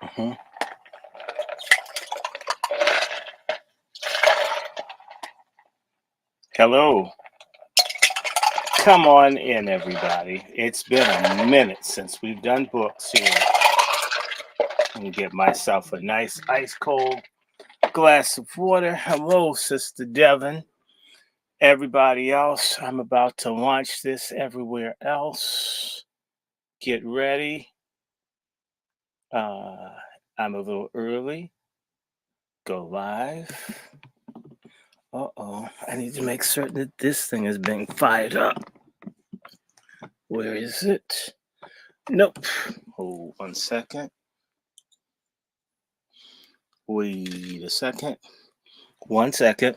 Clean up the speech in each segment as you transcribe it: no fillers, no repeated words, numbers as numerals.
Mhm. Hello. Come on in, everybody. It's been a minute since we've done books here. Let me get myself a nice ice cold glass of water. Hello, Sister Devon. Everybody else, I'm about to launch this everywhere else. Get ready. Uh, I'm a little early. Go live. Uh-oh. I need to make certain that this thing is being fired up. Where is it? Nope. Hold 1 second. Wait a second. 1 second.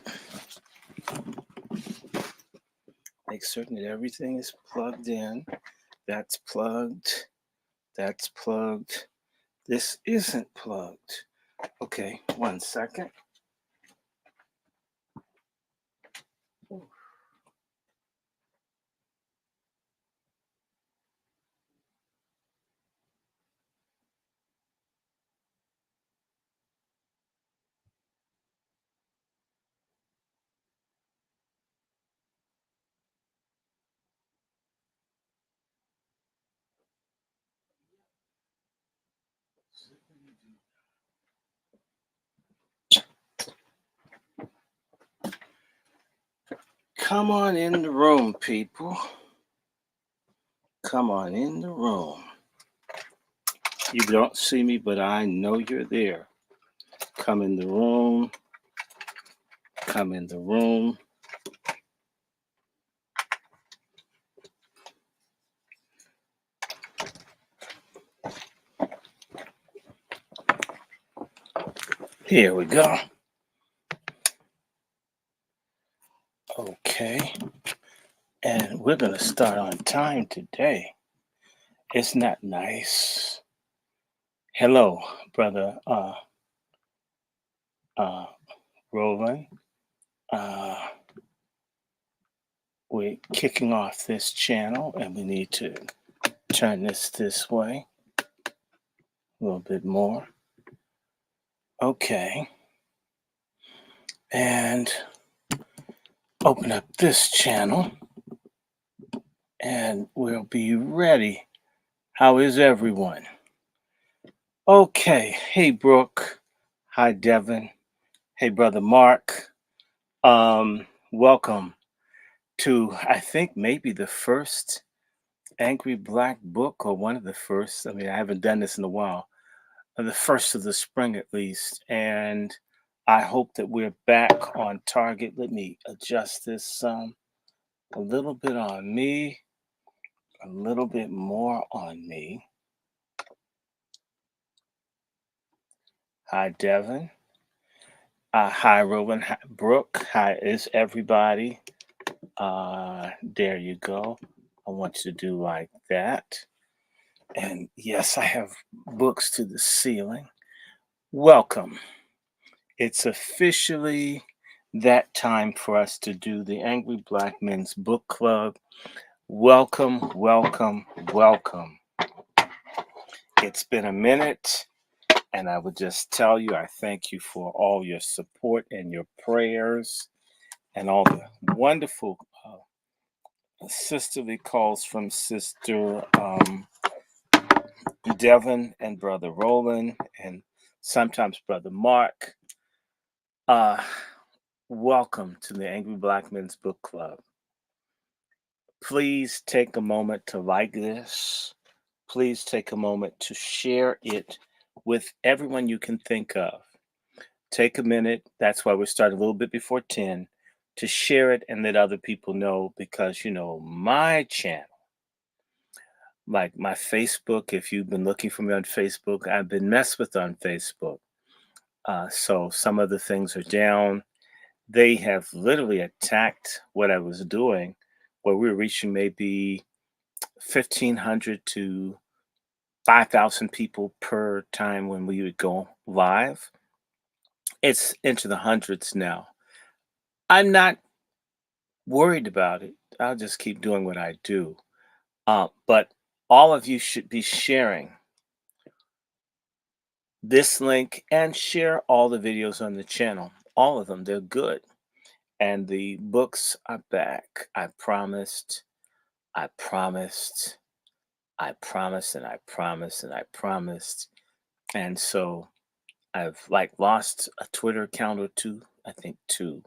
Make certain that everything is plugged in. That's plugged. That's plugged. This isn't plugged. Okay, 1 second. Come on in the room, people. Come on in the room. You don't see me, but I know you're there. Come in the room. Come in the room. Here we go. Okay. And we're going to start on time today. Isn't that nice? Hello, brother Roland. We're kicking off this channel and we need to turn this way a little bit more. Okay. And open up this channel and we'll be ready. How is everyone? Okay. Hey, Brooke. Hi, Devin. Hey, brother Mark. Welcome to, I think, maybe the first Angry Black book, or one of the first. I mean, I haven't done this in a while. The first of the spring, at least. And I hope that we're back on target. Let me adjust this a little bit on me, a little bit more on me. Hi, Devin. Hi, Rowan. Hi, Brooke. Hi, is everybody? There you go. I want you to do like that. And yes, I have books to the ceiling. Welcome. It's officially that time for us to do the Angry Black Men's Book Club. Welcome, welcome, welcome. It's been a minute, and I would just tell you I thank you for all your support and your prayers and all the wonderful sisterly calls from Sister Devin and Brother Roland and sometimes Brother Mark. Welcome to the Angry Black Men's Book Club. Please take a moment to like this. Please take a moment to share it with everyone you can think of. Take a minute. That's why we start a little bit before 10 to share it and let other people know because, my channel, like my Facebook, if you've been looking for me on Facebook, I've been messed with on Facebook. So some of the things are down. They have literally attacked what I was doing, where we were reaching maybe 1,500 to 5,000 people per time when we would go live. It's into the hundreds now. I'm not worried about it. I'll just keep doing what I do. But all of you should be sharing this link and share all the videos on the channel. All of them, they're good. And the books are back. I promised, I promised, I promised, and I promised, and I promised. And so I've like lost a Twitter account or two, I think two,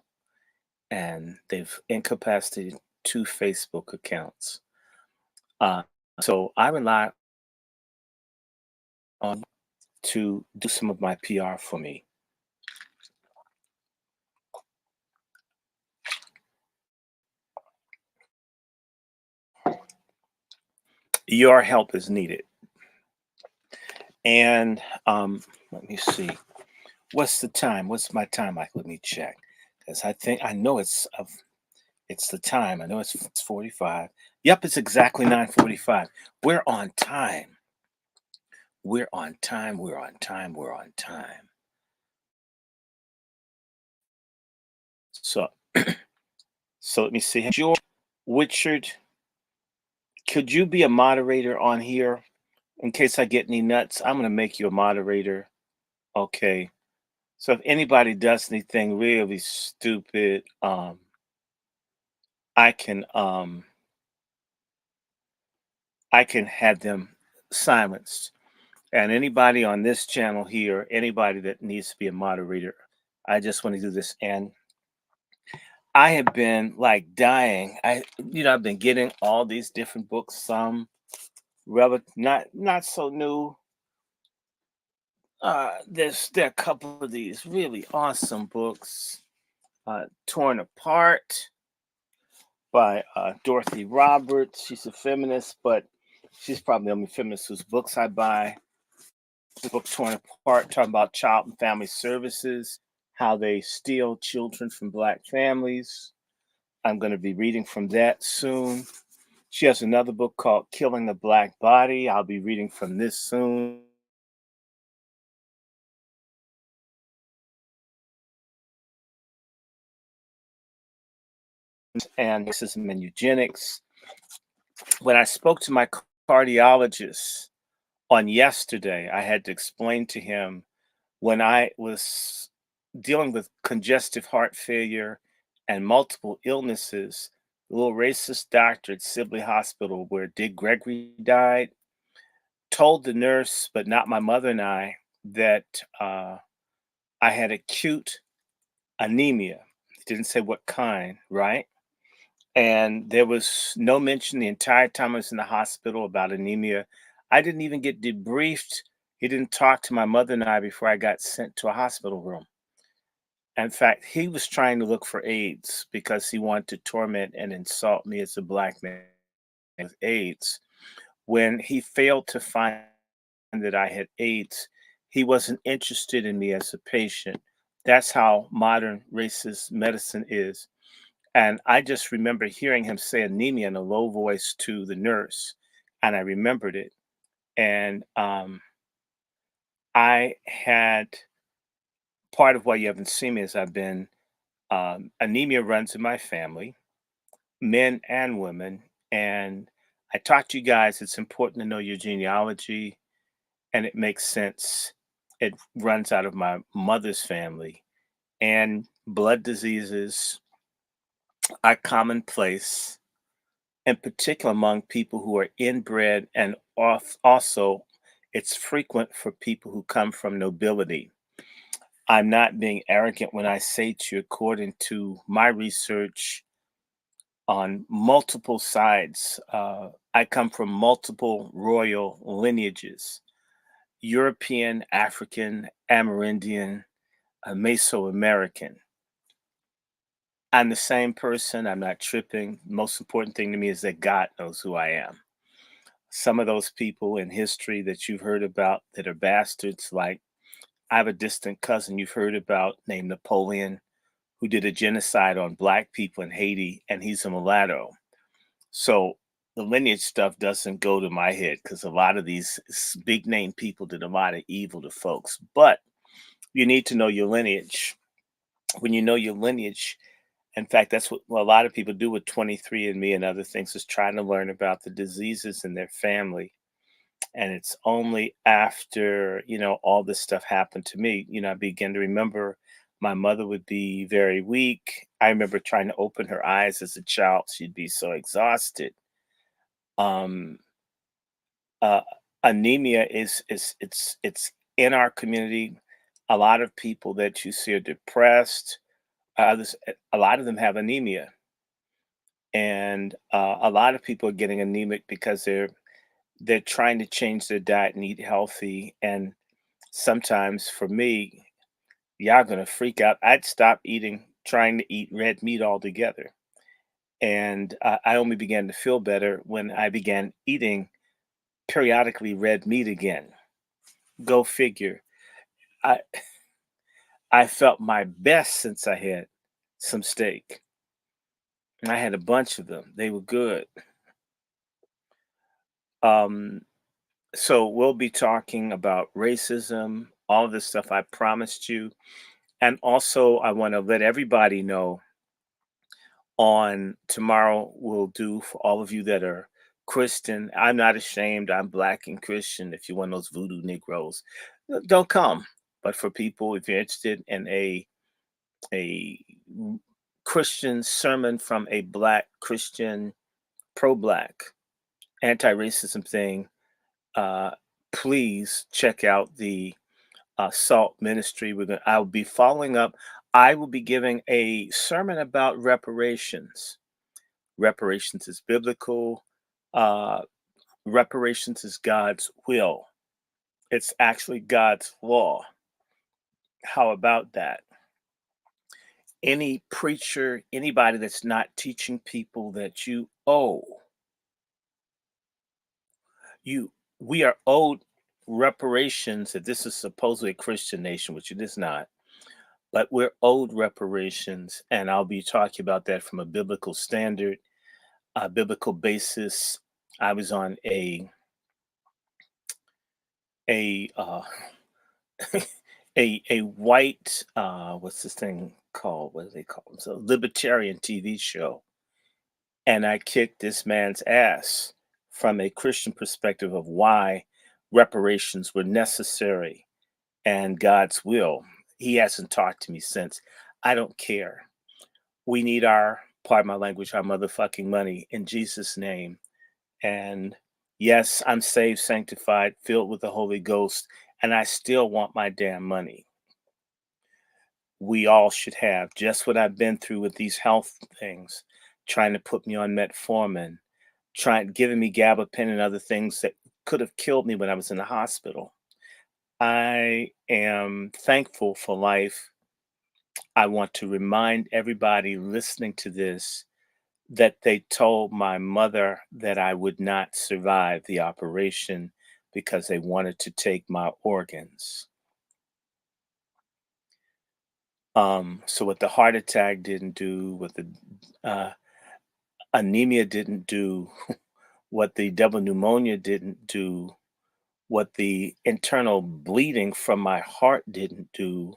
and they've incapacitated two Facebook accounts. Uh, so I rely on to do some of my PR for me. Your help is needed. And let me see. What's the time? What's my time like? Let me check. Because I think I know it's the time. I know it's 45. Yep, it's exactly 9:45. We're on time. We're on time. We're on time. We're on time. So so let me see. George Richard, could you be a moderator on here in case I get any nuts? I'm gonna make you a moderator. Okay. So if anybody does anything really stupid, I can um I can have them silenced. And anybody on this channel here, anybody that needs to be a moderator, I just want to do this. And I have been like dying. I've been getting all these different books, some not so new. There are a couple of these really awesome books. Torn Apart by Dorothy Roberts. She's a feminist, but she's probably the only feminist whose books I buy. The book Torn Apart, talking about child and family services, how they steal children from Black families. I'm going to be reading from that soon. She has another book called Killing the Black Body. I'll be reading from this soon. And racism and eugenics. When I spoke to my cardiologist on yesterday, I had to explain to him when I was dealing with congestive heart failure and multiple illnesses, the little racist doctor at Sibley Hospital where Dick Gregory died told the nurse, but not my mother and I, that I had acute anemia. He didn't say what kind, right? And there was no mention the entire time I was in the hospital about anemia. I didn't even get debriefed. He didn't talk to my mother and I before I got sent to a hospital room. In fact, he was trying to look for AIDS because he wanted to torment and insult me as a Black man with AIDS. When he failed to find that I had AIDS, he wasn't interested in me as a patient. That's how modern racist medicine is. And I just remember hearing him say anemia in a low voice to the nurse, and I remembered it. And I had part of why you haven't seen me is I've been anemia runs in my family, men and women. And I taught you guys it's important to know your genealogy, and it makes sense. It runs out of my mother's family, and blood diseases are commonplace, in particular among people who are inbred, and also it's frequent for people who come from nobility. I'm not being arrogant when I say to you, according to my research on multiple sides, I come from multiple royal lineages: European, African, Amerindian, Mesoamerican. I'm the same person. I'm not tripping. Most important thing to me is that God knows who I am. Some of those people in history that you've heard about that are bastards, like I have a distant cousin you've heard about named Napoleon, who did a genocide on Black people in Haiti, and he's a mulatto. So the lineage stuff doesn't go to my head because a lot of these big name people did a lot of evil to folks. But you need to know your lineage. When you know your lineage, in fact, that's what a lot of people do with 23andMe and other things, is trying to learn about the diseases in their family. And it's only after, all this stuff happened to me, I began to remember my mother would be very weak. I remember trying to open her eyes as a child. She'd be so exhausted. Um, uh, Anemia it's in our community. A lot of people that you see are depressed. A lot of them have anemia, and a lot of people are getting anemic because they're trying to change their diet and eat healthy. And sometimes for me, y'all gonna freak out. I'd stop eating, trying to eat red meat altogether. And I only began to feel better when I began eating periodically red meat again. Go figure. I I felt my best since I had some steak. And I had a bunch of them. They were good. Um, so we'll be talking about racism, all this stuff I promised you. And also, I want to let everybody know on tomorrow, we'll do for all of you that are Christian. I'm not ashamed. I'm black and Christian. If you're one of those voodoo Negroes, don't come. But for people, if you're interested in a Christian sermon from a black Christian, pro-black, anti-racism thing, uh, please check out the Salt Ministry. I'll be following up. I will be giving a sermon about reparations. Reparations is biblical. Uh, reparations is God's will. It's actually God's law. How about that? Any preacher, anybody that's not teaching people that you we are owed reparations. That this is supposedly a Christian nation, which it is not, but we're owed reparations, and I'll be talking about that from a biblical standard, a biblical basis. I was on a a white what's this thing called? What do they call them? So libertarian TV show, and I kicked this man's ass from a Christian perspective of why reparations were necessary and God's will. He hasn't talked to me since. I don't care. We need our, pardon my language, our motherfucking money in Jesus' name. And yes, I'm saved, sanctified, filled with the Holy Ghost, and I still want my damn money. We all should have just what I've been through with these health things, trying to put me on metformin, trying giving me gabapentin and other things that could have killed me when I was in the hospital. I am thankful for life. I want to remind everybody listening to this that they told my mother that I would not survive the operation because they wanted to take my organs. So what the heart attack didn't do, what the uh, anemia didn't do, what the double pneumonia didn't do, what the internal bleeding from my heart didn't do,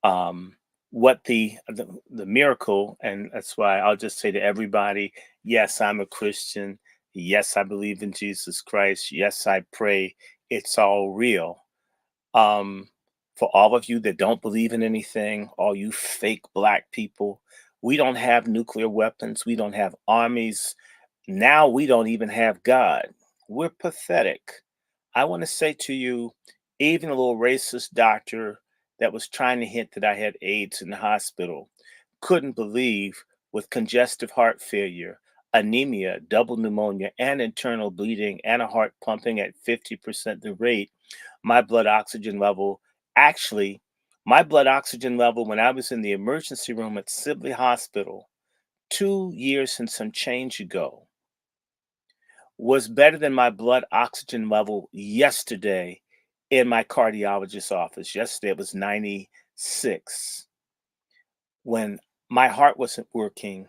um, what the miracle, and that's why I'll just say to everybody, yes, I'm a Christian. Yes, I believe in Jesus Christ. Yes, I pray. It's all real. Um, for all of you that don't believe in anything, all you fake black people, we don't have nuclear weapons. We don't have armies. Now we don't even have God. We're pathetic. I want to say to you, even a little racist doctor that was trying to hint that I had AIDS in the hospital couldn't believe with congestive heart failure, anemia, double pneumonia, and internal bleeding, and a heart pumping at 50% the rate, my blood oxygen level actually, my blood oxygen level when I was in the emergency room at Sibley Hospital 2 years and some change ago was better than my blood oxygen level yesterday in my cardiologist's office. Yesterday it was 96. When my heart wasn't working,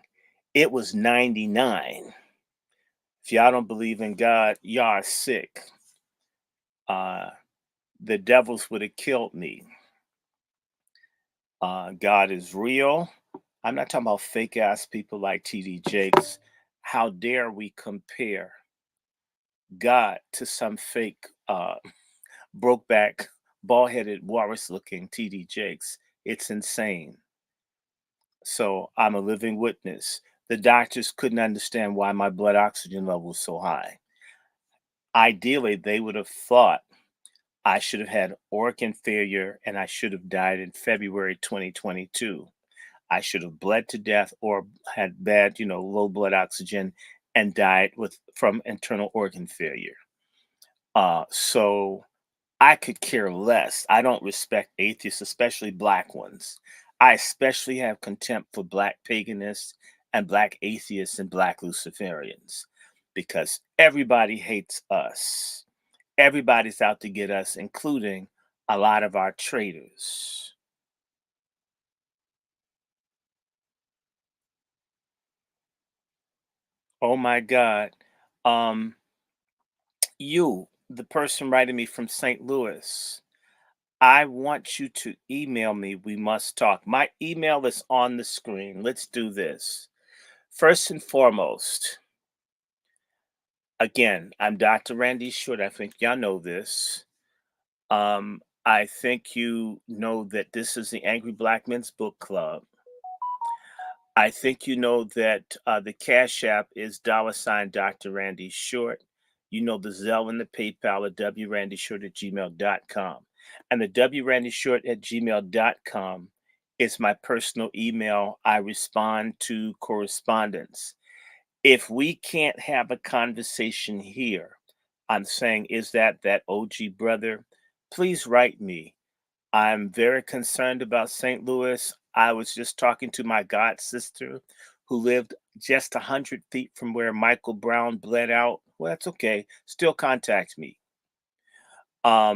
it was 99. If y'all don't believe in God, y'all are sick. Uh, the devils would have killed me. God is real. I'm not talking about fake ass people like TD Jakes. How dare we compare God to some fake broke back, bald headed, walrus looking TD Jakes. It's insane. So I'm a living witness. The doctors couldn't understand why my blood oxygen level was so high. Ideally, they would have thought I should have had organ failure and I should have died in February 2022. I should have bled to death or had bad, low blood oxygen and died with from internal organ failure. So I could care less. I don't respect atheists, especially black ones. I especially have contempt for black paganists and black atheists and black Luciferians because everybody hates us. Everybody's out to get us, including a lot of our traitors. Oh my God. Um, you, the person writing me from St. Louis, I want you to email me. We must talk. My email is on the screen. Let's do this. First and foremost, again, I'm Dr. Randy Short. I think y'all know this. I think you know that this is the Angry Black Men's Book Club. I think you know that the Cash App is $ Dr. Randy Short. You know the Zelle and the PayPal at wrandyshort at gmail.com. And the wrandyshort at gmail.com is my personal email. I respond to correspondence. If we can't have a conversation here, I'm saying, is that OG brother? Please write me. I'm very concerned about St. Louis. I was just talking to my god sister who lived just 100 feet from where Michael Brown bled out. Well, that's okay. Still contact me.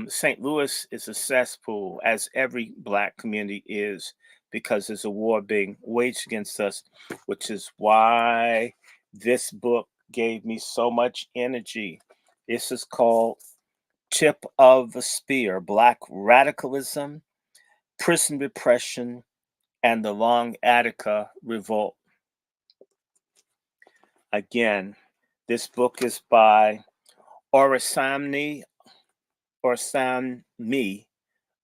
St. Louis is a cesspool, as every black community is, because there's a war being waged against us, which is why this book gave me so much energy. This is called Tip of the Spear: Black Radicalism, Prison Repression, and the Long Attica Revolt. Again, this book is by Orasamni Orsammi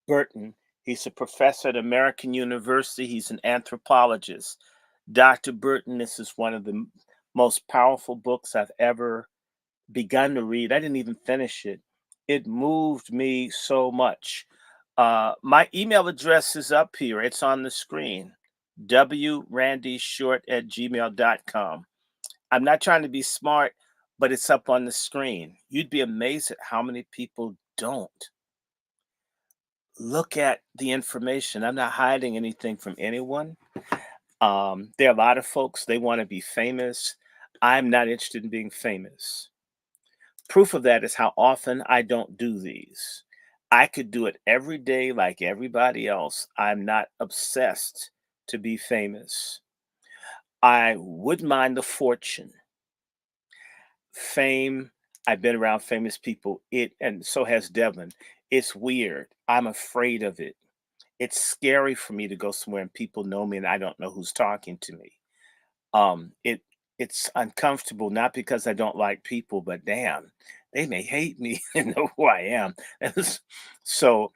Burton. He's a professor at American University. He's an anthropologist. Dr. Burton, this is one of the most powerful books I've ever begun to read. I didn't even finish it. It moved me so much. My email address is up here. It's on the screen. wrandyshort at gmail.com. I'm not trying to be smart, but it's up on the screen. You'd be amazed at how many people don't look at the information. I'm not hiding anything from anyone. There are a lot of folks, they want to be famous. I'm not interested in being famous. Proof of that is how often I don't do these. I could do it every day like everybody else. I'm not obsessed to be famous. I wouldn't mind the fortune. Fame, I've been around famous people. And so has Devin. It's weird. I'm afraid of it. It's scary for me to go somewhere and people know me and I don't know who's talking to me. It's uncomfortable, not because I don't like people, but damn, they may hate me and know who I am. So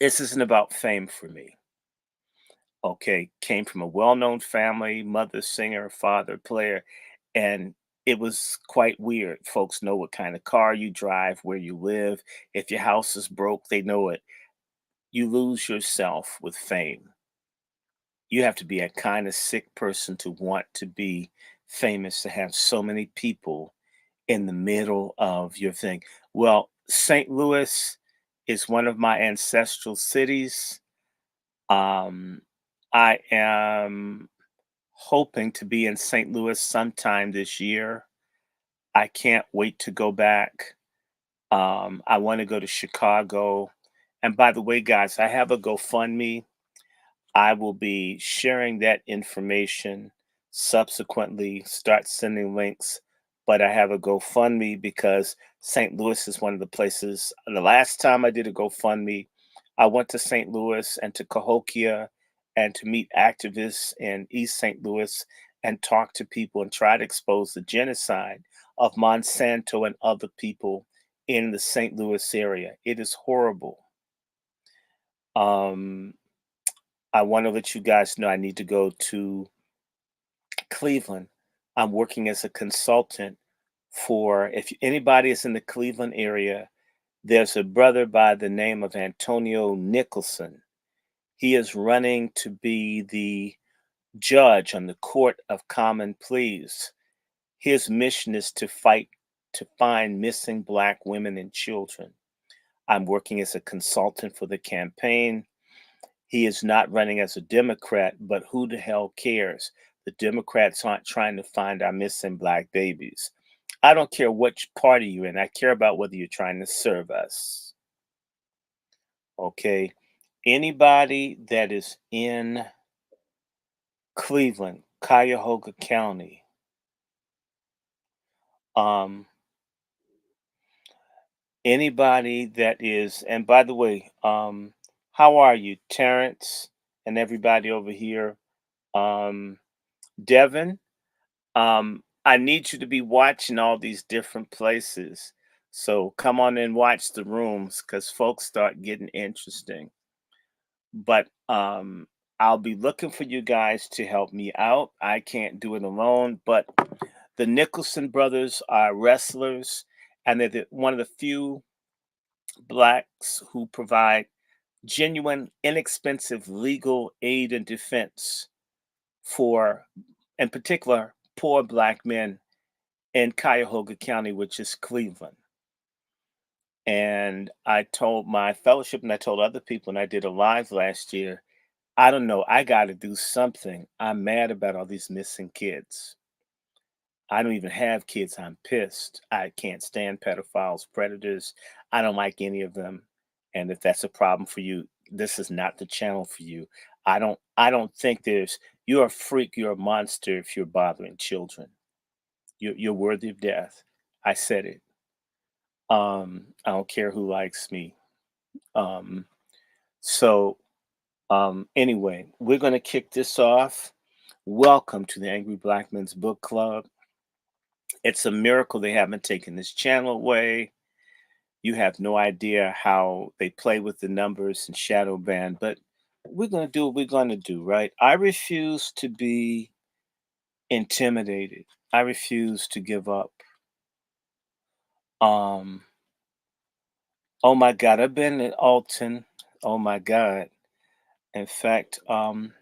this isn't about fame for me. Okay, came from a well-known family, mother singer, father player, and it was quite weird. Folks know what kind of car you drive, where you live. If your house is broke, they know it. You lose yourself with fame. You have to be a kind of sick person to want to be famous, to have so many people in the middle of your thing. Well, St. Louis is one of my ancestral cities. Um, I am hoping to be in St. Louis sometime this year. I can't wait to go back. I want to go to Chicago. And by the way, guys, I have a GoFundMe. I will be sharing that information subsequently, start sending links. But I have a GoFundMe because St. Louis is one of the places. The last time I did a GoFundMe, I went to St. Louis and to Cahokia and to meet activists in East St. Louis and talk to people and try to expose the genocide of Monsanto and other people in the St. Louis area. It is horrible. Um, I want to let you guys know I need to go to Cleveland. I'm working as a consultant for, if anybody is in the Cleveland area, there's a brother by the name of Antonio Nicholson. He is running to be the judge on the Court of Common Pleas. His mission is to fight to find missing Black women and children. I'm working as a consultant for the campaign. He is not running as a Democrat, but who the hell cares? The Democrats aren't trying to find our missing Black babies. I don't care which party you're in. I care about whether you're trying to serve us. Okay? Anybody that is in Cleveland, Cuyahoga County, um, anybody that is, and by the way, how are you, Terrence, and everybody over here? Um, Devin, I need you to be watching all these different places. So come on and watch the rooms because folks start getting interesting. But I'll be looking for you guys to help me out. I can't do it alone, but the Nicholson brothers are wrestlers, and they're one of the few Blacks who provide genuine, inexpensive legal aid and defense for, in particular, poor Black men in Cuyahoga County, which is Cleveland. And I told my fellowship and I told other people, and I did a live last year, I don't know, I got to do something. I'm mad about all these missing kids. I don't even have kids. I'm pissed. I can't stand pedophiles, predators. I don't like any of them. And if that's a problem for you, this is not the channel for you. I don't think there's you're a freak, you're a monster if you're bothering children. You're worthy of death. I said it. I don't care who likes me. Um, so anyway, we're gonna kick this off. Welcome to the Angry Black Men's Book Club. It's a miracle they haven't taken this channel away. You have no idea how they play with the numbers and shadow ban, but we're going to do what we're going to do, right? I refuse to be intimidated. I refuse to give up. Um, oh my God, I've been in Alton. Oh my God. In fact, in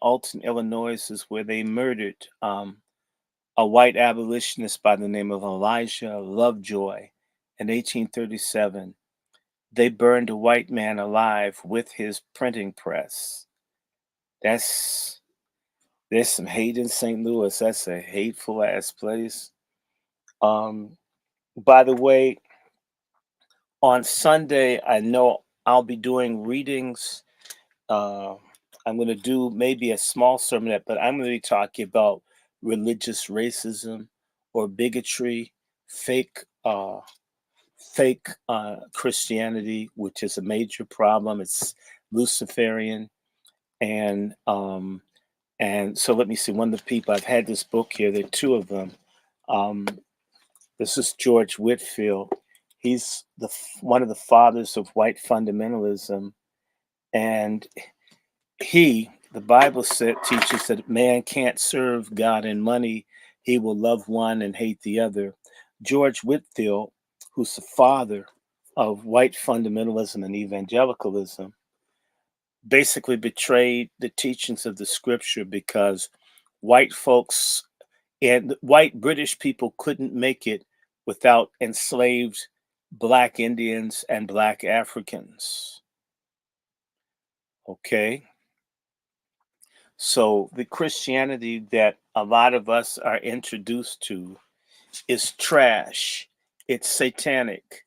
Alton, Illinois is where they murdered a white abolitionist by the name of Elijah Lovejoy in 1837. They burned a white man alive with his printing press. That's There's some hate in St. Louis. That's a hateful ass place. Um, by the way, on Sunday, I know I'll be doing readings. Uh, I'm going to do maybe a small sermonette, but I'm going to be talking about religious racism or bigotry, fake, Christianity, which is a major problem. It's Luciferian, and so let me see. One of the people I've had this book here. There are two of them. Um, this is George Whitefield. He's one of the fathers of white fundamentalism, and the Bible teaches that man can't serve God and money. He will love one and hate the other. George Whitefield, who's the father of white fundamentalism and evangelicalism, basically betrayed the teachings of the scripture because white folks and white British people couldn't make it without enslaved Black Indians and Black Africans. Okay. So the Christianity that a lot of us are introduced to is trash. It's satanic.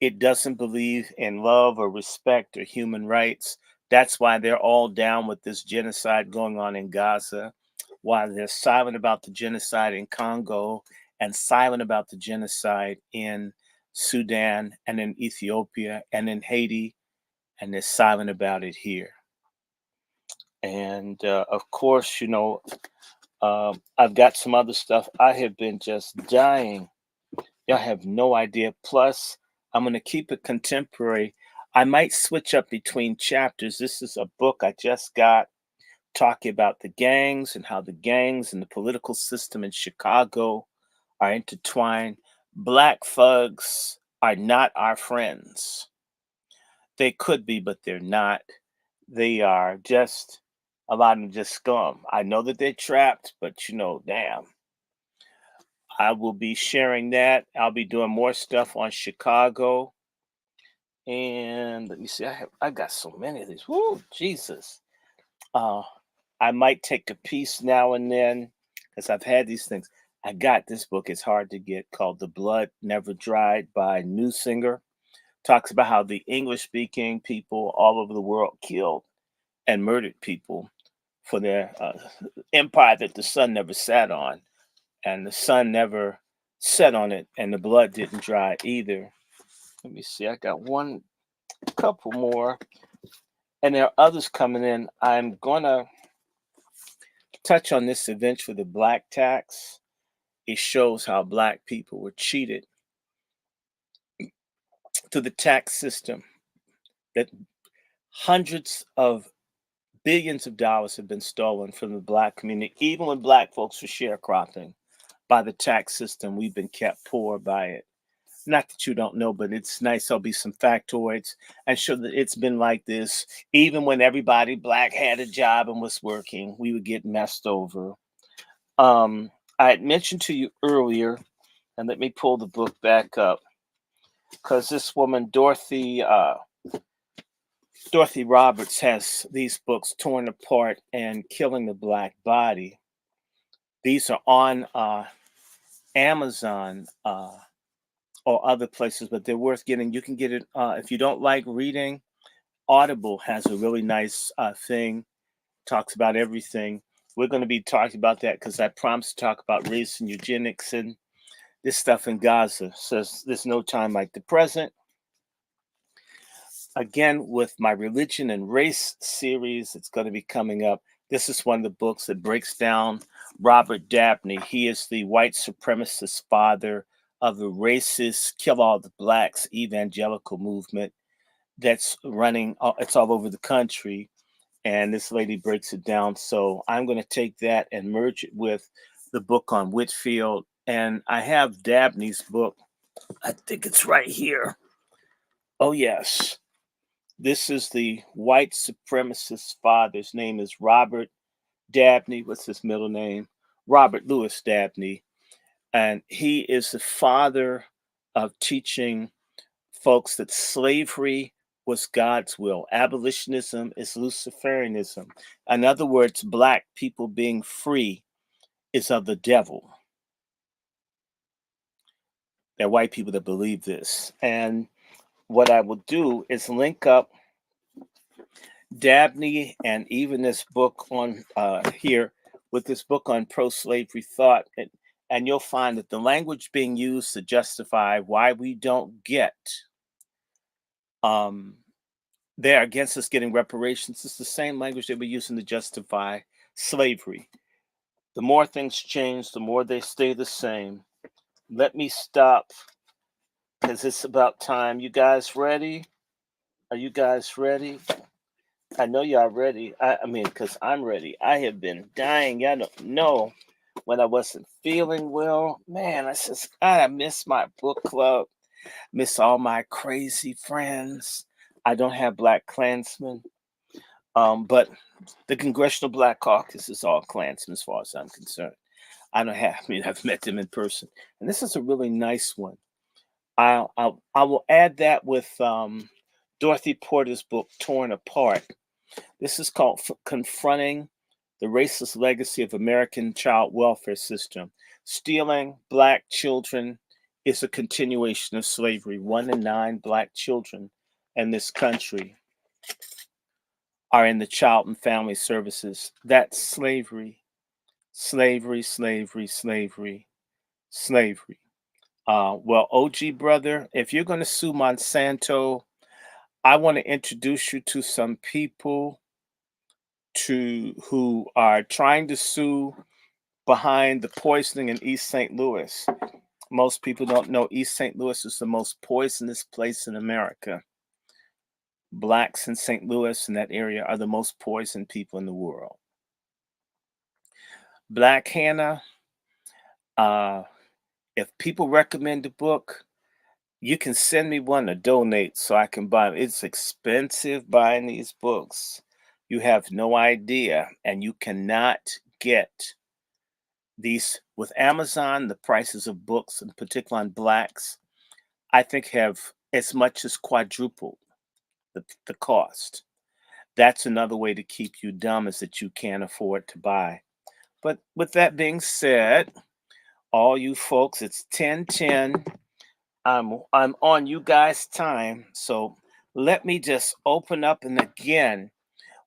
It doesn't believe in love or respect or human rights. That's why they're all down with this genocide going on in Gaza, why they're silent about the genocide in Congo and silent about the genocide in Sudan and in Ethiopia and in Haiti, and they're silent about it here. And of course, I've got some other stuff. I have been just dying Y'all have no idea. Plus, I'm going to keep it contemporary. I might switch up between chapters. This is a book I just got talking about the gangs and how the gangs and the political system in Chicago are intertwined. Black thugs are not our friends. They could be, but they're not. They are just a lot of them just scum. I know that they're trapped, but damn. I will be sharing that. I'll be doing more stuff on Chicago. And let me see, I got so many of these. Woo, Jesus. Uh I might take a piece now and then because I've had these things. I got this book, it's hard to get, called The Blood Never Dried by Newsinger. Talks about how the English speaking people all over the world killed and murdered people for their empire that the sun never sat on. And the sun never set on it, and the blood didn't dry either. Let me see, I got one couple more, and there are others coming in. I'm gonna touch on this eventually, the black tax. It shows how black people were cheated through the tax system, that hundreds of billions of dollars have been stolen from the black community, even when black folks were sharecropping by the tax system. We've been kept poor by it. Not that you don't know, but it's nice. There'll be some factoids and show that it's been like this. Even when everybody black had a job and was working, we would get messed over. I had mentioned to you earlier, and let me pull the book back up, because this woman, Dorothy Roberts, has these books, Torn Apart and Killing the Black Body. These are on Amazon. Or other places, but they're worth getting. You can get it if you don't like reading. Audible has a really nice thing, talks about everything. We're going to be talking about that because I promised to talk about race and eugenics and this stuff in Gaza. Says there's no time like the present. Again, with my religion and race series, it's going to be coming up. This is one of the books that breaks down Robert Dabney. He is the white supremacist father of the racist kill all the blacks evangelical movement that's running. It's all over the country. And this lady breaks it down. So I'm going to take that and merge it with the book on Whitfield. And I have Dabney's book. I think it's right here. Oh, yes. This is the white supremacist father. His name is Robert Dabney. What's his middle name? Robert Louis Dabney. And he is the father of teaching folks that slavery was God's will. Abolitionism is Luciferianism. In other words, black people being free is of the devil. There are white people that believe this. And what I will do is link up Dabney and even this book on here with this book on pro-slavery thought, and you'll find that the language being used to justify why we don't get they're against us getting reparations is the same language they were using to justify slavery. The more things change, the more they stay the same. Let me stop because it's about time. You guys ready? Are you guys ready? I know y'all ready. I mean, because I'm ready. I have been dying. Y'all don't know when I wasn't feeling well. Man, I says, God, I miss my book club, miss all my crazy friends. I don't have Black Klansmen, but the Congressional Black Caucus is all Klansmen as far as I'm concerned. I've met them in person. And this is a really nice one. I will add that with Dorothy Porter's book, Torn Apart. This is called Confronting the Racist Legacy of American Child Welfare System. Stealing Black children is a continuation of slavery. 1 in 9 Black children in this country are in the Child and Family Services. That's slavery. Slavery, slavery, slavery, slavery. Well, OG brother, if you're going to sue Monsanto, I want to introduce you to some people who are trying to sue behind the poisoning in East St. Louis. Most people don't know East St. Louis is the most poisonous place in America. Blacks in St. Louis and that area are the most poisoned people in the world. Black Hannah, uh, if people recommend the book, you can send me one to donate so I can buy them. It's expensive buying these books. You have no idea, and you cannot get these with Amazon. The prices of books, in particular on blacks, I think have as much as quadrupled the cost. That's another way to keep you dumb is that you can't afford to buy. But with that being said, all you folks, it's 10:10. I'm on you guys' time. So let me just open up and again,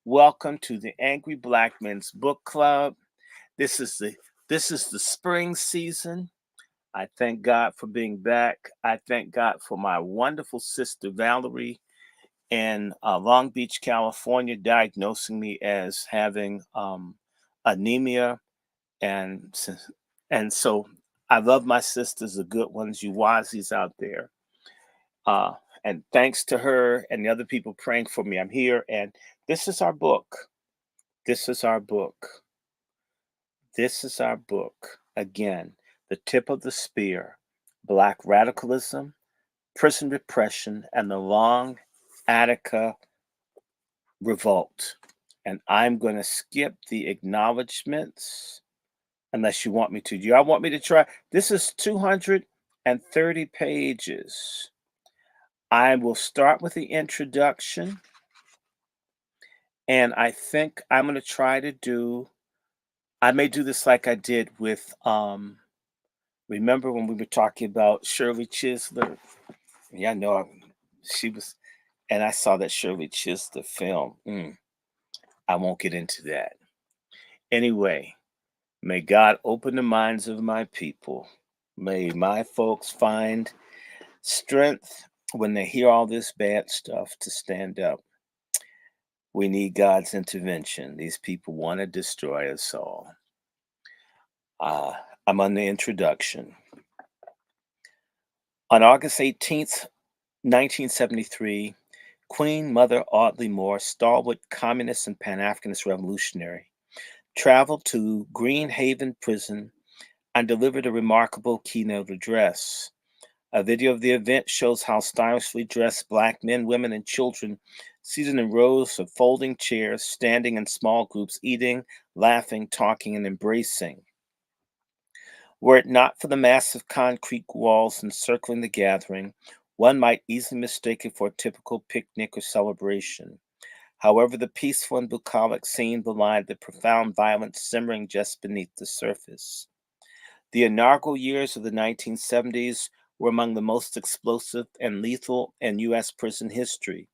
welcome to the Angry Black Men's Book Club. This is the this is the spring season. I thank God for being back. I thank God for my wonderful sister Valerie in Long Beach, California, diagnosing me as having anemia, and and so I love my sisters, the good ones, you Wazis out there. Uh, and thanks to her and the other people praying for me, I'm here. And this is our book. This is our book. This is our book. Again, The Tip of the Spear, Black Radicalism, Prison Repression, and the Long Attica Revolt. And I'm going to skip the acknowledgments unless you want me to. Do y'all want me to try? This is 230 pages. I will start with the introduction. And I think I'm going to try to do, I may do this like I did with, remember when we were talking about Shirley Chisler? Yeah, I know she was, and I saw that Shirley Chisler film. I won't get into that. Anyway, may God open the minds of my people. May my folks find strength when they hear all this bad stuff to stand up. We need God's intervention. These people want to destroy us all. Uh, I'm on the introduction. On August 18th, 1973, Queen Mother Audley Moore, stalwart communist and Pan Africanist revolutionary, traveled to Green Haven Prison and delivered a remarkable keynote address. A video of the event shows how stylishly dressed black men, women, and children, seated in rows of folding chairs, standing in small groups, eating, laughing, talking, and embracing. Were it not for the massive concrete walls encircling the gathering, one might easily mistake it for a typical picnic or celebration. However, the peaceful and bucolic scene belied the profound violence simmering just beneath the surface. The inaugural years of the 1970s were among the most explosive and lethal in U.S. prison history,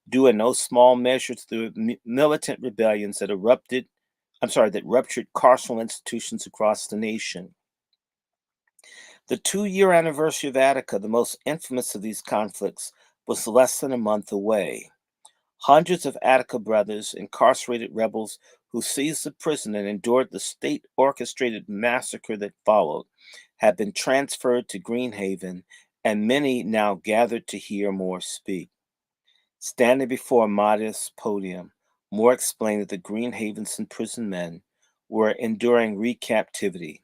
due in no small measure to the militant rebellions that ruptured carceral institutions across the nation. The 2-year anniversary of Attica, the most infamous of these conflicts, was less than a month away. Hundreds of Attica brothers, incarcerated rebels who seized the prison and endured the state orchestrated massacre that followed, had been transferred to Greenhaven, and many now gathered to hear Moore speak. Standing before a modest podium, Moore explained that the Greenhaven's imprisoned men were enduring recaptivity.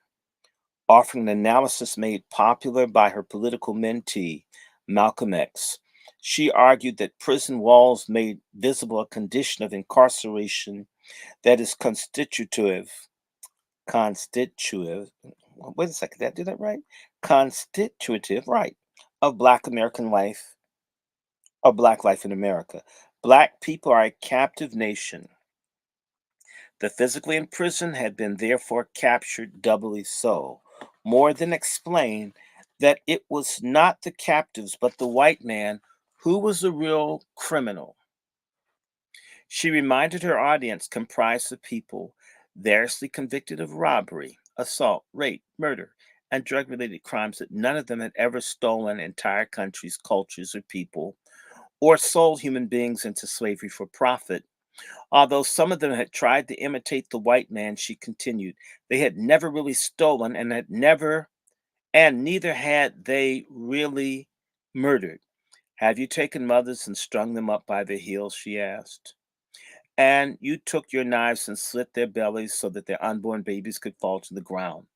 Offering an analysis made popular by her political mentee, Malcolm X, she argued that prison walls made visible a condition of incarceration that is wait a second, did I do that right? Constitutive, right, of Black American life, or Black life in America. Black people are a captive nation. The physically imprisoned had been therefore captured doubly so, more than explained that it was not the captives but the white man who was the real criminal. She reminded her audience comprised of people variously convicted of robbery, assault, rape, murder, and drug related crimes that none of them had ever stolen entire countries, cultures, or people, or sold human beings into slavery for profit. Although some of them had tried to imitate the white man, she continued, they had never really stolen and had never and neither had they really murdered. Have you taken mothers and strung them up by their heels? She asked. And you took your knives and slit their bellies so that their unborn babies could fall to the ground.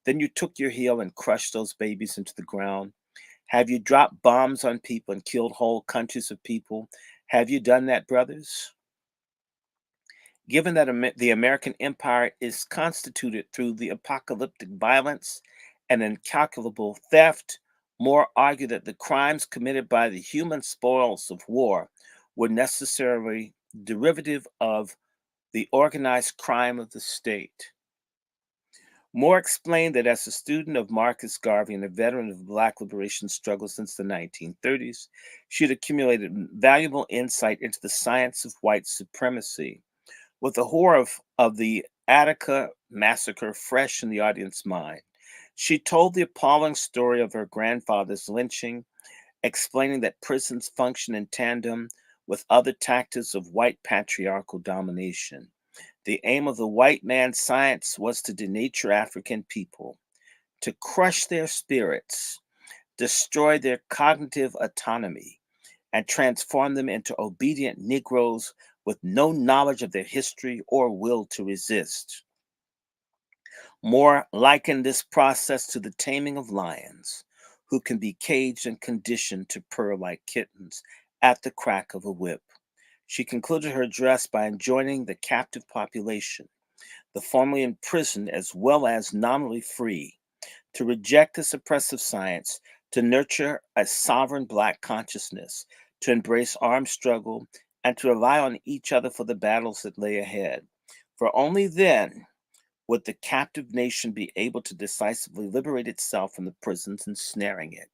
Then you took your heel and crushed those babies into the ground. Have you dropped bombs on people and killed whole countries of people? Have you done that, brothers? Given that the American empire is constituted through the apocalyptic violence and incalculable theft, more argue that the crimes committed by the human spoils of war were necessarily derivative of the organized crime of the state. Moore explained that as a student of Marcus Garvey and a veteran of the Black liberation struggle since the 1930s, she had accumulated valuable insight into the science of white supremacy. With the horror of the Attica massacre fresh in the audience's mind, she told the appalling story of her grandfather's lynching, explaining that prisons function in tandem with other tactics of white patriarchal domination. The aim of the white man's science was to denature African people, to crush their spirits, destroy their cognitive autonomy, and transform them into obedient Negroes with no knowledge of their history or will to resist. Moore likened this process to the taming of lions, who can be caged and conditioned to purr like kittens at the crack of a whip. She concluded her address by enjoining the captive population, the formerly imprisoned as well as nominally free, to reject this oppressive science, to nurture a sovereign Black consciousness, to embrace armed struggle, and to rely on each other for the battles that lay ahead. For only then would the captive nation be able to decisively liberate itself from the prisons ensnaring it.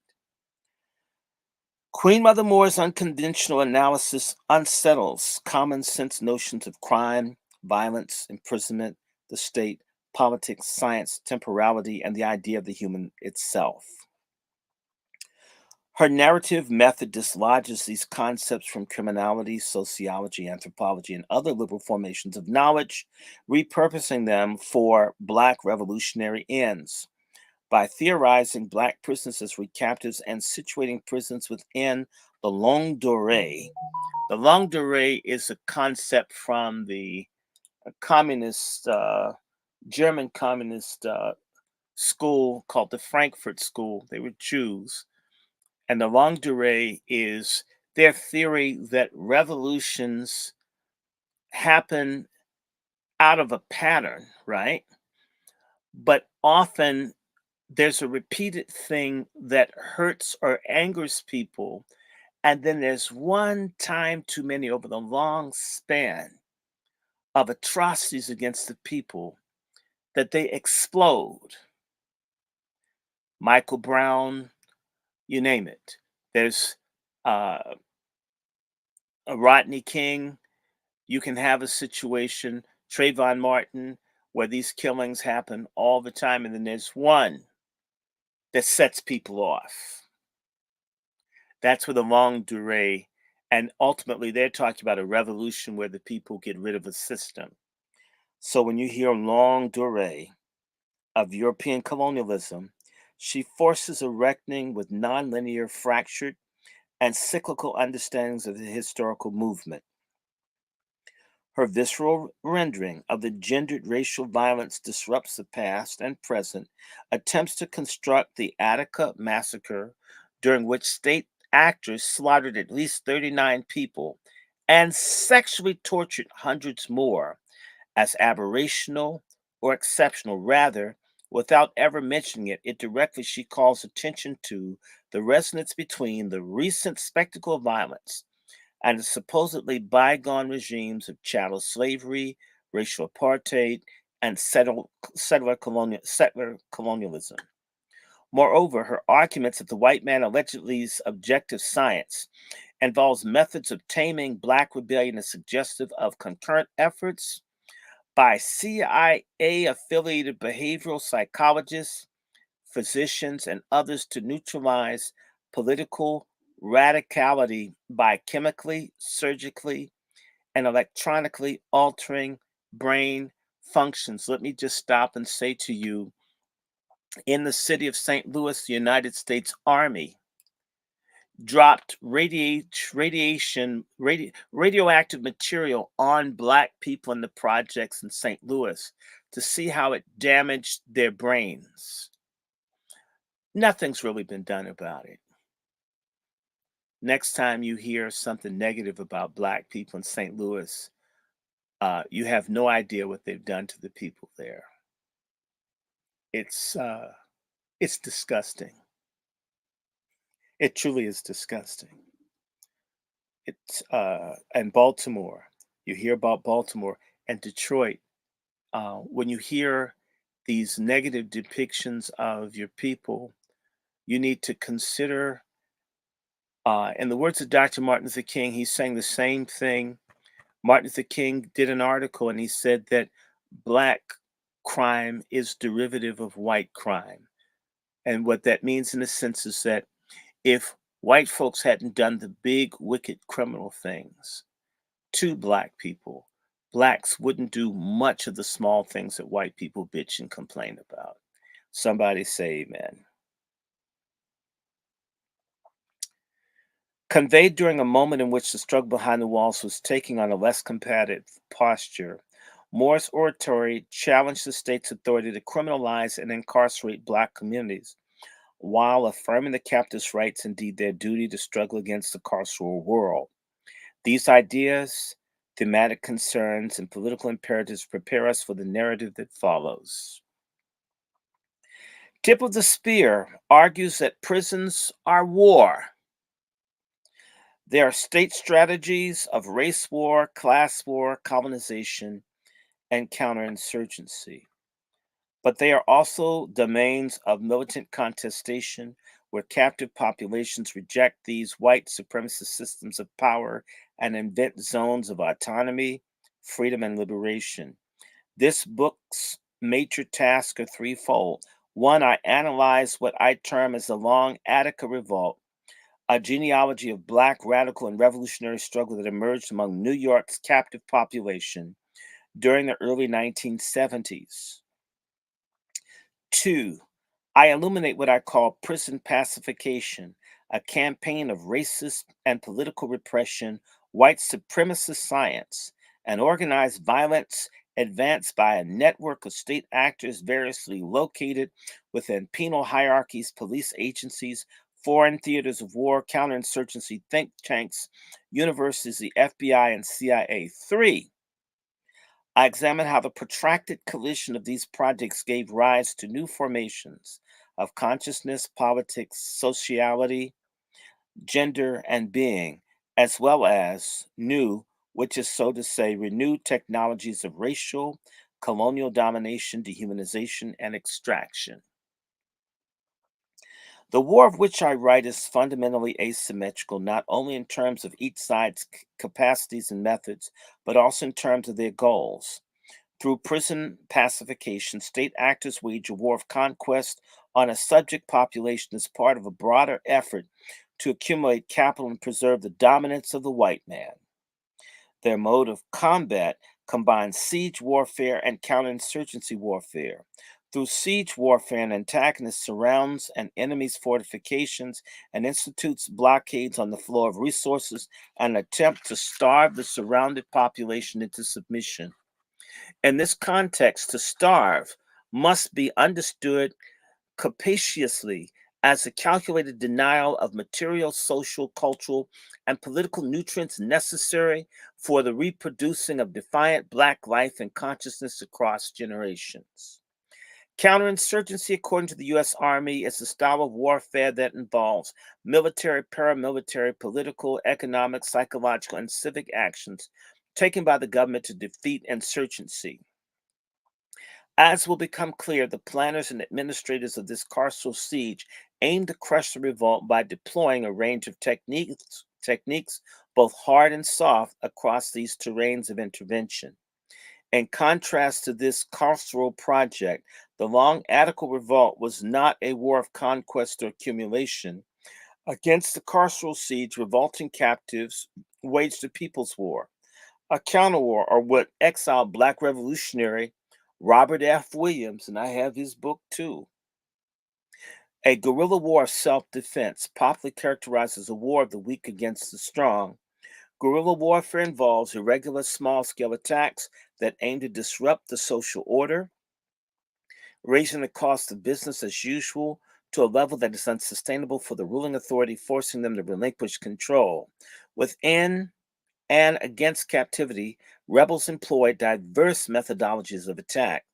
Queen Mother Moore's unconventional analysis unsettles common sense notions of crime, violence, imprisonment, the state, politics, science, temporality, and the idea of the human itself. Her narrative method dislodges these concepts from criminality, sociology, anthropology, and other liberal formations of knowledge, repurposing them for Black revolutionary ends. By theorizing Black prisons as recaptives and situating prisons within the longue durée. The longue durée is a concept from the communist, German communist school called the Frankfurt School. They were Jews. And the longue durée is their theory that revolutions happen out of a pattern, right? But often there's a repeated thing that hurts or angers people. And then there's one time too many over the long span of atrocities against the people that they explode. Michael Brown, you name it. There's uh, a Rodney King. You can have a situation, Trayvon Martin, where these killings happen all the time. And then there's one that sets people off. That's where the longue durée, and ultimately they're talking about a revolution where the people get rid of a system. So when you hear longue durée of European colonialism, she forces a reckoning with nonlinear, fractured, and cyclical understandings of the historical movement. Her visceral rendering of the gendered racial violence disrupts the past and present, attempts to construct the Attica massacre, during which state actors slaughtered at least 39 people and sexually tortured hundreds more, as aberrational or exceptional. Rather, without ever mentioning it, directly she calls attention to the resonance between the recent spectacle of violence and the supposedly bygone regimes of chattel slavery, racial apartheid, and settler colonialism. Moreover, her arguments that the white man allegedly's objective science involves methods of taming Black rebellion is suggestive of concurrent efforts by CIA affiliated behavioral psychologists, physicians, and others to neutralize political radicality by chemically, surgically, and electronically altering brain functions. Let me just stop and say to you in the city of St. Louis, the United States Army dropped radioactive material on Black people in the projects in St. Louis to see how it damaged their brains. Nothing's really been done about it. Next time you hear something negative about Black people in St. Louis, you have no idea what they've done to the people there. It's uh, it's disgusting. It truly is disgusting. It's and Baltimore. You hear about Baltimore and Detroit. When you hear these negative depictions of your people, you need to consider. In the words of Dr. Martin Luther King, he's saying the same thing. Martin Luther King did an article and he said that Black crime is derivative of white crime. And what that means, in a sense, is that if white folks hadn't done the big, wicked criminal things to Black people, Blacks wouldn't do much of the small things that white people bitch and complain about. Somebody say amen. Conveyed during a moment in which the struggle behind the walls was taking on a less combative posture, Moore's oratory challenged the state's authority to criminalize and incarcerate Black communities while affirming the captives' rights, indeed their duty to struggle against the carceral world. These ideas, thematic concerns, and political imperatives prepare us for the narrative that follows. Tip of the Spear argues that prisons are war. They are state strategies of race war, class war, colonization, and counterinsurgency. But they are also domains of militant contestation where captive populations reject these white supremacist systems of power and invent zones of autonomy, freedom, and liberation. This book's major tasks are threefold. One, I analyze what I term as the long Attica Revolt, a genealogy of Black radical and revolutionary struggle that emerged among New York's captive population during the early 1970s. Two, I illuminate what I call prison pacification, a campaign of racist and political repression, white supremacist science, and organized violence advanced by a network of state actors variously located within penal hierarchies, police agencies, foreign theaters of war, counterinsurgency think tanks, universities, the FBI, and CIA. Three, I examine how the protracted collision of these projects gave rise to new formations of consciousness, politics, sociality, gender, and being, as well as new, which is so to say, renewed technologies of racial, colonial domination, dehumanization, and extraction. The war of which I write is fundamentally asymmetrical, not only in terms of each side's capacities and methods, but also in terms of their goals. Through prison pacification, state actors wage a war of conquest on a subject population as part of a broader effort to accumulate capital and preserve the dominance of the white man. Their mode of combat combines siege warfare and counterinsurgency warfare. Through siege warfare, an antagonist surrounds an enemy's fortifications and institutes blockades on the flow of resources and attempt to starve the surrounded population into submission. In this context, to starve must be understood capaciously as a calculated denial of material, social, cultural, and political nutrients necessary for the reproducing of defiant Black life and consciousness across generations. Counterinsurgency, according to the U.S. Army, is a style of warfare that involves military, paramilitary, political, economic, psychological, and civic actions taken by the government to defeat insurgency. As will become clear, the planners and administrators of this carceral siege aimed to crush the revolt by deploying a range of techniques both hard and soft, across these terrains of intervention. In contrast to this carceral project, the long Attica revolt was not a war of conquest or accumulation. Against the carceral siege, revolting captives waged a people's war, a counterwar, or what exiled Black revolutionary Robert F. Williams, and I have his book too, A guerrilla war of self defense, popularly characterized as a war of the weak against the strong. Guerrilla warfare involves irregular small scale attacks that aim to disrupt the social order, raising the cost of business as usual to a level that is unsustainable for the ruling authority, forcing them to relinquish control. Within and against captivity, rebels employed diverse methodologies of attack: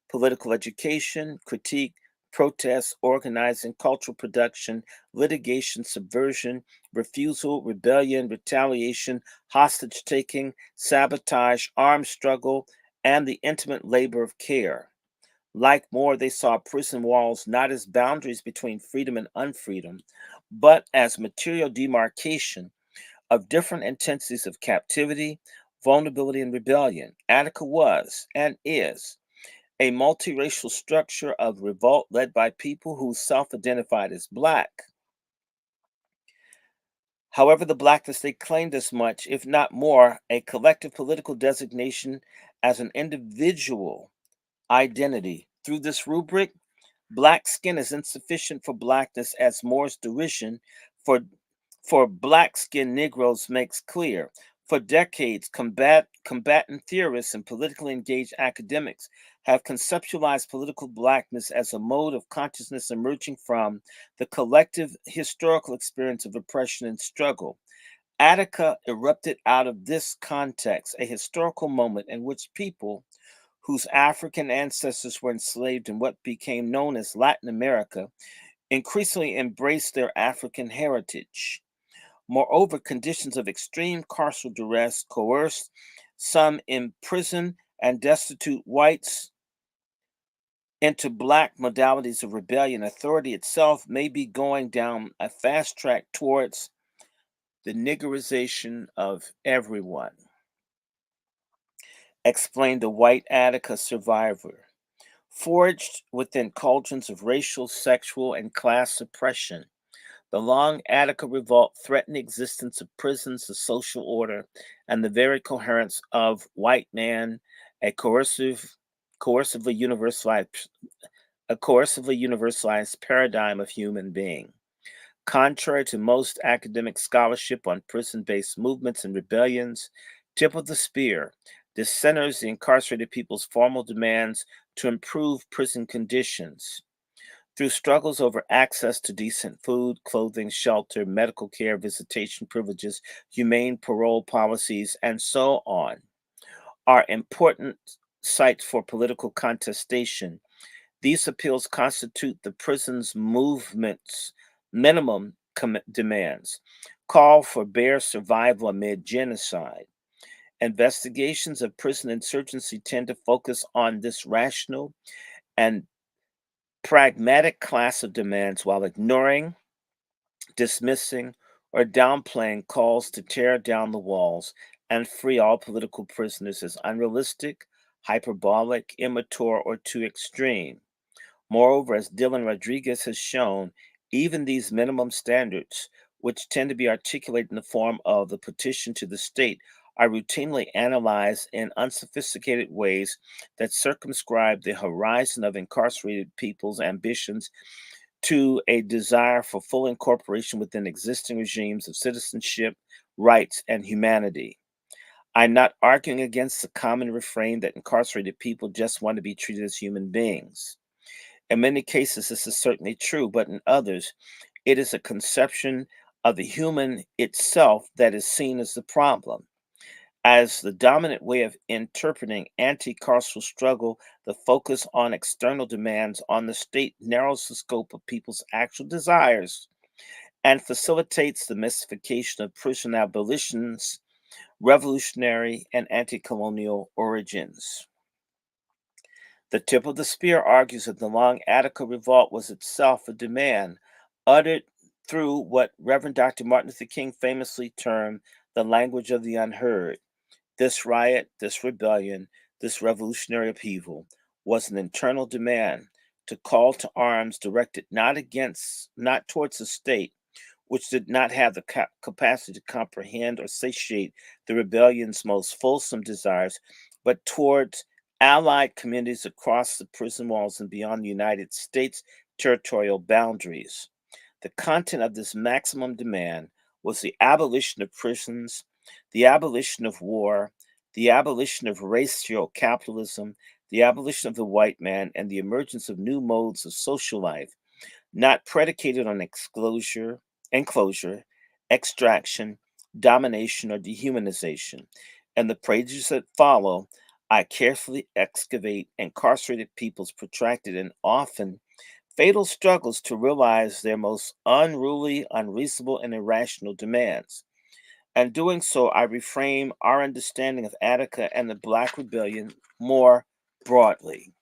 political education, critique, protest, organizing, cultural production, litigation, subversion, refusal, rebellion, retaliation, hostage taking, sabotage, armed struggle, and the intimate labor of care. Like More, they saw prison walls not as boundaries between freedom and unfreedom, but as material demarcation of different intensities of captivity, vulnerability, and rebellion. Attica was and is a multiracial structure of revolt led by people who self identified as Black. However, the Blackness they claimed as much, if not more, a collective political designation as an individual identity. Through this rubric, Black skin is insufficient for Blackness, as Moore's derision for black skinned Negroes makes clear. For decades, combatant theorists and politically engaged academics have conceptualized political blackness as a mode of consciousness emerging from the collective historical experience of oppression and struggle. Attica erupted out of this context, a historical moment in which people whose African ancestors were enslaved in what became known as Latin America increasingly embraced their African heritage. Moreover, conditions of extreme carceral duress coerced some imprisoned and destitute whites into Black modalities of rebellion. Authority itself may be going down a fast track towards the niggerization of everyone, explained a white Attica survivor. Forged within cauldrons of racial, sexual, and class suppression, the long Attica revolt threatened the existence of prisons, the social order, and the very coherence of white man, a coercively universalized, paradigm of human being. Contrary to most academic scholarship on prison-based movements and rebellions, tip of the spear, this centers the incarcerated people's formal demands to improve prison conditions. Through struggles over access to decent food, clothing, shelter, medical care, visitation privileges, humane parole policies, and so on, are important sites for political contestation. These appeals constitute the prison's movement's minimum demands: call for bare survival amid genocide. Investigations of prison insurgency tend to focus on this rational and pragmatic class of demands while ignoring, dismissing, or downplaying calls to tear down the walls and free all political prisoners as unrealistic, hyperbolic, immature, or too extreme. Moreover, as Dylan Rodriguez has shown, even these minimum standards, which tend to be articulated in the form of the petition to the state, are routinely analyzed in unsophisticated ways that circumscribe the horizon of incarcerated people's ambitions to a desire for full incorporation within existing regimes of citizenship, rights, and humanity. I'm not arguing against the common refrain that incarcerated people just want to be treated as human beings. In many cases, this is certainly true, but in others, it is a conception of the human itself that is seen as the problem. As the dominant way of interpreting anti carceral struggle, the focus on external demands on the state narrows the scope of people's actual desires and facilitates the mystification of prison abolition's revolutionary and anti colonial origins. The tip of the spear argues that the long Attica revolt was itself a demand uttered through what Reverend Dr. Martin Luther King famously termed the language of the unheard. This riot, this rebellion, this revolutionary upheaval was an internal demand to call to arms directed not towards the state, which did not have the capacity to comprehend or satiate the rebellion's most fulsome desires, but towards allied communities across the prison walls and beyond the United States territorial boundaries. The content of this maximum demand was the abolition of prisons, the abolition of war, the abolition of racial capitalism, the abolition of the white man, and the emergence of new modes of social life, not predicated on enclosure, extraction, domination, or dehumanization. And the pages that follow, I carefully excavate incarcerated people's protracted and often fatal struggles to realize their most unruly, unreasonable, and irrational demands. And doing so, I reframe our understanding of Attica and the Black Rebellion more broadly.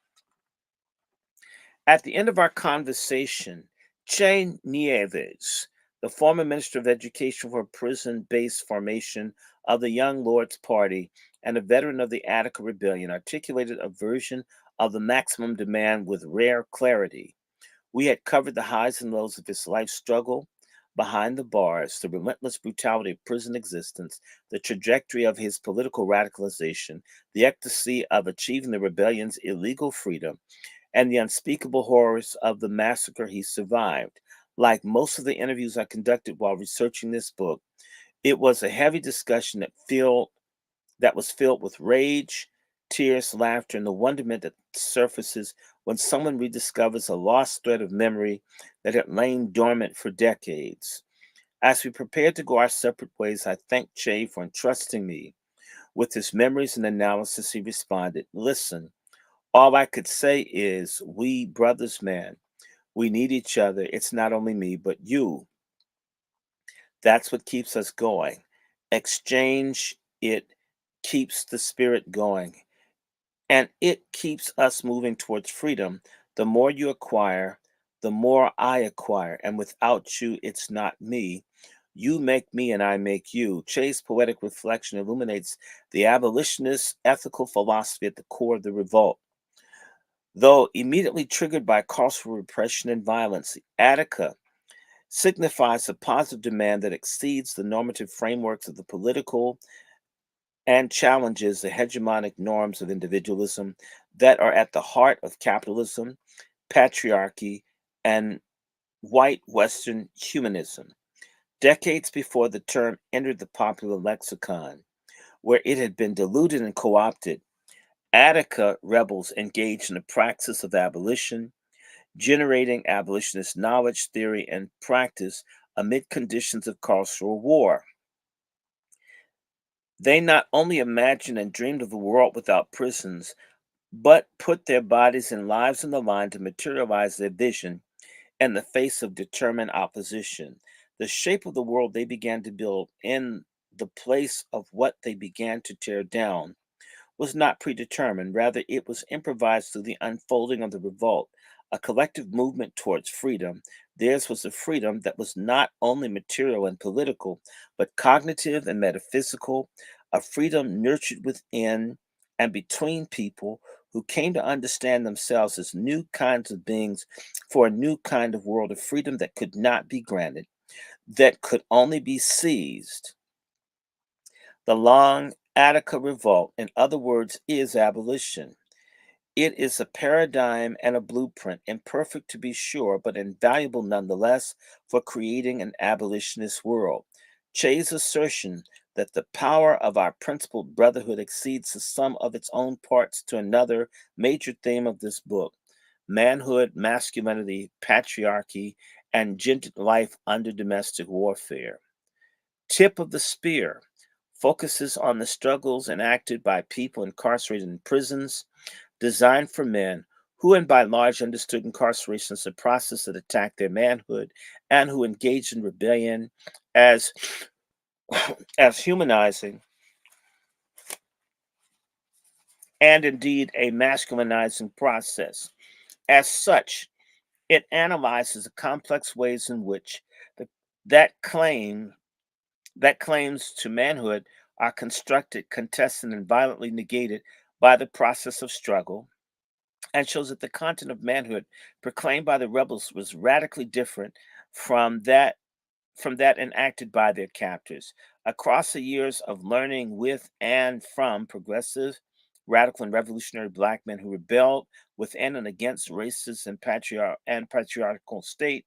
At the end of our conversation, Che Nieves, the former Minister of Education for prison based formation of the Young Lords Party and a veteran of the Attica Rebellion, articulated a version of the maximum demand with rare clarity. We had covered the highs and lows of his life struggle behind the bars, the relentless brutality of prison existence, the trajectory of his political radicalization, the ecstasy of achieving the rebellion's illegal freedom, and the unspeakable horrors of the massacre he survived. Like most of the interviews I conducted while researching this book, it was a heavy discussion that was filled with rage, tears, laughter, and the wonderment that surfaces when someone rediscovers a lost thread of memory that had lain dormant for decades. As we prepared to go our separate ways, I thanked Che for entrusting me with his memories and analysis. He responded, "Listen, all I could say is, we brothers, man, we need each other. It's not only me, but you. That's what keeps us going. Exchange, it keeps the spirit going, and it keeps us moving towards freedom. The more you acquire, the more I acquire. And without you, it's not me. You make me and I make you." Che's poetic reflection illuminates the abolitionist ethical philosophy at the core of the revolt. Though immediately triggered by carceral repression and violence, Attica signifies a positive demand that exceeds the normative frameworks of the political and challenges the hegemonic norms of individualism that are at the heart of capitalism, patriarchy, and white Western humanism. Decades before the term entered the popular lexicon, where it had been diluted and co opted, Attica rebels engaged in the praxis of abolition, generating abolitionist knowledge, theory, and practice amid conditions of carceral war. They not only imagined and dreamed of a world without prisons, but put their bodies and lives on the line to materialize their vision in the face of determined opposition. The shape of the world they began to build in the place of what they began to tear down was not predetermined. Rather, it was improvised through the unfolding of the revolt, a collective movement towards freedom. Theirs was a freedom that was not only material and political, but cognitive and metaphysical, a freedom nurtured within and between people who came to understand themselves as new kinds of beings for a new kind of world of freedom that could not be granted, that could only be seized. The long Attica revolt, in other words, is abolition. It is a paradigm and a blueprint, imperfect to be sure, but invaluable nonetheless for creating an abolitionist world. Che's assertion that the power of our principled brotherhood exceeds the sum of its own parts to another major theme of this book: manhood, masculinity, patriarchy, and gendered life under domestic warfare. Tip of the Spear focuses on the struggles enacted by people incarcerated in prisons designed for men who, and by and large, understood incarceration as a process that attacked their manhood and who engaged in rebellion as, as humanizing and indeed a masculinizing process. As such, it analyzes the complex ways in which the, that claim that claims to manhood are constructed, contested, and violently negated by the process of struggle, and shows that the content of manhood proclaimed by the rebels was radically different from that enacted by their captors. Across the years of learning with and from progressive radical and revolutionary Black men who rebelled within and against racist and patriarchal state,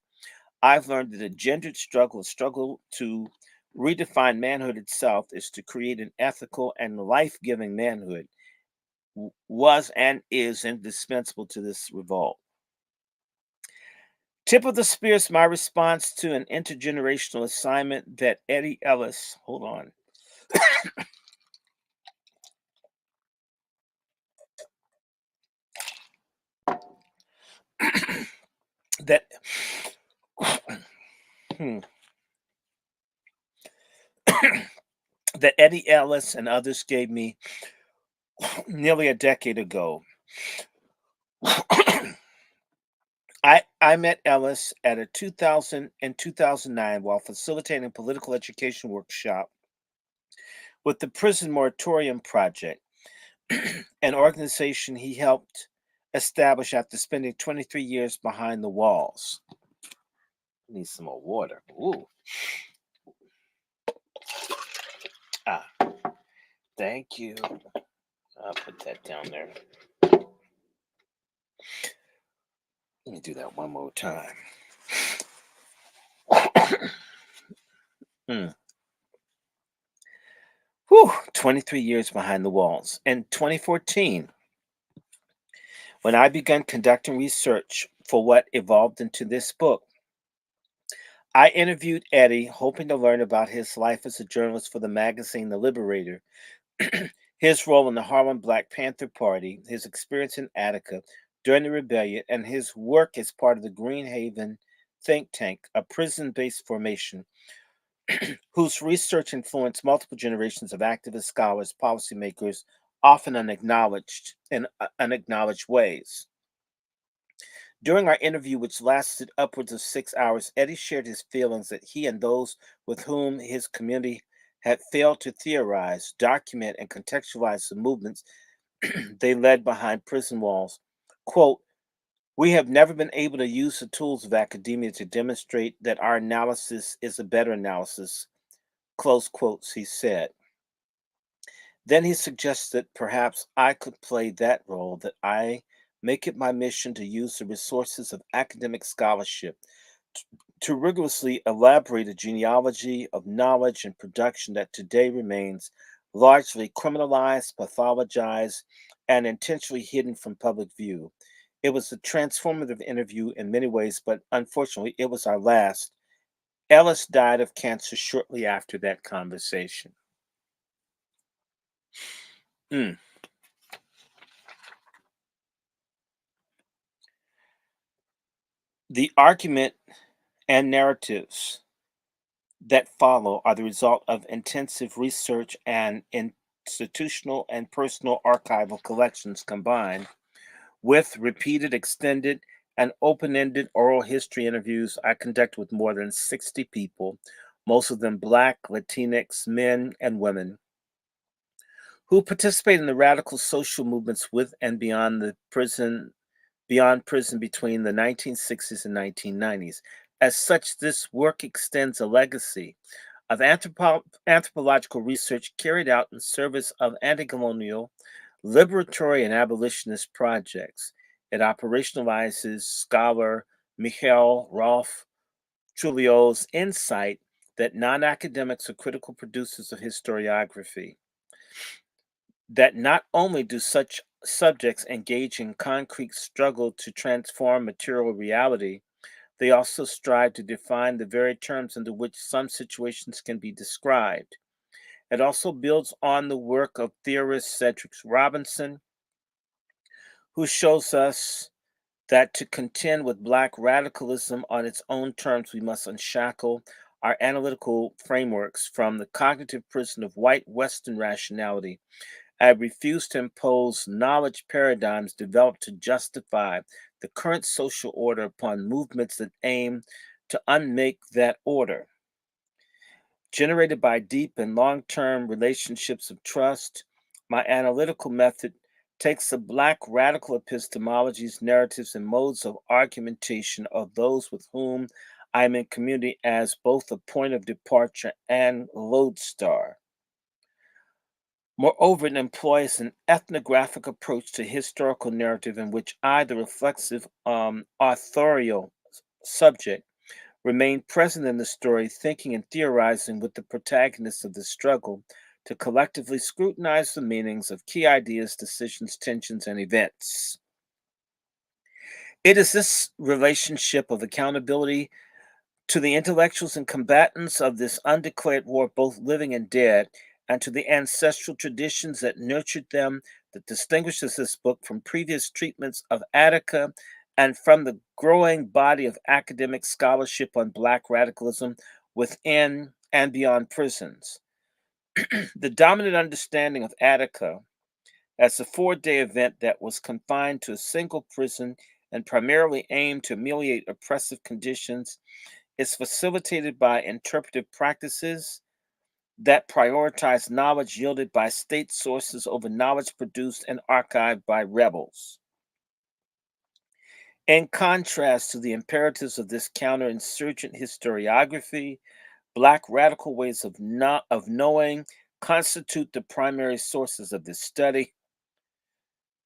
I've learned that a gendered struggle, a struggle to redefine manhood itself, is to create an ethical and life-giving manhood, was and is indispensable to this revolt. Tip of the spear is my response to an intergenerational assignment that Eddie Ellis, hold on, that hmm, that Eddie Ellis and others gave me nearly a decade ago. I met Ellis at a 2009 while facilitating a political education workshop with the Prison Moratorium Project, an organization he helped establish after spending 23 years behind the walls. Need some more water. Ooh. Ah, thank you. I'll put that down there. Let me do that one more time. Hmm. Whew, 23 years behind the walls. In 2014, when I began conducting research for what evolved into this book, I interviewed Eddie, hoping to learn about his life as a journalist for the magazine The Liberator, his role in the Harlem Black Panther Party, his experience in Attica during the rebellion, and his work as part of the Green Haven think tank, a prison based formation whose research influenced multiple generations of activists, scholars, policymakers, often unacknowledged in unacknowledged ways. During our interview, which lasted upwards of 6 hours, Eddie shared his feelings that he and those with whom his community had failed to theorize, document, and contextualize the movements they led behind prison walls. Quote, "We have never been able to use the tools of academia to demonstrate that our analysis is a better analysis," close quotes, he said. Then he suggested perhaps I could play that role, that I make it my mission to use the resources of academic scholarship t- to rigorously elaborate a genealogy of knowledge and production that today remains largely criminalized, pathologized, and intentionally hidden from public view. It was a transformative interview in many ways, but unfortunately, it was our last. Ellis died of cancer shortly after that conversation. Mm. The argument and narratives that follow are the result of intensive research and institutional and personal archival collections combined with repeated, extended, and open ended oral history interviews I conduct with more than 60 people, most of them Black, Latinx, men, and women, who participate in the radical social movements with and beyond prison between the 1960s and 1990s. As such, this work extends a legacy of anthropological research carried out in service of anti-colonial, liberatory, and abolitionist projects. It operationalizes scholar Michael Rolfe Trujillo's insight that non-academics are critical producers of historiography, that not only do such subjects engage in concrete struggle to transform material reality, they also strive to define the very terms under which some situations can be described. It also builds on the work of theorist Cedric Robinson, who shows us that to contend with Black radicalism on its own terms, we must unshackle our analytical frameworks from the cognitive prison of white Western rationality. I refuse to impose knowledge paradigms developed to justify the current social order upon movements that aim to unmake that order. Generated by deep and long term relationships of trust, my analytical method takes the Black radical epistemologies, narratives, and modes of argumentation of those with whom I am in community as both a point of departure and lodestar. Moreover, it employs an ethnographic approach to historical narrative in which I, the reflexive authorial subject, remain present in the story, thinking and theorizing with the protagonists of the struggle to collectively scrutinize the meanings of key ideas, decisions, tensions, and events. It is this relationship of accountability to the intellectuals and combatants of this undeclared war, both living and dead, and to the ancestral traditions that nurtured them, that distinguishes this book from previous treatments of Attica and from the growing body of academic scholarship on Black radicalism within and beyond prisons. The dominant understanding of Attica as a 4-day event that was confined to a single prison and primarily aimed to ameliorate oppressive conditions is facilitated by interpretive practices that prioritize knowledge yielded by state sources over knowledge produced and archived by rebels. In contrast to the imperatives of this counterinsurgent historiography, Black radical ways of knowing constitute the primary sources of this study.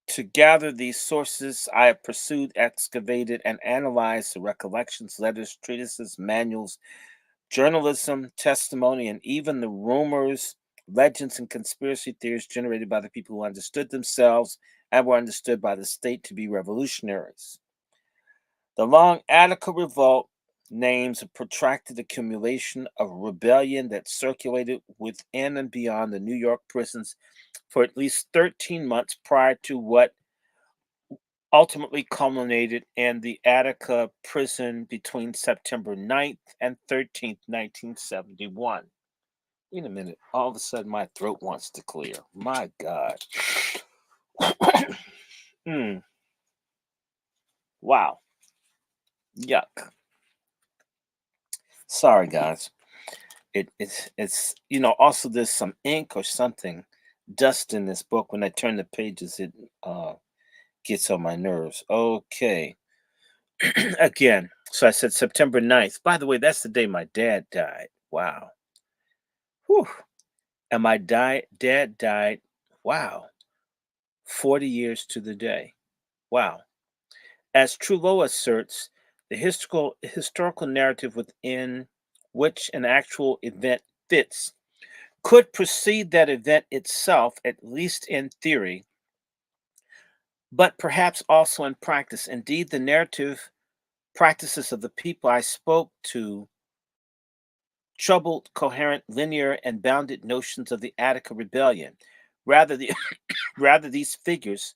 To gather these sources, I have pursued, excavated, and analyzed the recollections, letters, treatises, manuals, journalism, testimony, and even the rumors, legends, and conspiracy theories generated by the people who understood themselves and were understood by the state to be revolutionaries. The long Attica Revolt names a protracted accumulation of rebellion that circulated within and beyond the New York prisons for at least 13 months prior to what ultimately culminated in the Attica prison between September 9th and 13th, 1971. Wait a minute. All of a sudden, my throat wants to clear. My God. Mm, wow. Yuck. Sorry, guys. It's also there's some ink or something dust in this book. When I turn the pages, it gets on my nerves. Okay. Again, so I said September 9th. By the way, that's the day my dad died. Wow. Whew. And my dad died, wow, 40 years to the day. Wow. As Trullo asserts, the historical narrative within which an actual event fits could precede that event itself, at least in theory, but perhaps also in practice. Indeed, the narrative practices of the people I spoke to troubled coherent, linear, and bounded notions of the Attica rebellion. Rather, rather these figures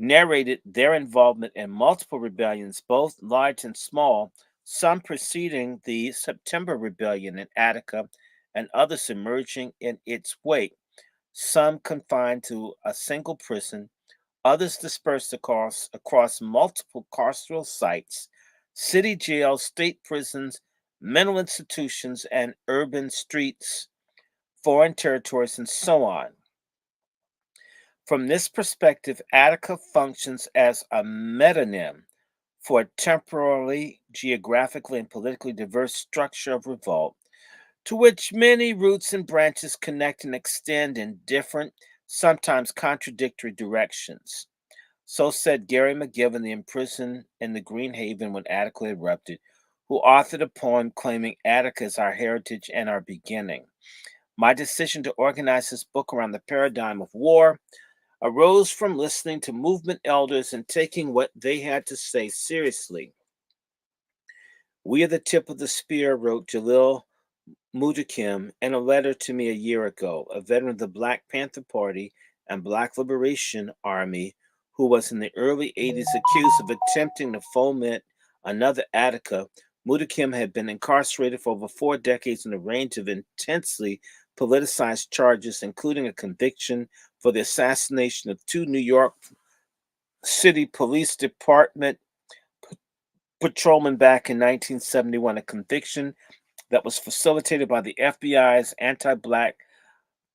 narrated their involvement in multiple rebellions, both large and small, some preceding the September Rebellion in Attica and others emerging in its wake, some confined to a single prison, others dispersed across multiple carceral sites, city jails, state prisons, mental institutions, and urban streets, foreign territories, and so on. From this perspective, Attica functions as a metonym for a temporally, geographically, and politically diverse structure of revolt, to which many roots and branches connect and extend in different, sometimes contradictory directions. So said Gary McGibbon, the imprisoned in the Green Haven when Attica erupted, who authored a poem claiming Attica is our heritage and our beginning. My decision to organize this book around the paradigm of war arose from listening to movement elders and taking what they had to say seriously. We are the tip of the spear, wrote Jalil Mudakim in a letter to me a year ago, a veteran of the Black Panther Party and Black Liberation Army who was in the early 80s accused of attempting to foment another Attica. Mudakim had been incarcerated for over 4 decades on a range of intensely politicized charges, including a conviction for the assassination of two New York City Police Department patrolmen back in 1971, a conviction that was facilitated by the FBI's anti-black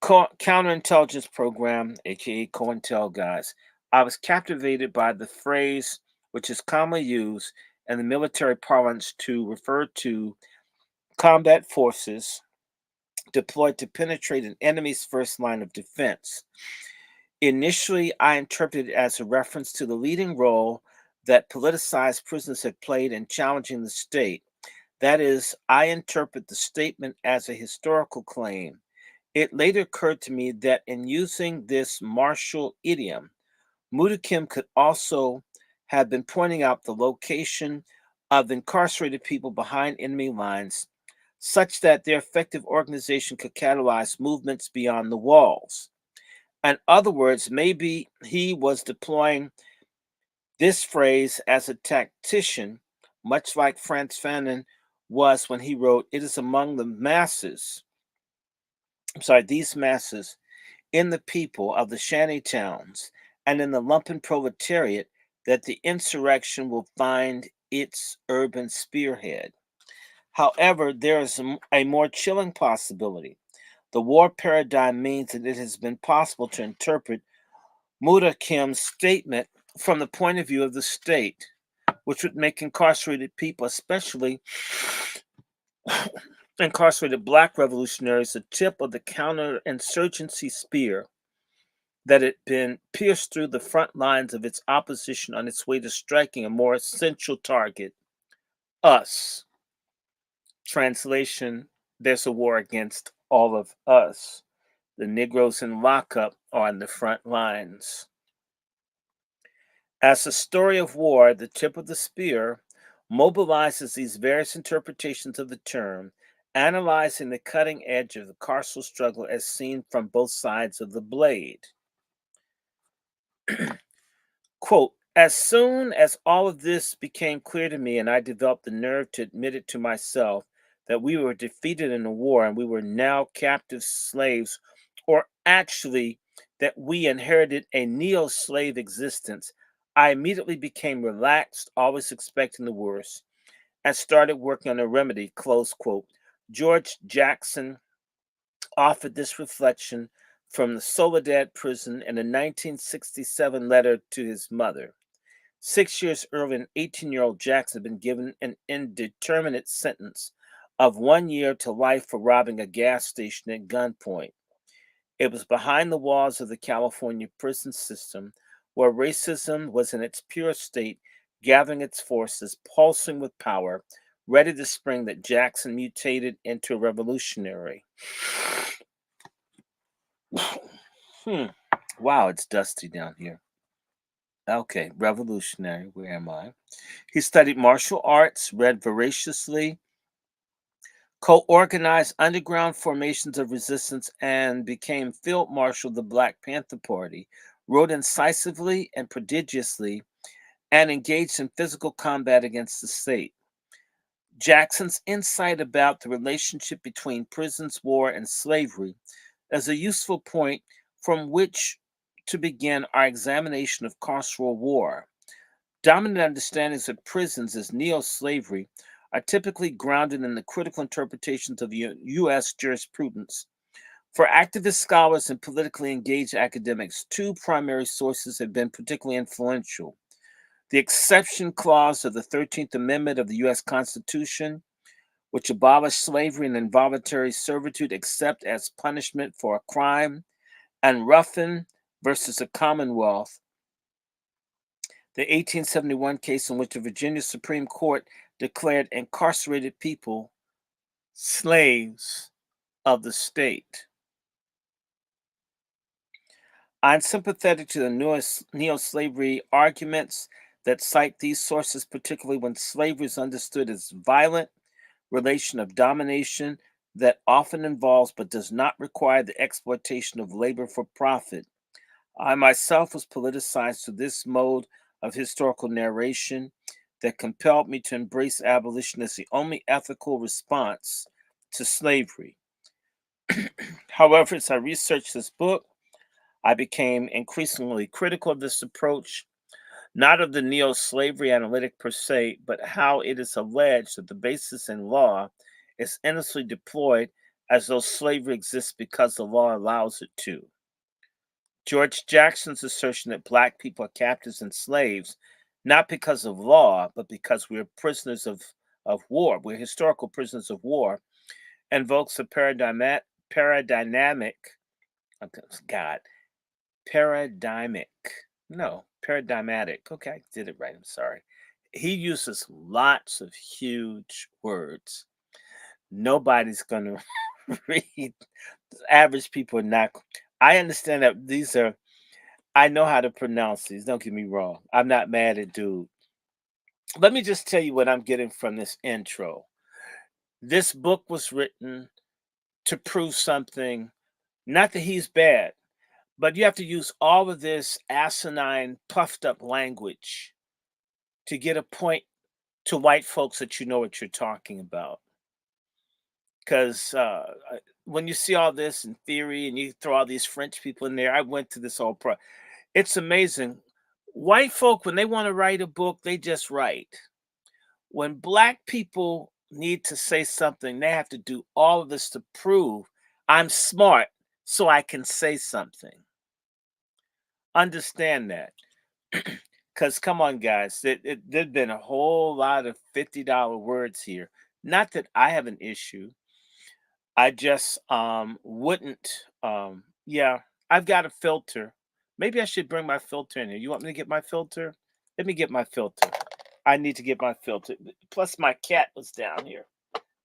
counterintelligence program, aka COINTEL guys. I was captivated by the phrase, which is commonly used in the military parlance to refer to combat forces deployed to penetrate an enemy's first line of defense. Initially, I interpreted it as a reference to the leading role that politicized prisoners had played in challenging the state. That is, I interpret the statement as a historical claim. It later occurred to me that in using this martial idiom, Mudakim could also have been pointing out the location of incarcerated people behind enemy lines, such that their effective organization could catalyze movements beyond the walls. In other words, maybe he was deploying this phrase as a tactician, much like Frantz Fanon was when he wrote, "It is among the masses, these masses, in the people of the shanty towns and in the lumpen proletariat that the insurrection will find its urban spearhead." However, there is a more chilling possibility. The war paradigm means that it has been possible to interpret Mudakim's statement from the point of view of the state, which would make incarcerated people, especially incarcerated black revolutionaries, the tip of the counterinsurgency spear that had been pierced through the front lines of its opposition on its way to striking a more essential target, us. Translation: there's a war against all of us. The Negroes in lockup are on the front lines. As a story of war, the tip of the spear mobilizes these various interpretations of the term, analyzing the cutting edge of the carceral struggle as seen from both sides of the blade. Quote, as soon as all of this became clear to me and I developed the nerve to admit it to myself that we were defeated in the war and we were now captive slaves, or actually that we inherited a neo-slave existence, I immediately became relaxed, always expecting the worst, and started working on a remedy, close quote. George Jackson offered this reflection from the Soledad prison in a 1967 letter to his mother. 6 years earlier, an 18-year-old Jackson had been given an indeterminate sentence of 1 year to life for robbing a gas station at gunpoint. It was behind the walls of the California prison system, where racism was in its purest state, gathering its forces, pulsing with power, ready to spring, that Jackson mutated into a revolutionary. Wow, it's dusty down here. Okay, revolutionary. Where am I? He studied martial arts, read voraciously, co-organized underground formations of resistance, and became Field Marshal of the Black Panther Party, wrote incisively and prodigiously, and engaged in physical combat against the state. Jackson's insight about the relationship between prisons, war, and slavery is a useful point from which to begin our examination of carceral war. Dominant understandings of prisons as neo-slavery are typically grounded in the critical interpretations of U.S. jurisprudence. For activist scholars and politically engaged academics, two primary sources have been particularly influential: the exception clause of the 13th Amendment of the U.S. Constitution, which abolished slavery and involuntary servitude except as punishment for a crime, and Ruffin versus the Commonwealth, the 1871 case in which the Virginia Supreme Court declared incarcerated people slaves of the state. I'm sympathetic to the newest neo-slavery arguments that cite these sources, particularly when slavery is understood as violent relation of domination that often involves but does not require the exploitation of labor for profit. I myself was politicized to this mode of historical narration that compelled me to embrace abolition as the only ethical response to slavery. However, as I researched this book, I became increasingly critical of this approach, not of the neo-slavery analytic per se, but how it is alleged that the basis in law is endlessly deployed as though slavery exists because the law allows it to. George Jackson's assertion that Black people are captives and slaves, not because of law, but because we are prisoners of war, we're historical prisoners of war, invokes a paradigmatic. God, paradigmic. No, paradigmatic. Okay, I did it right. I'm sorry. He uses lots of huge words. Nobody's gonna read. Average people are not. I understand that these are. I know how to pronounce these. Don't get me wrong. I'm not mad at dude. Let me just tell you what I'm getting from this intro. This book was written to prove something. Not that he's bad, but you have to use all of this asinine, puffed up language to get a point to white folks that you know what you're talking about. Because when you see all this in theory and you throw all these French people in there, I went to this whole it's amazing. White folk, when they want to write a book, they just write. When black people need to say something, they have to do all of this to prove I'm smart so I can say something. Understand that. Because come on, guys, there'd been a whole lot of $50 words here. Not that I have an issue. I just wouldn't. Yeah, I've got a filter. Maybe I should bring my filter in here. You want me to get my filter? Let me get my filter. I need to get my filter. Plus, my cat was down here.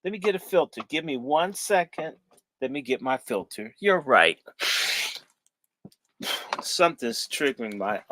Let me get a filter. Give me 1 second. Let me get my filter. You're right. Something's triggering my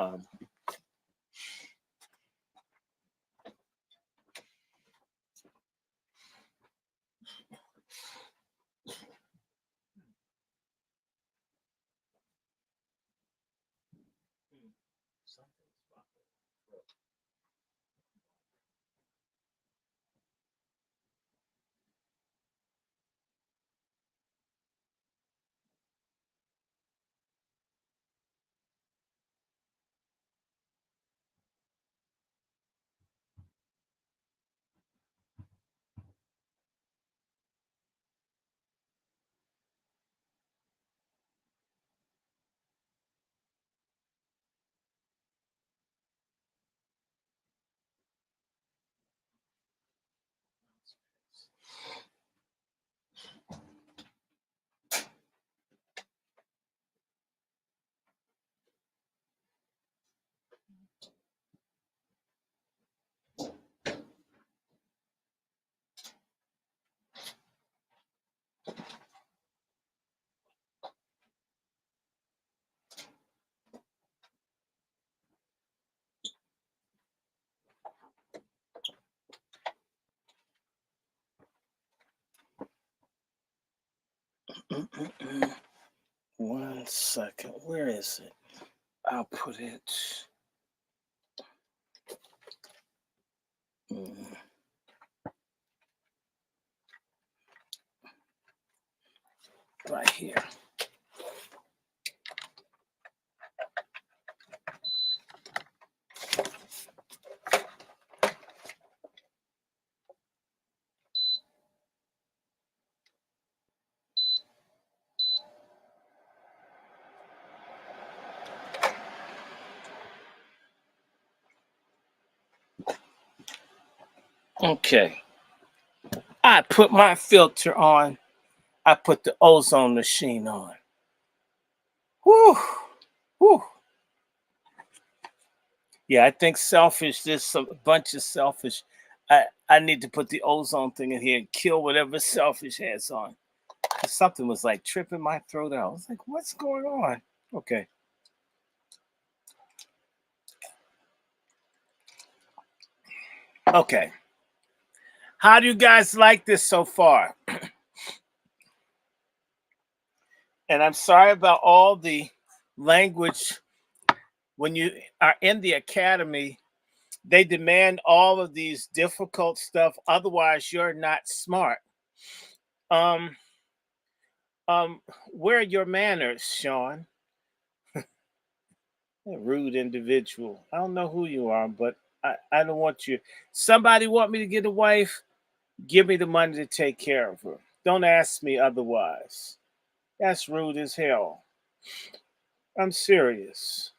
1 second. Where is it? I'll put it right here. Okay. I put my filter on. I put the ozone machine on. Whew. Whew. Yeah, I think selfish. There's a bunch of selfish. I need to put the ozone thing in here and kill whatever selfish has on. Something was like tripping my throat out. I was like, what's going on? Okay. Okay. How do you guys like this so far? And I'm sorry about all the language. When you are in the academy, they demand all of these difficult stuff. Otherwise, you're not smart. Um, where are your manners, Sean? A rude individual. I don't know who you are, but I don't want you. Somebody want me to get a wife? Give me the money to take care of her. Don't ask me otherwise. That's rude as hell. I'm serious.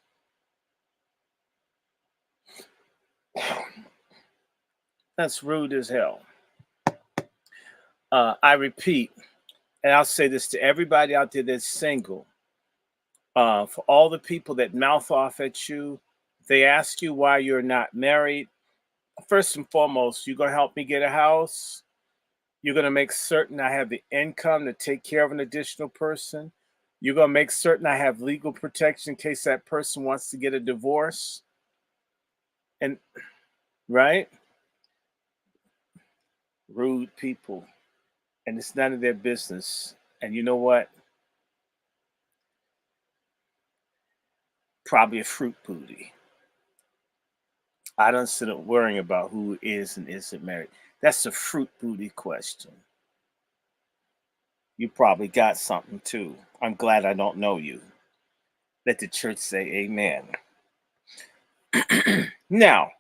That's rude as hell. I repeat, and I'll say this to everybody out there that's single, for all the people that mouth off at you, they ask you why you're not married. First and foremost, you're going to help me get a house. You're going to make certain I have the income to take care of an additional person. You're going to make certain I have legal protection in case that person wants to get a divorce. And, right? Rude people. And it's none of their business. And you know what? Probably a fruit booty. I don't sit up worrying about who is and isn't married. That's a fruit booty question. You probably got something too. I'm glad I don't know you. Let the church say amen. Now,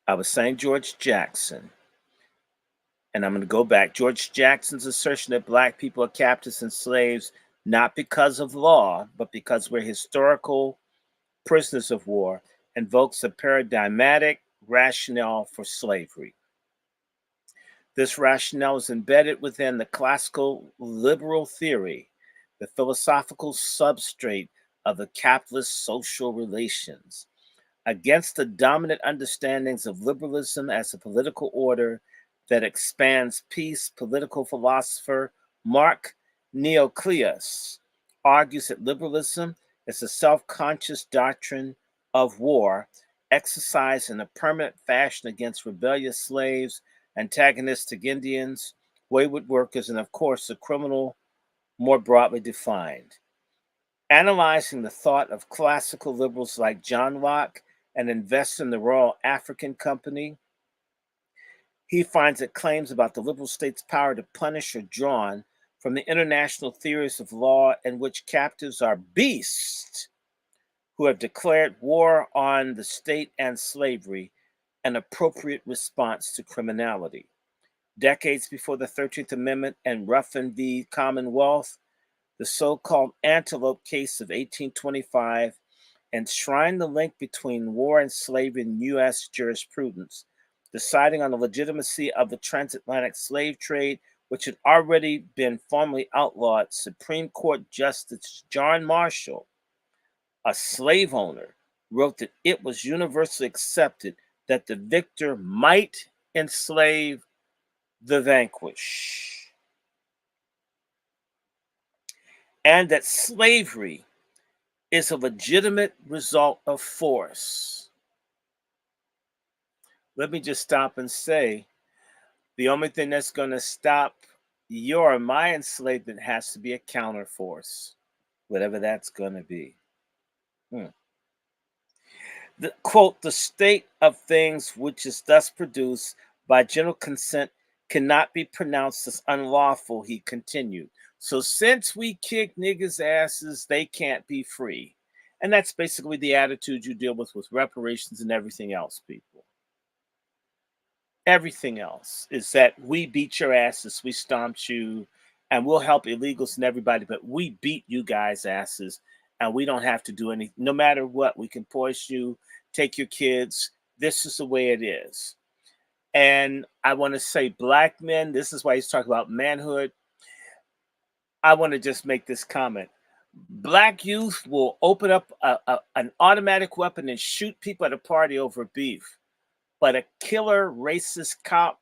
I was saying George Jackson, and I'm going to go back. George Jackson's assertion that black people are captives and slaves not because of law, but because we're historical prisoners of war, invokes a paradigmatic rationale for slavery. This rationale is embedded within the classical liberal theory, the philosophical substrate of the capitalist social relations. Against the dominant understandings of liberalism as a political order that expands peace, political philosopher Mark Neocleus argues that liberalism is a self-conscious doctrine of war exercised in a permanent fashion against rebellious slaves, antagonistic Indians, wayward workers, and of course the criminal more broadly defined. Analyzing the thought of classical liberals like John Locke and investor in the Royal African Company, he finds that claims about the liberal state's power to punish are drawn from the international theories of law in which captives are beasts who have declared war on the state and slavery, an appropriate response to criminality. Decades before the 13th Amendment and Ruffin v. Commonwealth, the so-called Antelope case of 1825 enshrined the link between war and slavery in U.S. jurisprudence, deciding on the legitimacy of the transatlantic slave trade, which had already been formally outlawed. Supreme Court Justice John Marshall, a slave owner, wrote that it was universally accepted that the victor might enslave the vanquished, and that slavery is a legitimate result of force. Let me just stop and say, the only thing that's going to stop your or my enslavement has to be a counterforce, whatever that's going to be. The, quote, the state of things which is thus produced by general consent cannot be pronounced as unlawful, he continued. So since we kick niggas' asses, they can't be free. And that's basically the attitude you deal with reparations and everything else, people. Everything else is that we beat your asses, we stomped you, and we'll help illegals and everybody, but we beat you guys' asses, and we don't have to do anything. No matter what, we can force you, take your kids. This is the way it is. And I want to say, black men, this is why he's talking about manhood. I want to just make this comment. Black youth will open up an automatic weapon and shoot people at a party over beef. But a killer racist cop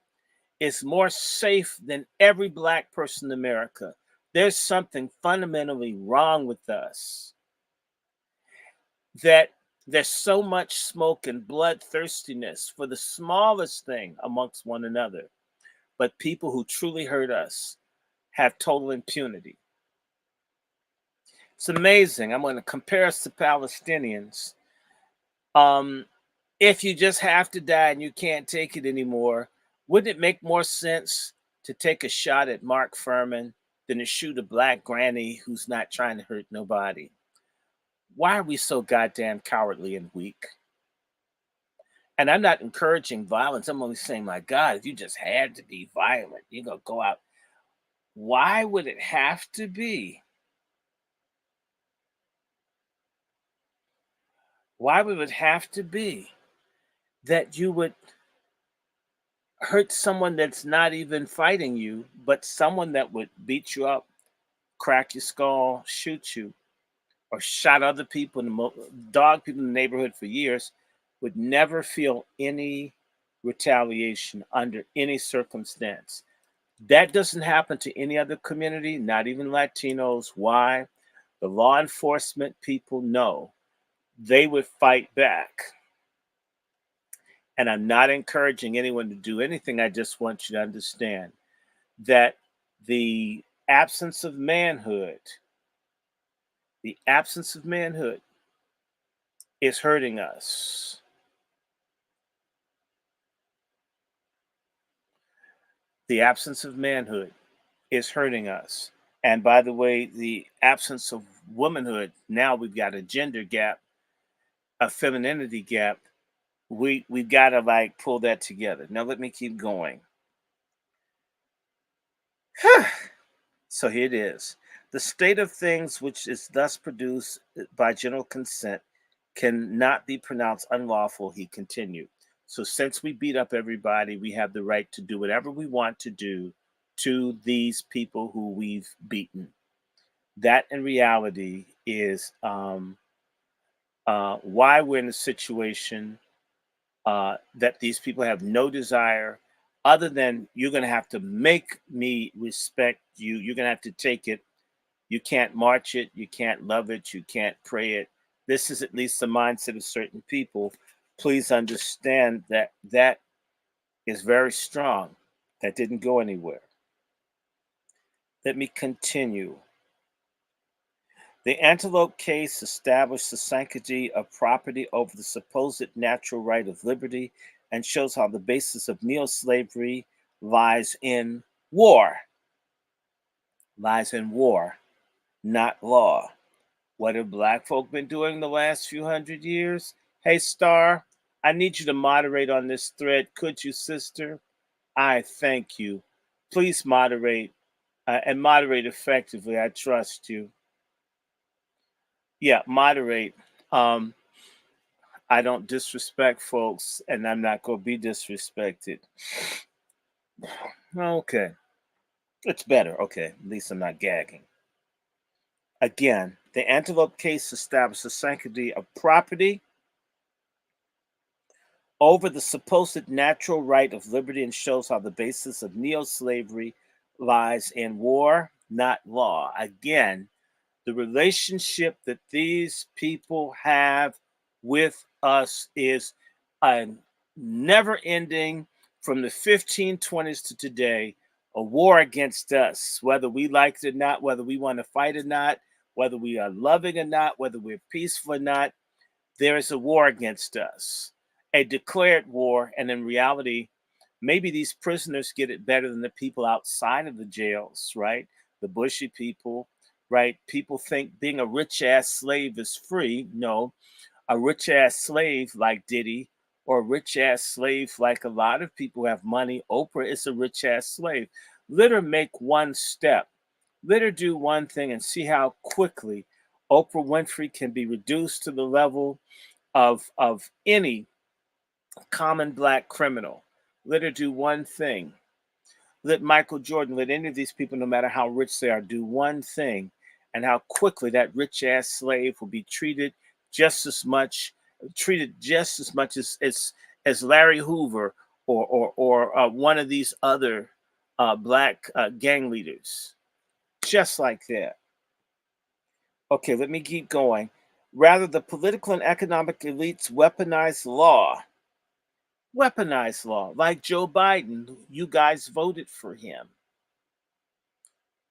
is more safe than every black person in America. There's something fundamentally wrong with us. That there's so much smoke and bloodthirstiness for the smallest thing amongst one another. But people who truly hurt us have total impunity. It's amazing. I'm going to compare us to Palestinians. If you just have to die and you can't take it anymore, wouldn't it make more sense to take a shot at Mark Furman than to shoot a black granny who's not trying to hurt nobody? Why are we so goddamn cowardly and weak? And I'm not encouraging violence. I'm only saying, my God, if you just had to be violent, you're going to go out. Why would it have to be? Why would it have to be that you would hurt someone that's not even fighting you, but someone that would beat you up, crack your skull, shoot you, or shot other people, dog people in the neighborhood for years, would never feel any retaliation under any circumstance. That doesn't happen to any other community, not even Latinos. Why? The law enforcement people know they would fight back. And I'm not encouraging anyone to do anything. I just want you to understand that the absence of manhood, the absence of manhood is hurting us. The absence of manhood is hurting us. And by the way, the absence of womanhood, now we've got a gender gap, a femininity gap. We've got to like pull that together. Now let me keep going. So here it is. The state of things which is thus produced by general consent cannot be pronounced unlawful, he continued. So since we beat up everybody, we have the right to do whatever we want to do to these people who we've beaten. That in reality is why we're in a situation that these people have no desire other than you're going to have to make me respect you. You're going to have to take it. You can't march it. You can't love it. You can't pray it. This is at least the mindset of certain people. Please understand that that is very strong. That didn't go anywhere. Let me continue. The Antelope case established the sanctity of property over the supposed natural right of liberty and shows how the basis of neo-slavery lies in war. Lies in war, not law. What have black folk been doing the last few hundred years? Hey, Star, I need you to moderate on this thread. Could you, sister? I thank you. Please moderate and moderate effectively. I trust you. Yeah, moderate. Um, I don't disrespect folks, and I'm not going to be disrespected. Okay, it's better. Okay, at least I'm not gagging. Again, the Antelope case established the sanctity of property over the supposed natural right of liberty and shows how the basis of neo-slavery lies in war, not law. Again, the relationship that these people have with us is a never ending from the 1520s to today, a war against us, whether we like it or not, whether we want to fight or not, whether we are loving or not, whether we're peaceful or not. There is a war against us, a declared war. And in reality, maybe these prisoners get it better than the people outside of the jails, right? The bushy people, right? People think being a rich ass slave is free. No, a rich ass slave like Diddy or a rich ass slave like a lot of people who have money. Oprah is a rich ass slave. Let her make one step. Let her do one thing and see how quickly Oprah Winfrey can be reduced to the level of any common black criminal. Let her do one thing. Let Michael Jordan, let any of these people, no matter how rich they are, do one thing, and how quickly that rich ass slave will be treated just as much as Larry Hoover or one of these other black gang leaders, just like that. Okay, let me keep going. Rather, the political and economic elites weaponize law, like Joe Biden. You guys voted for him.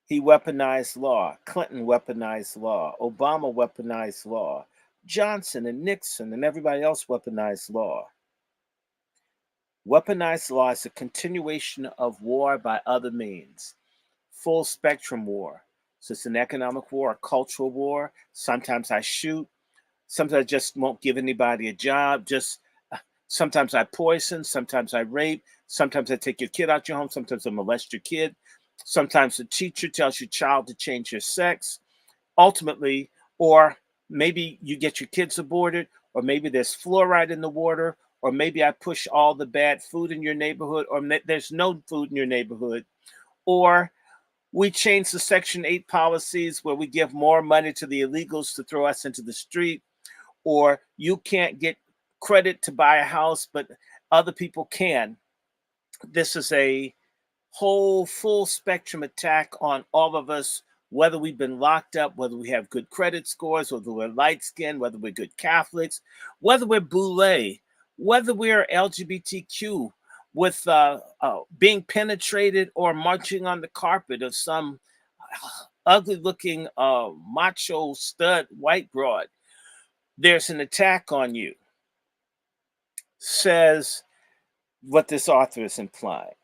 He weaponized law. Clinton weaponized law. Obama weaponized law. Johnson and Nixon and everybody else weaponized law. Weaponized law is a continuation of war by other means. Full spectrum war. So it's an economic war, a cultural war. Sometimes I shoot. Sometimes I just won't give anybody a job. Sometimes I poison. Sometimes I rape. Sometimes I take your kid out your home. Sometimes I molest your kid. Sometimes the teacher tells your child to change your sex. Ultimately, or maybe you get your kids aborted, or maybe there's fluoride in the water, or maybe I push all the bad food in your neighborhood, or there's no food in your neighborhood, or we change the Section 8 policies where we give more money to the illegals to throw us into the street, or you can't get credit to buy a house, but other people can. This is a whole full spectrum attack on all of us, whether we've been locked up, whether we have good credit scores, whether we're light skinned, whether we're good Catholics, whether we're boule, whether we're LGBTQ, with being penetrated or marching on the carpet of some ugly looking macho stud white broad. There's an attack on you, says what this author is implying.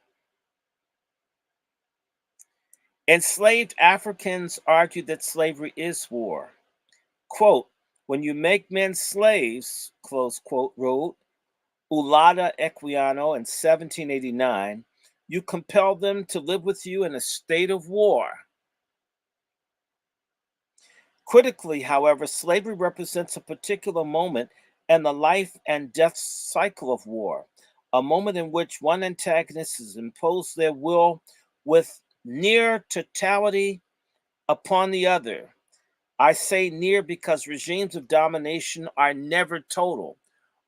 Enslaved Africans argued that slavery is war. Quote, when you make men slaves, close quote, wrote Ulada Equiano in 1789, you compel them to live with you in a state of war. Critically, however, slavery represents a particular moment in the life and death cycle of war, a moment in which one antagonist has imposed their will with near totality upon the other. I say near because regimes of domination are never total.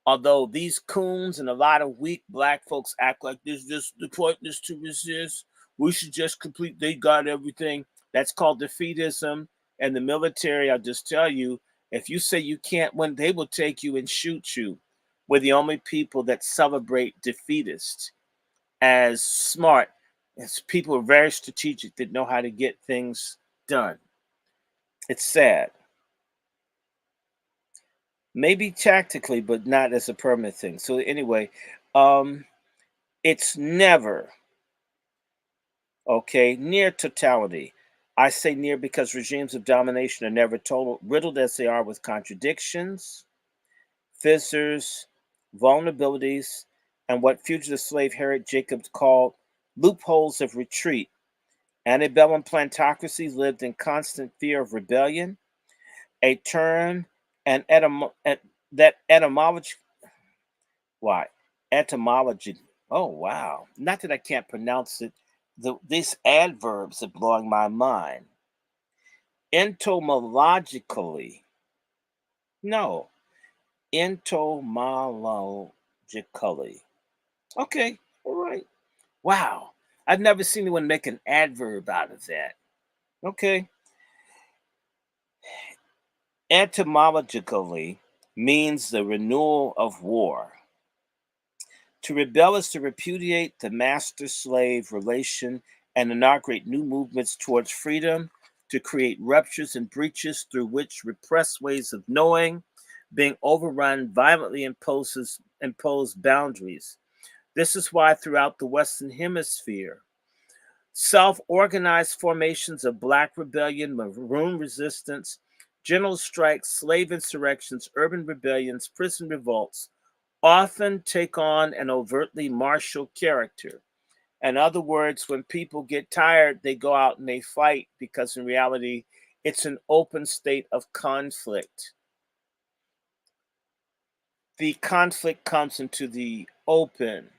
Although these coons and a lot of weak black folks act like this just the point is to resist. We should just complete, they got everything. That's called defeatism. And the military, I'll just tell you, if you say you can't win, they will take you and shoot you. We're the only people that celebrate defeatists as smart, as people who are very strategic, that know how to get things done. It's sad. Maybe tactically, but not as a permanent thing. So anyway, it's never, okay, near totality. I say near because regimes of domination are never total, riddled as they are with contradictions, fissures, vulnerabilities, and what fugitive slave Harriet Jacobs called loopholes of retreat. Antebellum plantocracies lived in constant fear of rebellion, a term and that etymology. Why? Etymology. Oh, wow. Not that I can't pronounce it. These adverbs are blowing my mind. Entomologically. No. Entomologically. Okay. All right. Wow. I've never seen anyone make an adverb out of that. Okay. Etymologically means the renewal of war. To rebel is to repudiate the master-slave relation and inaugurate new movements towards freedom, to create ruptures and breaches through which repressed ways of knowing, being overrun, violently impose boundaries. This is why throughout the Western Hemisphere, self-organized formations of Black rebellion, maroon resistance, general strikes, slave insurrections, urban rebellions, prison revolts, often take on an overtly martial character. In other words, when people get tired, they go out and they fight because in reality, it's an open state of conflict. The conflict comes into the open.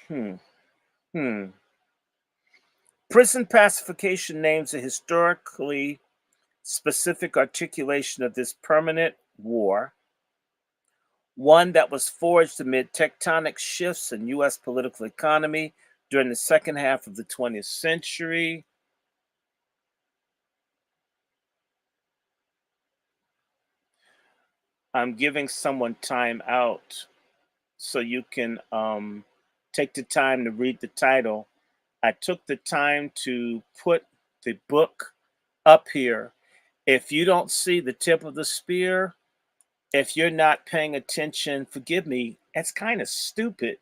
Hmm. Hmm. Prison pacification names a historically specific articulation of this permanent war, one that was forged amid tectonic shifts in U.S. political economy during the second half of the 20th century. I'm giving someone time out so you can take the time to read the title. I took the time to put the book up here. If you don't see the tip of the spear, if you're not paying attention, forgive me, it's kind of stupid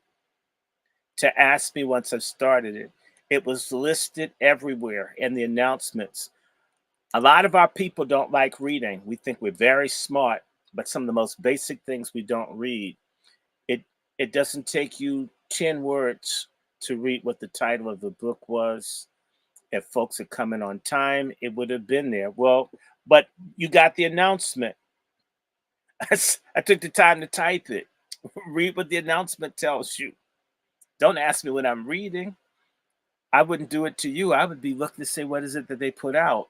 to ask me once I've started it. It was listed everywhere in the announcements. A lot of our people don't like reading. We think we're very smart, but some of the most basic things we don't read. It it doesn't take you 10 words to read what the title of the book was. If folks had come in on time, it would have been there. Well, but you got the announcement. I took the time to type it. Read what the announcement tells you. Don't ask me what I'm reading. I wouldn't do it to you. I would be looking to say, what is it that they put out?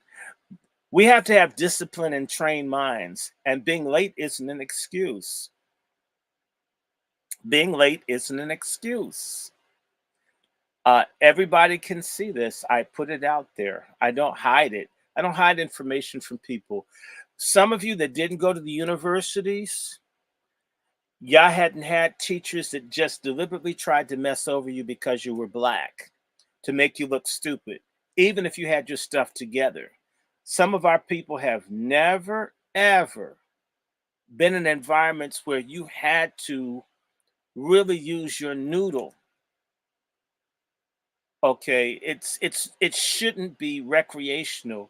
We have to have discipline and trained minds, and being late isn't an excuse. Being late isn't an excuse. Everybody can see this. I put it out there. I don't hide it. I don't hide information from people. Some of you that didn't go to the universities, y'all hadn't had teachers that just deliberately tried to mess over you because you were black to make you look stupid, even if you had your stuff together. Some of our people have never, ever been in environments where you had to really use your noodle. Okay, it shouldn't be recreational.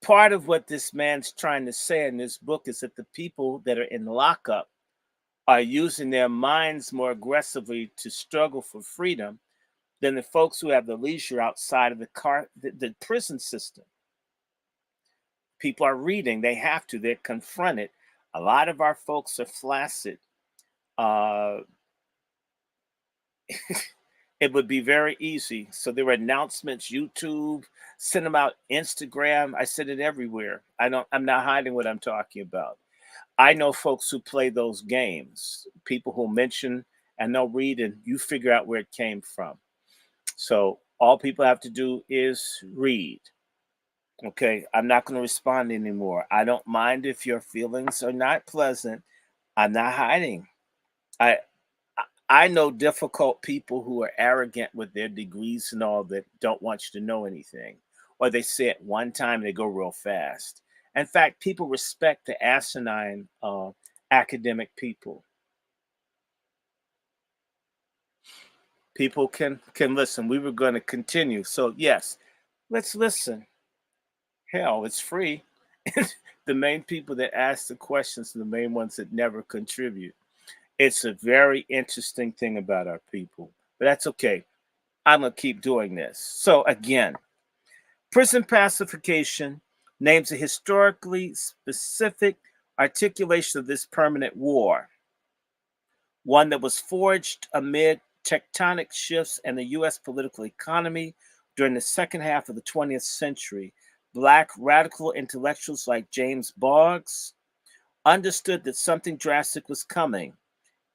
Part of what this man's trying to say in this book is that the people that are in lockup are using their minds more aggressively to struggle for freedom than the folks who have the leisure outside of the prison system. People are reading, they have to, they're confronted. A lot of our folks are flaccid. Uh, it would be very easy. So there were announcements, YouTube, send them out, Instagram. I said it everywhere. I'm not hiding what I'm talking about. I know folks who play those games, people who mention and they'll read and you figure out where it came from. So all people have to do is read. Okay, I'm not going to respond anymore. I don't mind if your feelings are not pleasant. I'm not hiding. I I know difficult people who are arrogant with their degrees and all that don't want you to know anything. Or they say it one time, they go real fast. In fact, people respect the asinine academic people. People can listen. We were going to continue. So yes, let's listen. Hell, it's free. The main people that ask the questions are the main ones that never contribute. It's a very interesting thing about our people, but that's okay. I'm going to keep doing this. So, again, prison pacification names a historically specific articulation of this permanent war, one that was forged amid tectonic shifts in the U.S. political economy during the second half of the 20th century. Black radical intellectuals like James Boggs understood that something drastic was coming.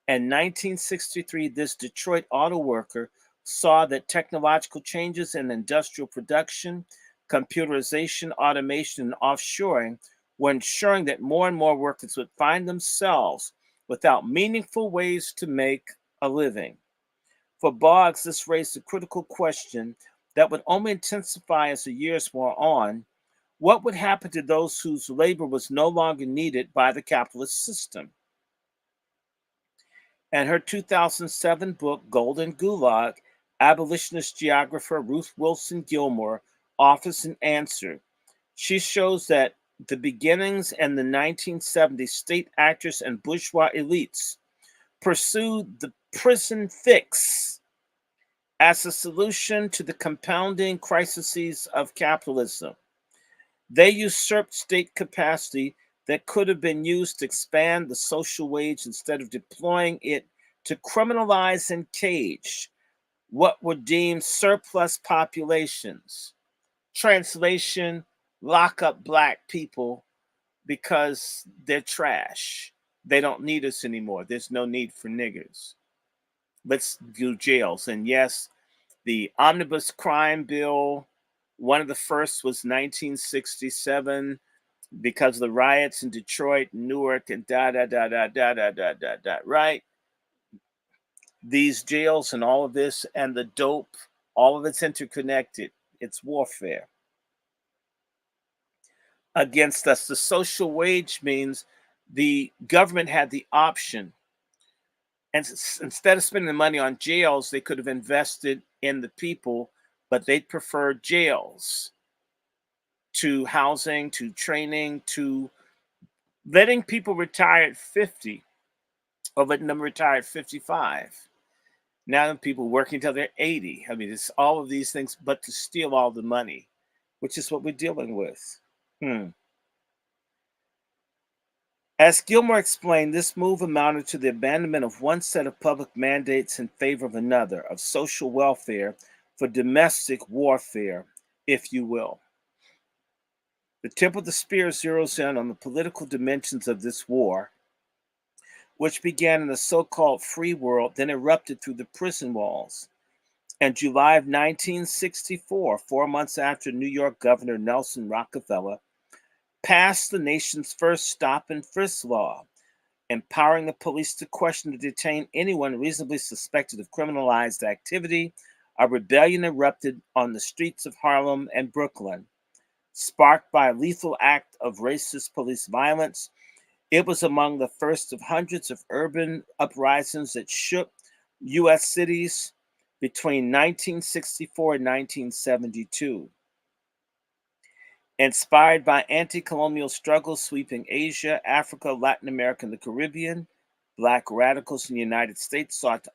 In 1963, this Detroit auto worker saw that technological changes in industrial production, computerization, automation, and offshoring were ensuring that more and more workers would find themselves without meaningful ways to make a living. For Boggs, this raised a critical question that would only intensify as the years wore on. What would happen to those whose labor was no longer needed by the capitalist system? In her 2007 book, Golden Gulag, abolitionist geographer Ruth Wilson Gilmore offers an answer. She shows that the beginnings in the 1970s, state actors and bourgeois elites pursued the prison fix as a solution to the compounding crises of capitalism. They usurped state capacity that could have been used to expand the social wage instead of deploying it to criminalize and cage what were deemed surplus populations. Translation, lock up black people because they're trash. They don't need us anymore. There's no need for niggers. Let's do jails. And yes, the omnibus crime bill, one of the first was 1967 because of the riots in Detroit, Newark, and right? These jails and all of this and the dope, all of it's interconnected. It's warfare against us. The social wage means the government had the option. And instead of spending the money on jails, they could have invested in the people, but they'd prefer jails to housing, to training, to letting people retire at 50 or letting them retire at 55. Now people working till they're 80. I mean, it's all of these things, but to steal all the money, which is what we're dealing with. Hmm. As Gilmore explained, this move amounted to the abandonment of one set of public mandates in favor of another, of social welfare for domestic warfare, if you will. The tip of the spear zeroes in on the political dimensions of this war, which began in the so-called free world, then erupted through the prison walls. In July of 1964, 4 months after New York Governor Nelson Rockefeller passed the nation's first stop and frisk law, empowering the police to question and detain anyone reasonably suspected of criminalized activity, a rebellion erupted on the streets of Harlem and Brooklyn. Sparked by a lethal act of racist police violence, it was among the first of hundreds of urban uprisings that shook U.S. cities between 1964 and 1972. Inspired by anti-colonial struggles sweeping Asia, Africa, Latin America, and the Caribbean, Black radicals in the United States sought to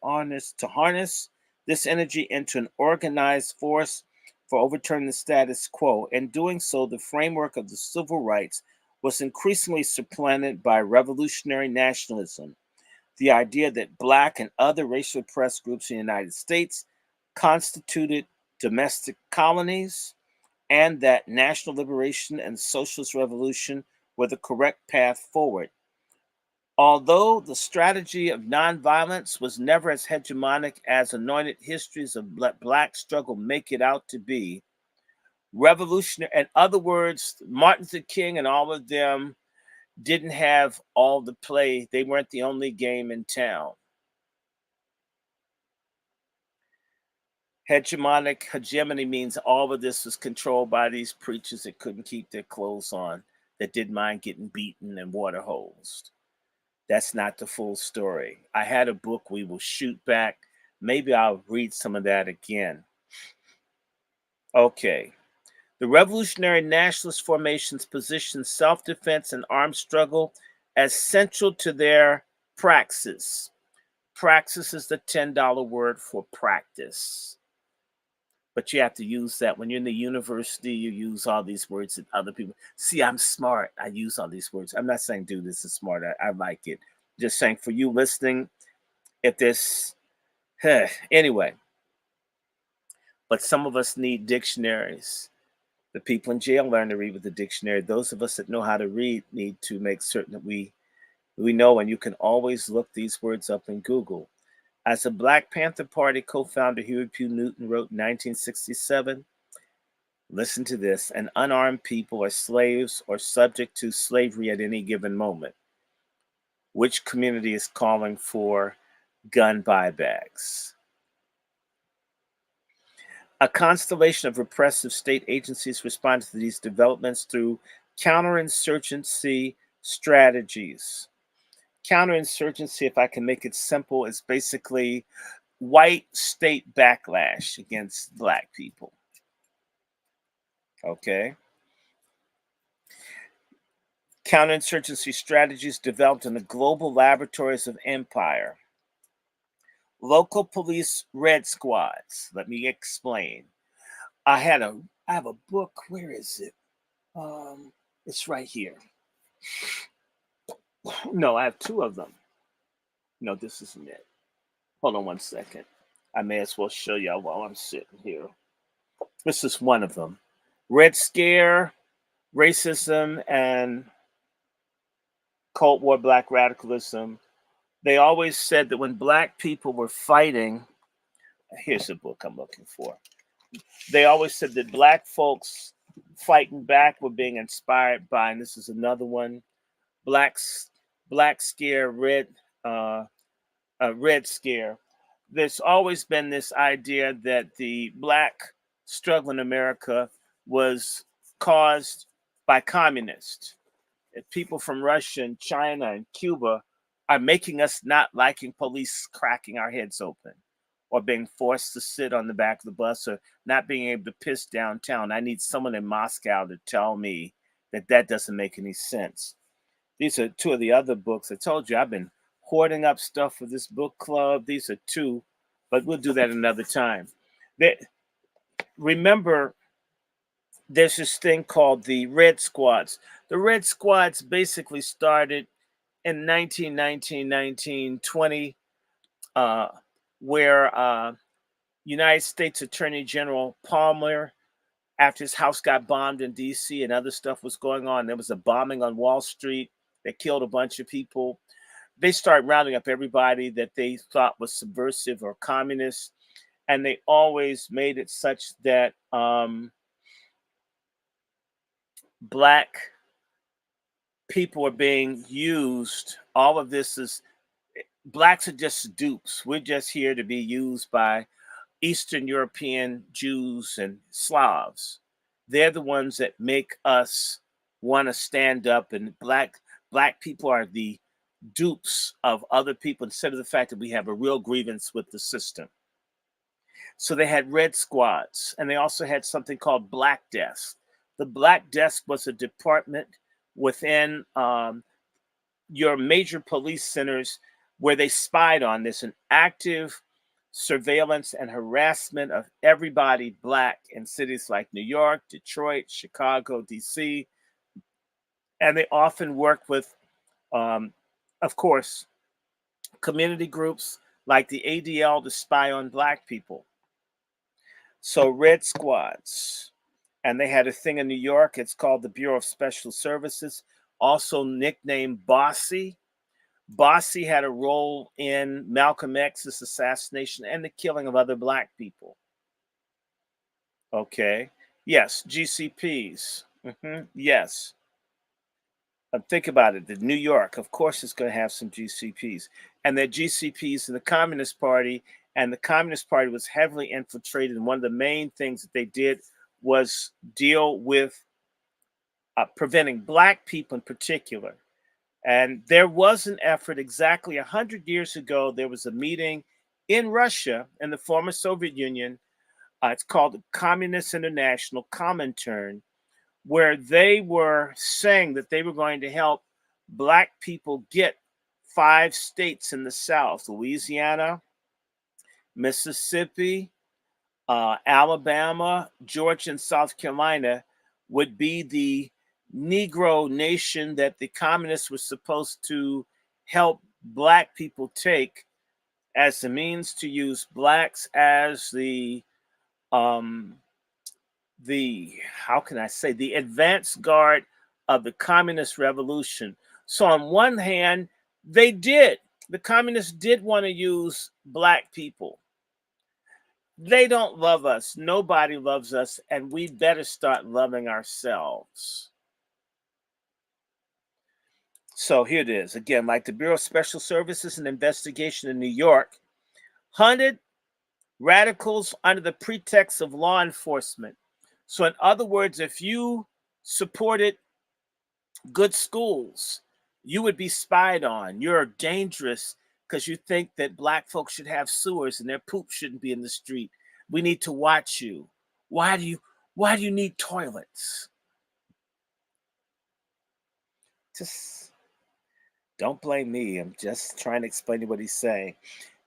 harness this energy into an organized force for overturning the status quo. In doing so, the framework of the civil rights was increasingly supplanted by revolutionary nationalism, the idea that Black and other racially oppressed groups in the United States constituted domestic colonies, and that national liberation and socialist revolution were the correct path forward. Although the strategy of nonviolence was never as hegemonic as anointed histories of Black struggle make it out to be, revolutionary, in other words, Martin Luther King and all of them didn't have all the play. They weren't the only game in town. Hegemony means all of this was controlled by these preachers that couldn't keep their clothes on, that didn't mind getting beaten and water hosed. That's not the full story. I had a book, We Will Shoot Back. Maybe I'll read some of that again. Okay. The revolutionary nationalist formations positioned self-defense and armed struggle as central to their praxis. Praxis is the $10 word for practice. But you have to use that. When you're in the university, you use all these words that other people see. I'm smart. I use all these words. I'm not saying, dude, this is smart. I like it. Just saying for you listening, if this, anyway. But some of us need dictionaries. The people in jail learn to read with the dictionary. Those of us that know how to read need to make certain that we know, and you can always look these words up in Google. As a Black Panther Party co-founder Huey P. Newton wrote in 1967, listen to this, an unarmed people are slaves or subject to slavery at any given moment. Which community is calling for gun buybacks? A constellation of repressive state agencies responded to these developments through counterinsurgency strategies. Counterinsurgency, if I can make it simple, is basically white state backlash against Black people. Okay? Counterinsurgency strategies developed in the global laboratories of empire. Local police red squads. Let me explain. I have a book. Where is it? It's right here. No, I have two of them. No, this isn't it. Hold on one second. I may as well show y'all while I'm sitting here. This is one of them. Red Scare, Racism, and Cold War Black Radicalism. They always said that when Black people were fighting, here's the book I'm looking for. They always said that Black folks fighting back were being inspired by, and this is another one, Black Scare, Red Scare. There's always been this idea that the Black struggle in America was caused by communists. People from Russia and China and Cuba are making us not liking police cracking our heads open, or being forced to sit on the back of the bus, or not being able to piss downtown. I need someone in Moscow to tell me that that doesn't make any sense. These are two of the other books. I told you I've been hoarding up stuff for this book club. These are two but we'll do that another time. That remember, there's this thing called the Red Squads. The Red Squads basically started in 1920, uh, where United States Attorney General Palmer, after his house got bombed in D.C. and other stuff was going on, there was a bombing on Wall Street that killed a bunch of people. They started rounding up everybody that they thought was subversive or communist, and they always made it such that black people are being used. All of this is, blacks are just dupes. We're just here to be used by Eastern European Jews and Slavs. They're the ones that make us want to stand up, and black people are the dupes of other people instead of the fact that we have a real grievance with the system. So they had red squads, and they also had something called Black Desk. The Black Desk was a department within your major police centers where they spied on this, an active surveillance and harassment of everybody black in cities like New York, Detroit, Chicago, DC. And they often work with, of course, community groups like the ADL to spy on black people. So red squads. And they had a thing in New York. It's called the Bureau of Special Services, also nicknamed Bossy. Bossy had a role in Malcolm X's assassination and the killing of other black people. Okay. Yes, GCPs. Yes. Think about it. The New York, of course, is going to have some GCPs. And the GCPs in the Communist Party, and the Communist Party was heavily infiltrated. And one of the main things that they did was deal with preventing black people in particular. And there was an effort exactly 100 years ago. There was a meeting in Russia, in the former Soviet Union. It's called the Communist International, Comintern, where they were saying that they were going to help black people get 5 states in the South: Louisiana, Mississippi, Alabama, Georgia, and South Carolina would be the Negro nation that the communists were supposed to help black people take as the means to use blacks as the how can I say, the advance guard of the communist revolution. So on one hand, the communists did want to use black people. They don't love us. Nobody loves us, and we better start loving ourselves. So here it is. Again, like the Bureau of Special Services and Investigation in New York hunted radicals under the pretext of law enforcement. So in other words, if you supported good schools, you would be spied on. You're dangerous because you think that black folks should have sewers and their poop shouldn't be in the street. We need to watch you. Why do you need toilets? Just don't blame me. I'm just trying to explain to you what he's saying.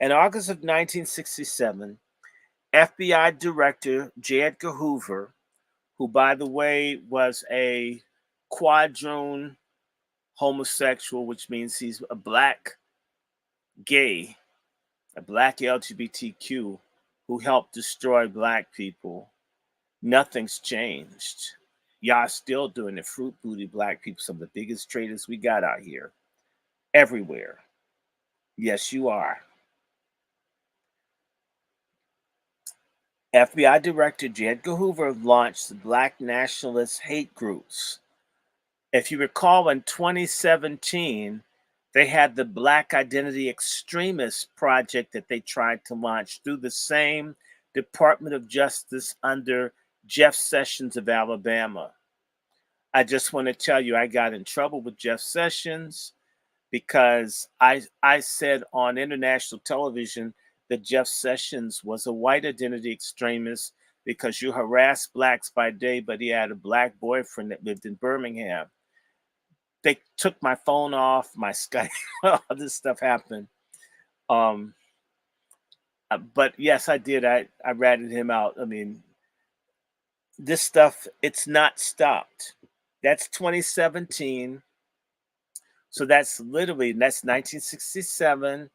In August of 1967, FBI Director J. Edgar Hoover, who, by the way, was a quadroon homosexual, which means he's a black gay, a black LGBTQ who helped destroy black people. Nothing's changed. Y'all still doing it. Fruit booty black people, some of the biggest traitors we got out here. Everywhere. Yes, you are. FBI Director J. Edgar Hoover launched the Black nationalist hate groups. If you recall, in 2017, they had the Black Identity Extremist Project that they tried to launch through the same Department of Justice under Jeff Sessions of Alabama. I just want to tell you, I got in trouble with Jeff Sessions because I said on international television that Jeff Sessions was a white identity extremist because you harass blacks by day, but he had a black boyfriend that lived in Birmingham. They took my phone off, my Skype, all this stuff happened. But yes, I did. I ratted him out. I mean, this stuff, it's not stopped. That's 2017. So that's 1967.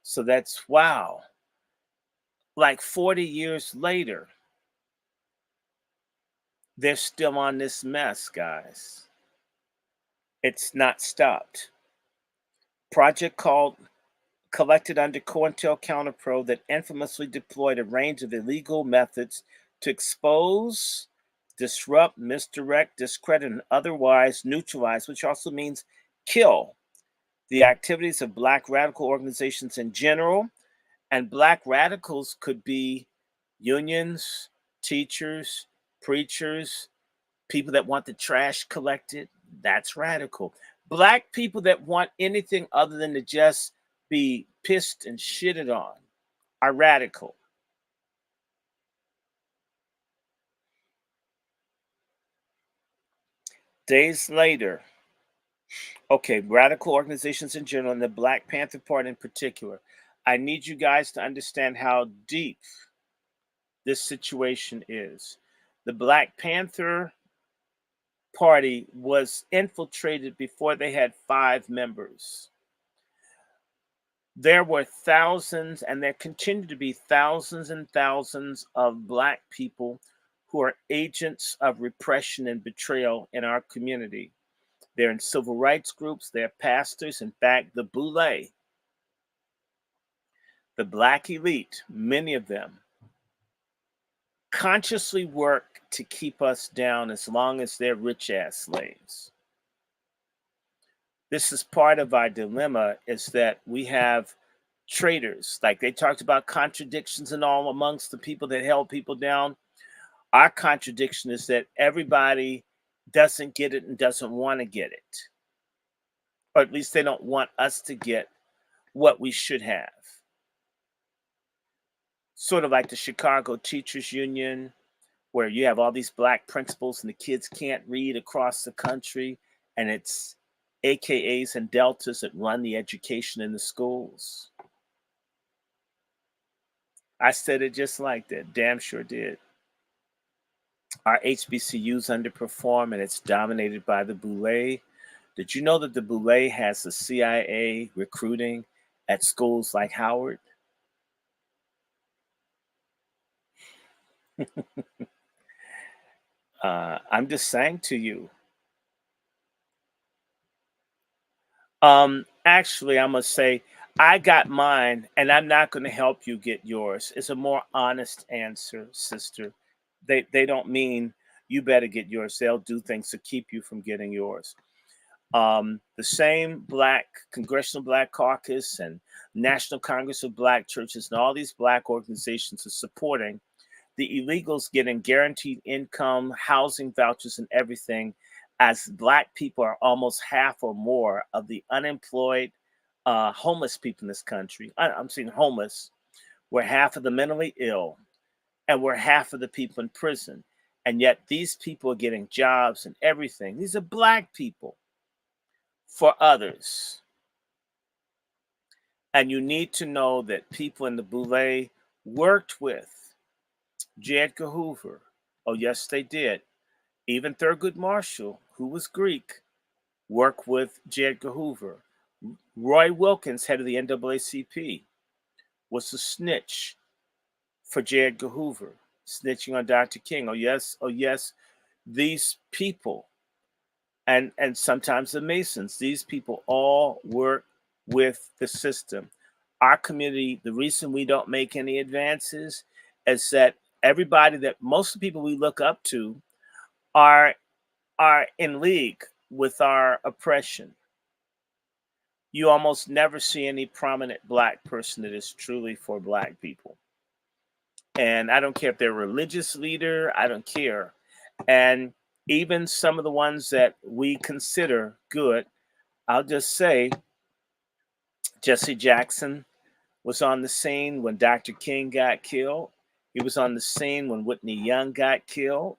So that's wow. Like 40 years later, they're still on this mess, guys. It's not stopped. Project called collected under COINTELCOUNTERPRO that infamously deployed a range of illegal methods to expose, disrupt, misdirect, discredit, and otherwise neutralize, which also means kill, the activities of Black radical organizations in general. And Black radicals could be unions, teachers, preachers, people that want the trash collected. That's radical. Black people that want anything other than to just be pissed and shitted on are radical. Days later, okay, radical organizations in general and the Black Panther Party in particular, I need you guys to understand how deep this situation is. The Black Panther Party was infiltrated before they had 5 members. There were thousands, and there continue to be thousands and thousands of Black people who are agents of repression and betrayal in our community. They're in civil rights groups, they're pastors. In fact, the Boule, the Black elite, many of them consciously work to keep us down as long as they're rich ass slaves. This is part of our dilemma, is that we have traitors. Like they talked about contradictions and all amongst the people that held people down. Our contradiction is that everybody doesn't get it and doesn't want to get it. Or at least they don't want us to get what we should have. Sort of like the Chicago Teachers Union, where you have all these Black principals and the kids can't read across the country, and it's AKAs and Deltas that run the education in the schools. I said it just like that. Damn sure did. Our HBCUs underperform and it's dominated by the Boule. Did you know that the Boule has the CIA recruiting at schools like Howard? I'm just saying to you. Actually, I must say, I got mine, and I'm not going to help you get yours. It's a more honest answer, sister. They don't mean you better get yours. They'll do things to keep you from getting yours. The same Black Congressional Black Caucus and National Congress of Black Churches and all these Black organizations are supporting the illegals getting guaranteed income, housing vouchers, and everything, as Black people are almost half or more of the unemployed, homeless people in this country. I'm saying homeless. We're half of the mentally ill, and we're half of the people in prison. And yet these people are getting jobs and everything. These are Black people for others. And you need to know that people in the Boule worked with J. Edgar Hoover. Oh, yes, they did. Even Thurgood Marshall, who was Greek, worked with J. Edgar Hoover. Roy Wilkins, head of the NAACP, was a snitch for J. Edgar Hoover, snitching on Dr. King. Oh yes, these people, and sometimes the Masons, these people all work with the system. Our community, the reason we don't make any advances is that everybody that most of the people we look up to are in league with our oppression. You almost never see any prominent Black person that is truly for Black people. And I don't care if they're a religious leader, I don't care. And even some of the ones that we consider good, I'll just say Jesse Jackson was on the scene when Dr. King got killed. He was on the scene when Whitney Young got killed.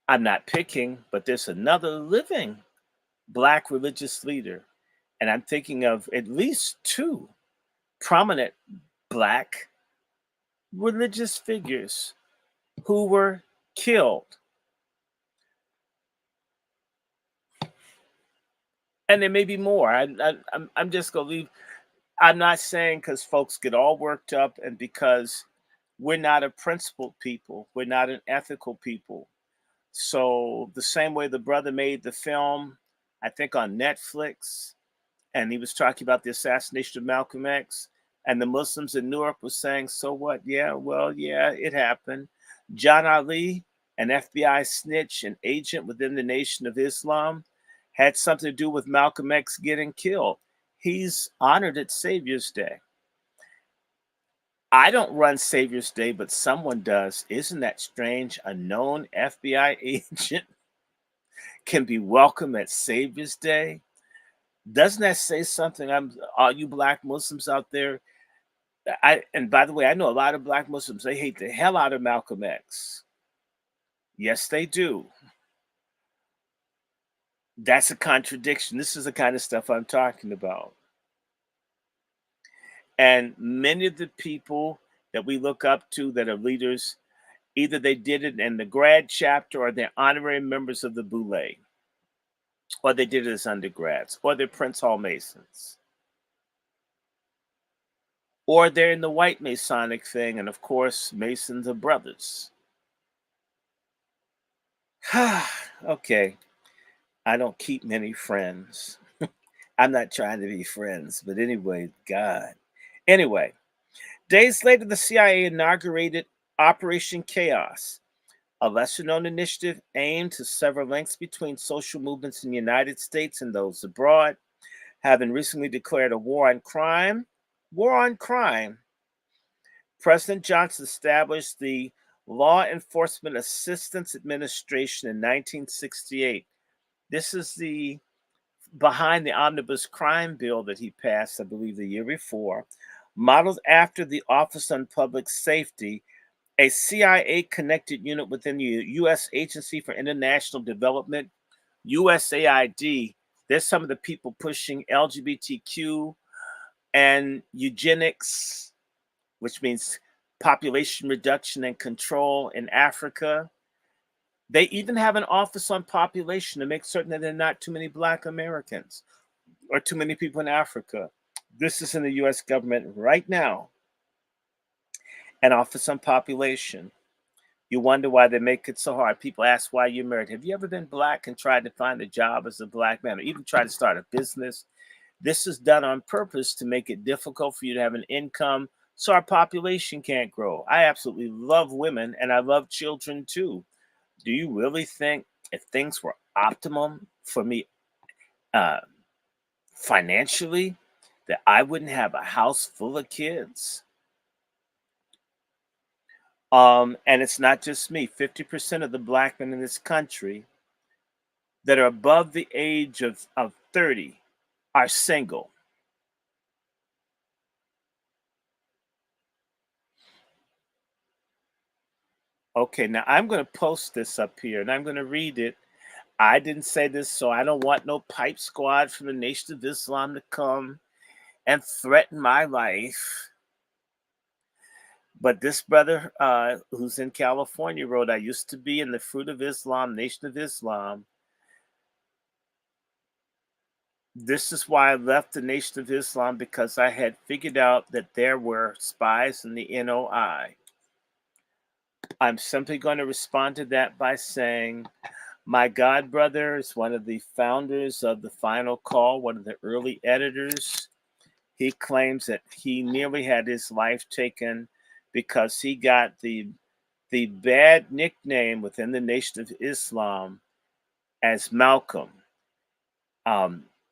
I'm not picking, but there's another living Black religious leader. And I'm thinking of at least 2 prominent Black religious figures who were killed. And there may be more. I'm just going to leave. I'm not saying because folks get all worked up and because we're not a principled people, we're not an ethical people. So, the same way the brother made the film, I think on Netflix, and he was talking about the assassination of Malcolm X, and the Muslims in Newark was saying, "So what? Yeah, well, yeah, it happened." John Ali, an FBI snitch, an agent within the Nation of Islam, had something to do with Malcolm X getting killed. He's honored at Savior's Day. I don't run Savior's Day, but someone does. Isn't that strange? A known FBI agent can be welcome at Savior's Day. Doesn't that say something? All you Black Muslims out there. And by the way, I know a lot of Black Muslims. They hate the hell out of Malcolm X. Yes, they do. That's a contradiction. This is the kind of stuff I'm talking about. And many of the people that we look up to that are leaders, either they did it in the grad chapter or they're honorary members of the Boule, or they did it as undergrads, or they're Prince Hall Masons, or they're in the white Masonic thing. And of course, Masons are brothers. Okay. I don't keep many friends. I'm not trying to be friends, but anyway, God. Anyway, days later, the CIA inaugurated Operation Chaos, a lesser known initiative aimed to sever links between social movements in the United States and those abroad, having recently declared a war on crime. War on crime. President Johnson established the Law Enforcement Assistance Administration in 1968. This is the behind the omnibus crime bill that he passed, I believe, the year before, modeled after the Office on Public Safety, a CIA connected unit within the U.S. Agency for International Development, USAID. There's some of the people pushing LGBTQ and eugenics, which means population reduction and control in Africa. They even have an office on population to make certain that there are not too many Black Americans or too many people in Africa. This is in the US government right now. An office on population. You wonder why they make it so hard. People ask why you're married. Have you ever been Black and tried to find a job as a Black man or even tried to start a business? This is done on purpose to make it difficult for you to have an income so our population can't grow. I absolutely love women and I love children too. Do you really think if things were optimum for me uh, financially, that I wouldn't have a house full of kids? And it's not just me. 50% of the Black men in this country that are above the age of 30 are single. Okay, now I'm going to post this up here and I'm going to read it. I didn't say this, so I don't want no pipe squad from the Nation of Islam to come and threaten my life. But this brother who's in California wrote, I used to be in the Fruit of Islam, Nation of Islam. This is why I left the Nation of Islam because I had figured out that there were spies in the NOI. I'm simply going to respond to that by saying, my god brother is one of the founders of the Final Call, one of the early editors. He claims that he nearly had his life taken because he got the bad nickname within the Nation of Islam as Malcolm.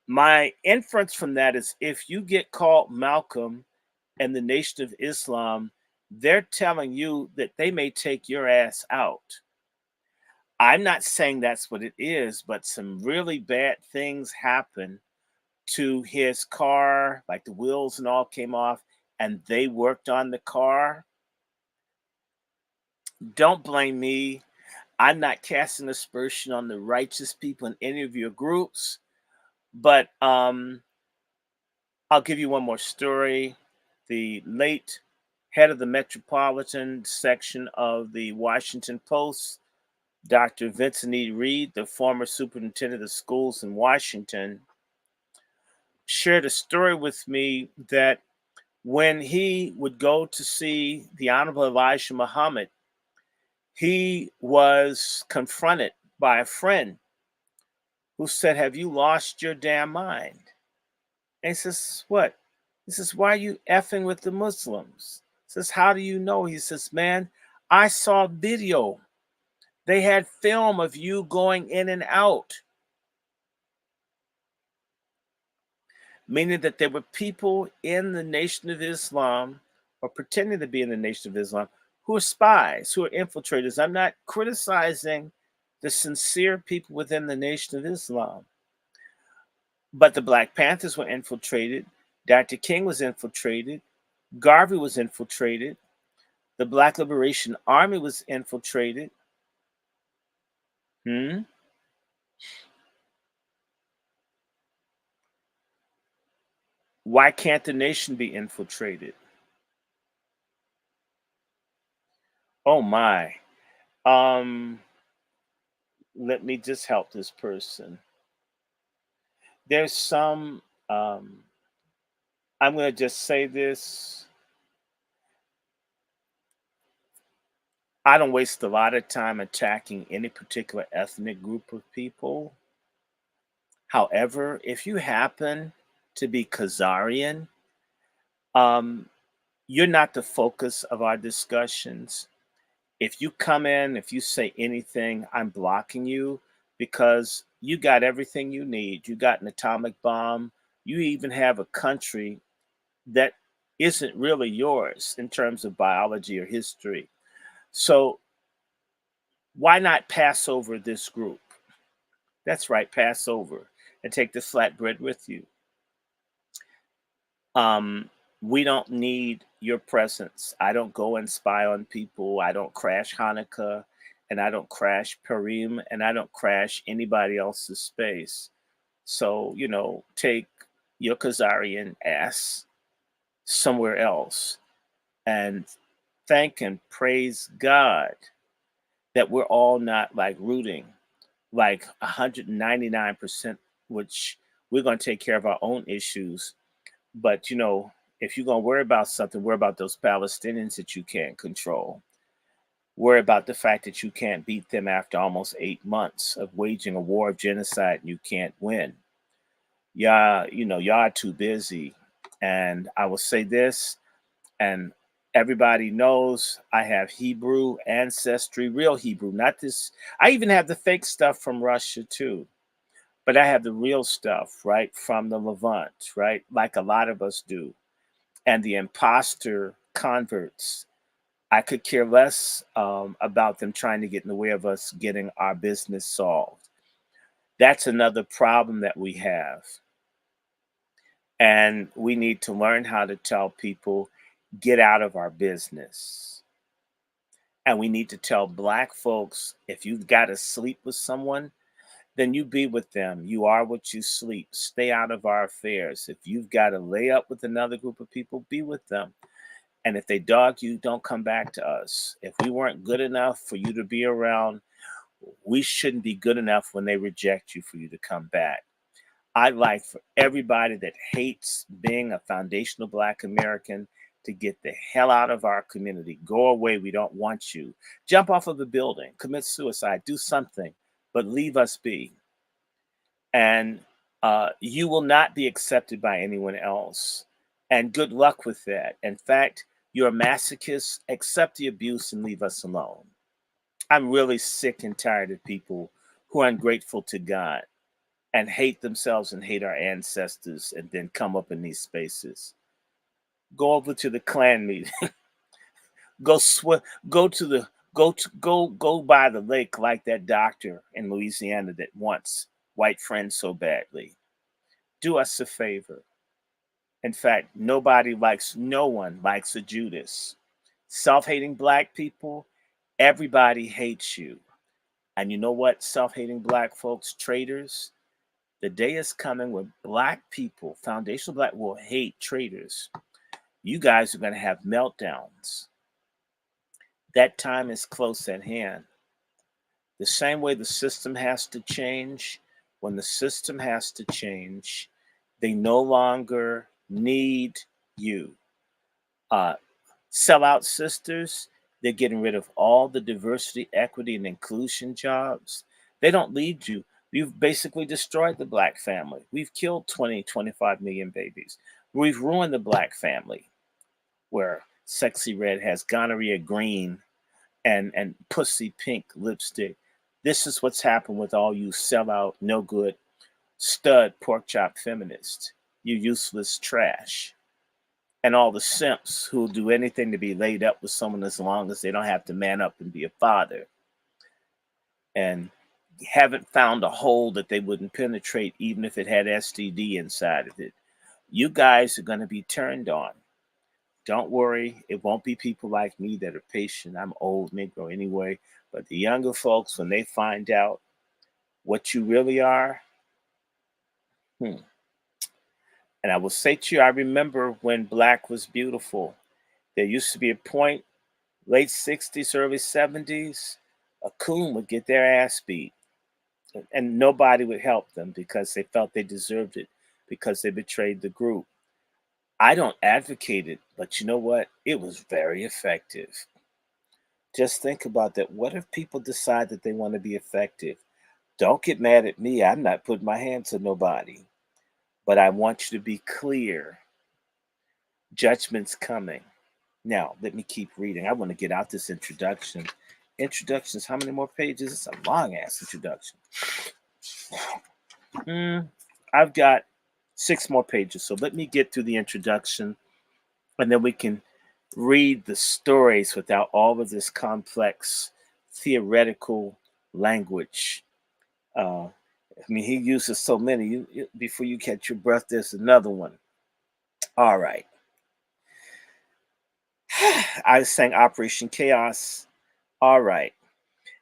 My inference from that is if you get called Malcolm and the Nation of Islam, they're telling you that they may take your ass out. I'm not saying that's what it is, but some really bad things happen to his car, like the wheels and all came off, and they worked on the car. Don't blame me. I'm not casting aspersion on the righteous people in any of your groups, but I'll give you one more story. The late head of the metropolitan section of the Washington Post, Dr. Vincent E. Reed, the former superintendent of schools in Washington, shared a story with me that when he would go to see the Honorable Elijah Muhammad, he was confronted by a friend who said, "Have you lost your damn mind?" And he says, "What?" He says, "Why are you effing with the Muslims?" He says, "How do you know?" He says, "Man, I saw video. They had film of you going in and out," meaning that there were people in the Nation of Islam or pretending to be in the Nation of Islam who are spies, who are infiltrators. I'm not criticizing the sincere people within the Nation of Islam, but the Black Panthers were infiltrated. Dr. King was infiltrated. Garvey was infiltrated. The Black Liberation Army was infiltrated. Hmm? Why can't the nation be infiltrated? Oh my. Um, Let me just help this person. There's some, I'm going to just say this. I don't waste a lot of time attacking any particular ethnic group of people. However, if you happen to be Khazarian, um, you're not the focus of our discussions. If you come in, if you say anything, I'm blocking you because you got everything you need. You got an atomic bomb. You even have a country that isn't really yours in terms of biology or history. So why not pass over this group? That's right, pass over and take the flatbread with you. Um, we don't need your presence. I don't go and spy on people. I don't crash Hanukkah, and I don't crash Purim, and I don't crash anybody else's space. So, take your Khazarian ass somewhere else and thank and praise God that we're all not like rooting like 199%, which we're going to take care of our own issues. But if you're gonna worry about something, worry about those Palestinians that you can't control. Worry about the fact that you can't beat them after almost 8 months of waging a war of genocide and you can't win. Y'all are too busy. And I will say this, and everybody knows I have Hebrew ancestry, real Hebrew, not this. I even have the fake stuff from Russia too. But I have the real stuff, right, from the Levant, right, like a lot of us do. And the imposter converts. I could care less about them trying to get in the way of us getting our business solved. That's another problem that we have. And we need to learn how to tell people, get out of our business. And we need to tell Black folks, if you've got to sleep with someone, then you be with them. You are what you sleep. Stay out of our affairs. If you've got to lay up with another group of people, be with them. And if they dog you, don't come back to us. If we weren't good enough for you to be around, we shouldn't be good enough when they reject you for you to come back. I'd like for everybody that hates being a foundational Black American to get the hell out of our community. Go away. We don't want you. Jump off of the building, commit suicide, do something, but leave us be. And you will not be accepted by anyone else. And good luck with that. In fact, you're a masochist. Accept the abuse and leave us alone. I'm really sick and tired of people who are ungrateful to God and hate themselves and hate our ancestors and then come up in these spaces. Go over to the Klan meeting. Go to the go by the lake like that doctor in Louisiana that wants white friends so badly. Do us a favor. In fact, no one likes a Judas. Self-hating Black people, everybody hates you. And you know what, self-hating Black folks, traitors, the day is coming where Black people, foundational Black, will hate traitors. You guys are going to have meltdowns. That time is close at hand. The same way the system has to change, when the system has to change, they no longer need you. Uh, Sellout sisters, they're getting rid of all the diversity, equity, and inclusion jobs. They don't need you. You've basically destroyed the black family. We've killed 20, 25 million babies. We've ruined the black family, where sexy red has gonorrhea green and pussy pink lipstick. This is what's happened with all you sellout, no good, stud pork chop feminists. You useless trash. And all the simps who'll do anything to be laid up with someone as long as they don't have to man up and be a father. And haven't found a hole that they wouldn't penetrate even if it had STD inside of it. You guys are going to be turned on. Don't worry, it won't be people like me that are patient. I'm old Negro anyway. But the younger folks, when they find out what you really are, And I will say to you, I remember when black was beautiful. There used to be a point, late 60s, early 70s, a coon would get their ass beat. And nobody would help them because they felt they deserved it, because they betrayed the group. I don't advocate it, but you know what? It was very effective. Just think about that. What if people decide that they want to be effective? Don't get mad at me. I'm not putting my hands on nobody. But I want you to be clear. Judgment's coming. Now, let me keep reading. I want to get out this introduction. Introductions, how many more pages? It's a long ass introduction. I've got 6 more pages. So let me get through the introduction and then we can read the stories without all of this complex theoretical language. He uses so many. Before you catch your breath, there's another one. All right. I was saying Operation Chaos. All right.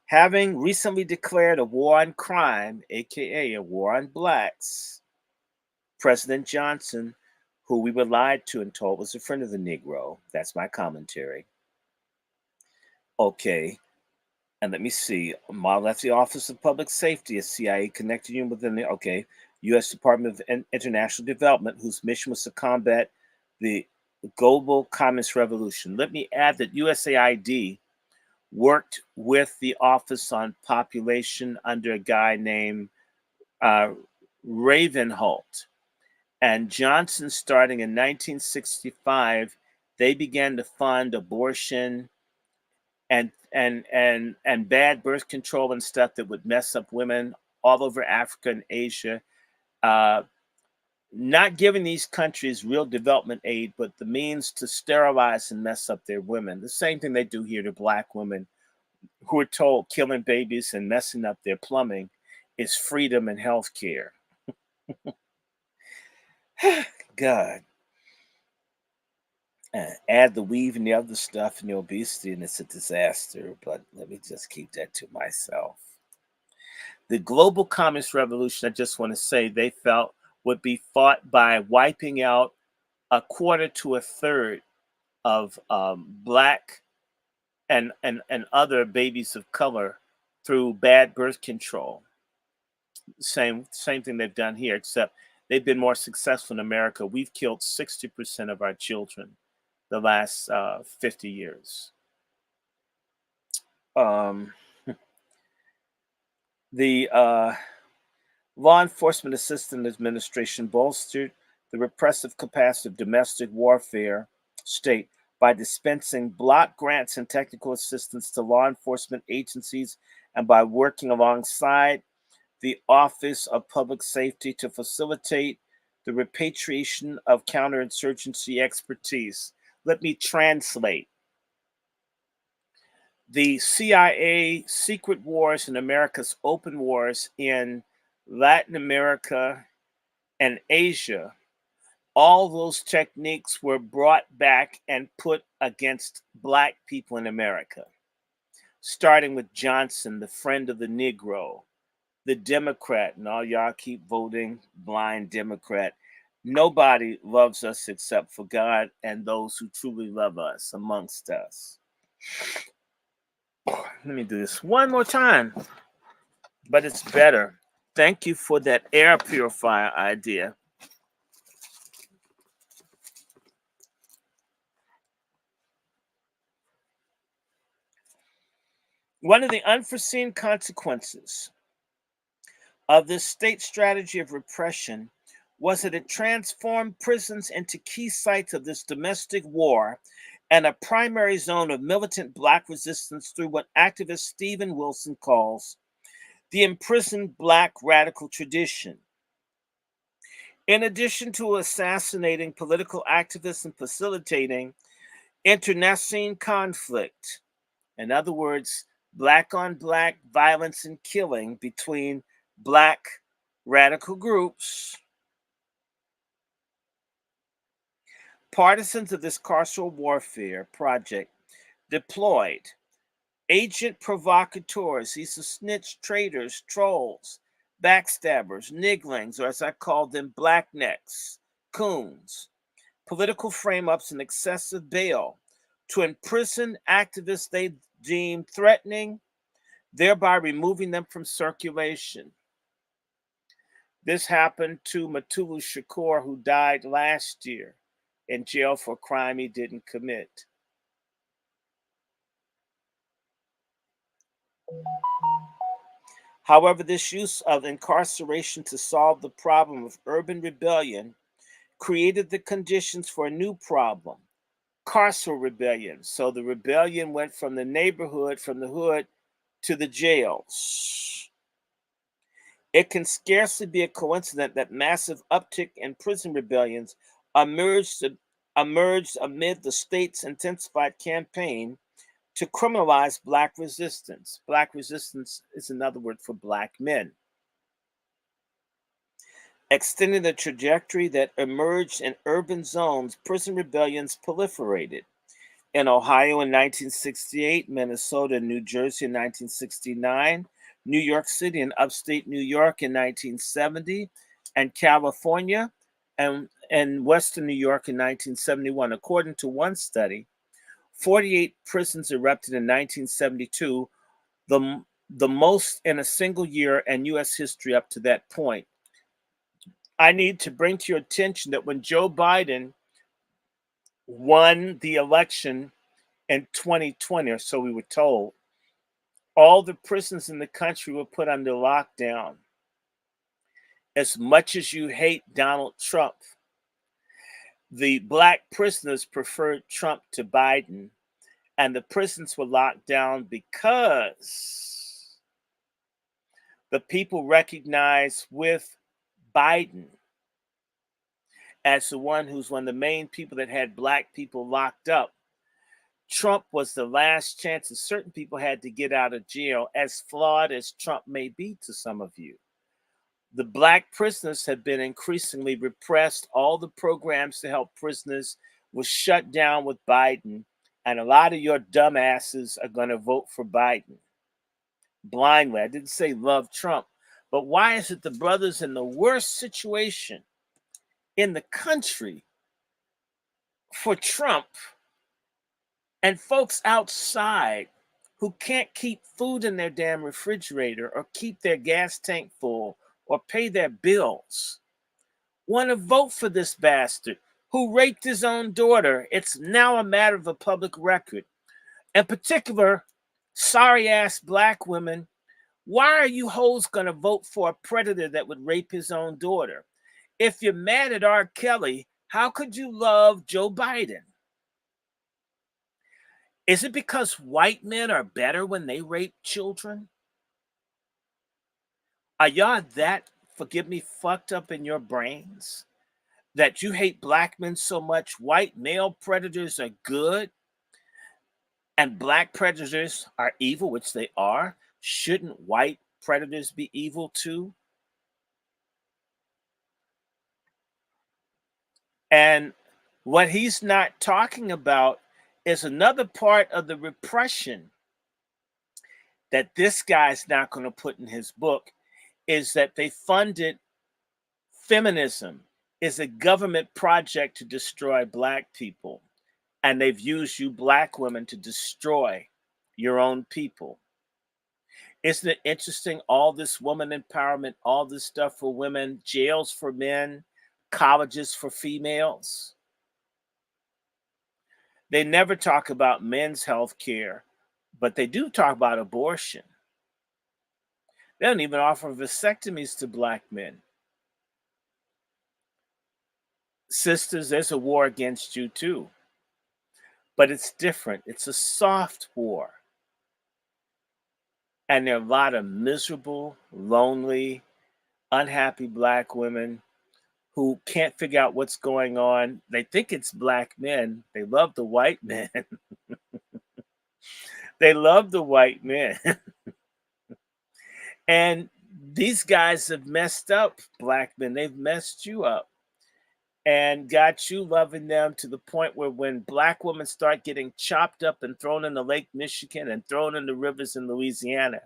Having recently declared a war on crime, aka a war on blacks, President Johnson, who we were lied to and told was a friend of the Negro, that's my commentary. Okay. And let me see. Model left the Office of Public Safety, a CIA connected unit within the U.S. Department of International Development, whose mission was to combat the global communist revolution. Let me add that USAID worked with the Office on Population under a guy named Ravenholt. And Johnson, starting in 1965, they began to fund abortion and bad birth control and stuff that would mess up women all over Africa and Asia. Not giving these countries real development aid, but the means to sterilize and mess up their women. The same thing they do here to black women who are told killing babies and messing up their plumbing is freedom and health care. God. Add the weave and the other stuff and the obesity, and it's a disaster. But let me just keep that to myself. The global communist revolution, I just want to say, they felt would be fought by wiping out a quarter to a third of black and other babies of color through bad birth control. Same thing they've done here, except they've been more successful in America. We've killed 60% of our children the last 50 years. The Law Enforcement Assistance Administration bolstered the repressive capacity of domestic warfare state by dispensing block grants and technical assistance to law enforcement agencies and by working alongside the Office of Public Safety to facilitate the repatriation of counterinsurgency expertise. Let me translate. The CIA secret wars and America's open wars in Latin America and Asia, all those techniques were brought back and put against black people in America, starting with Johnson, the friend of the Negro, the Democrat, and all y'all keep voting blind Democrat. Nobody loves us except for God and those who truly love us amongst us. Let me do this one more time, but it's better. Thank you for that air purifier idea. One of the unforeseen consequences of this state strategy of repression was that it transformed prisons into key sites of this domestic war and a primary zone of militant Black resistance through what activist Stephen Wilson calls the imprisoned Black radical tradition. In addition to assassinating political activists and facilitating internecine conflict, in other words, Black on Black violence and killing between Black radical groups, partisans of this carceral warfare project deployed agent provocateurs, these are snitch traitors, trolls, backstabbers, nigglings, or as I call them, blacknecks, coons, political frame-ups, and excessive bail to imprison activists they deemed threatening, thereby removing them from circulation. This happened to Mutulu Shakur, who died last year in jail for a crime he didn't commit. However, this use of incarceration to solve the problem of urban rebellion created the conditions for a new problem, carceral rebellion. So the rebellion went from the neighborhood, from the hood, to the jails. It can scarcely be a coincidence that massive uptick in prison rebellions emerged amid the state's intensified campaign to criminalize Black resistance. Black resistance is another word for Black men. Extending the trajectory that emerged in urban zones, prison rebellions proliferated. In Ohio in 1968, Minnesota and New Jersey in 1969, New York City and upstate New York in 1970, and California and Western New York in 1971. According to one study, 48 prisons erupted in 1972, the most in a single year in U.S. history up to that point. I need to bring to your attention that when Joe Biden won the election in 2020, or so we were told, all the prisons in the country were put under lockdown. As much as you hate Donald Trump, the Black prisoners preferred Trump to Biden, and the prisons were locked down because the people recognized with Biden as the one who's one of the main people that had Black people locked up, Trump was the last chance that certain people had to get out of jail, as flawed as Trump may be to some of you. The Black prisoners have been increasingly repressed. All the programs to help prisoners was shut down with Biden, and a lot of your dumbasses are going to vote for Biden blindly. I didn't say love Trump, but why is it the brothers in the worst situation in the country for Trump and folks outside who can't keep food in their damn refrigerator or keep their gas tank full or pay their bills want to vote for this bastard who raped his own daughter? It's now a matter of a public record. In particular, sorry ass Black women, why are you hoes going to vote for a predator that would rape his own daughter? If you're mad at R. Kelly, how could you love Joe Biden? Is it because white men are better when they rape children? Are y'all that, forgive me, fucked up in your brains that you hate Black men so much? White male predators are good and Black predators are evil, which they are. Shouldn't white predators be evil too? And what he's not talking about is another part of the repression that this guy's not going to put in his book, is that they funded feminism is a government project to destroy black people. And they've used you black women to destroy your own people. Isn't it interesting? All this woman empowerment, all this stuff for women, jails for men, colleges for females. They never talk about men's health care, but they do talk about abortion. They don't even offer vasectomies to black men. Sisters, there's a war against you too. But it's different. It's a soft war. And there are a lot of miserable, lonely, unhappy black women who can't figure out what's going on. They think it's black men. They love the white men. They love the white men. And these guys have messed up black men. They've messed you up and got you loving them to the point where when black women start getting chopped up and thrown into Lake Michigan and thrown into rivers in Louisiana,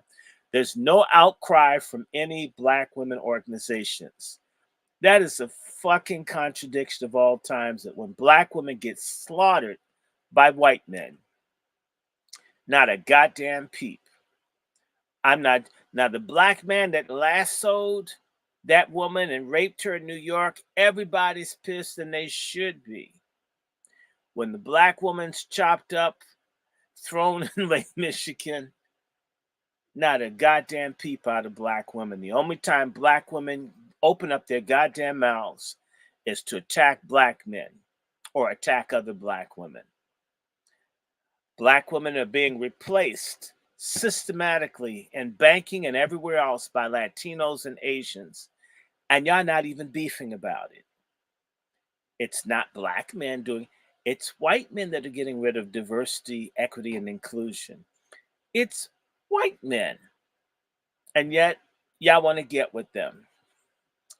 there's no outcry from any black women organizations. That is a fucking contradiction of all times, that when black women get slaughtered by white men, not a goddamn peep. I'm not. Now, the black man that lassoed that woman and raped her in New York, everybody's pissed, and they should be. When the black woman's chopped up, thrown in Lake Michigan, not a goddamn peep out of black women. The only time black women open up their goddamn mouths is to attack black men or attack other black women. Black women are being replaced systematically in banking and everywhere else by Latinos and Asians, and y'all not even beefing about it. It's not black men doing, it's white men that are getting rid of diversity, equity, and inclusion. It's white men. And yet, y'all want to get with them.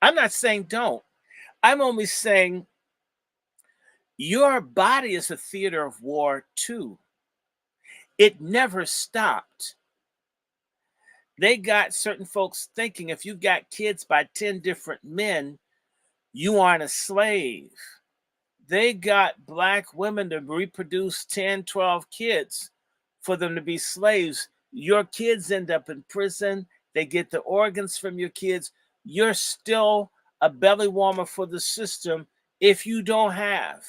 I'm not saying don't. I'm only saying your body is a theater of war too. It never stopped. They got certain folks thinking if you've got kids by 10 different men, you aren't a slave. They got black women to reproduce 10, 12 kids for them to be slaves. Your kids end up in prison. They get the organs from your kids. You're still a belly warmer for the system if you don't have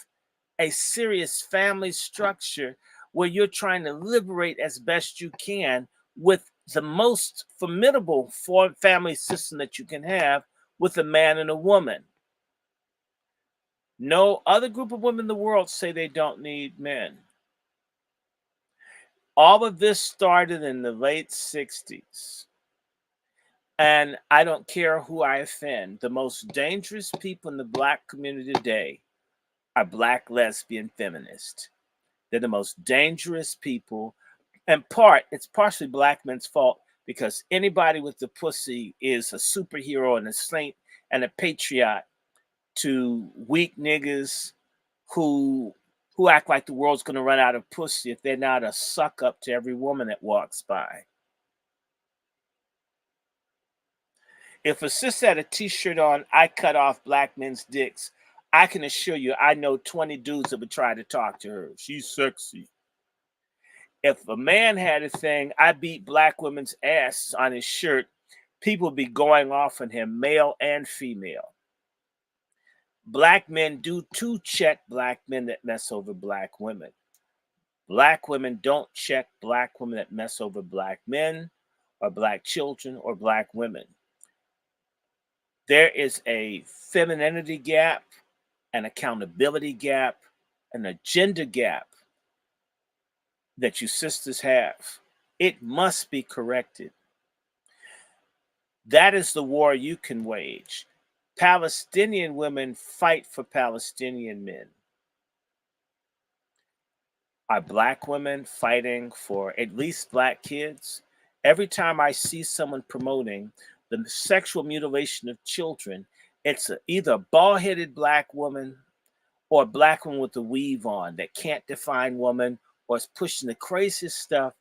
a serious family structure where you're trying to liberate as best you can with the most formidable family system that you can have with a man and a woman. No other group of women in the world say they don't need men. All of this started in the late 60s. And I don't care who I offend. The most dangerous people in the black community today are black lesbian feminists. They're the most dangerous people. In part, it's partially black men's fault because anybody with the pussy is a superhero and a saint and a patriot to weak niggas who act like the world's going to run out of pussy if they're not a suck up to every woman that walks by. If a sister had a t-shirt on, I cut off black men's dicks, I can assure you I know 20 dudes that would try to talk to her. She's sexy. If a man had a thing, I beat black women's ass on his shirt, people would be going off on him, male and female. Black men do too check black men that mess over black women. Black women don't check black women that mess over black men or black children or black women. There is a femininity gap, an accountability gap, an agenda gap that you sisters have. It must be corrected. That is the war you can wage. Palestinian women fight for Palestinian men. Are black women fighting for at least black kids? Every time I see someone promoting the sexual mutilation of children, it's either a bald-headed black woman or a black woman with a weave on that can't define woman, or is pushing the craziest stuff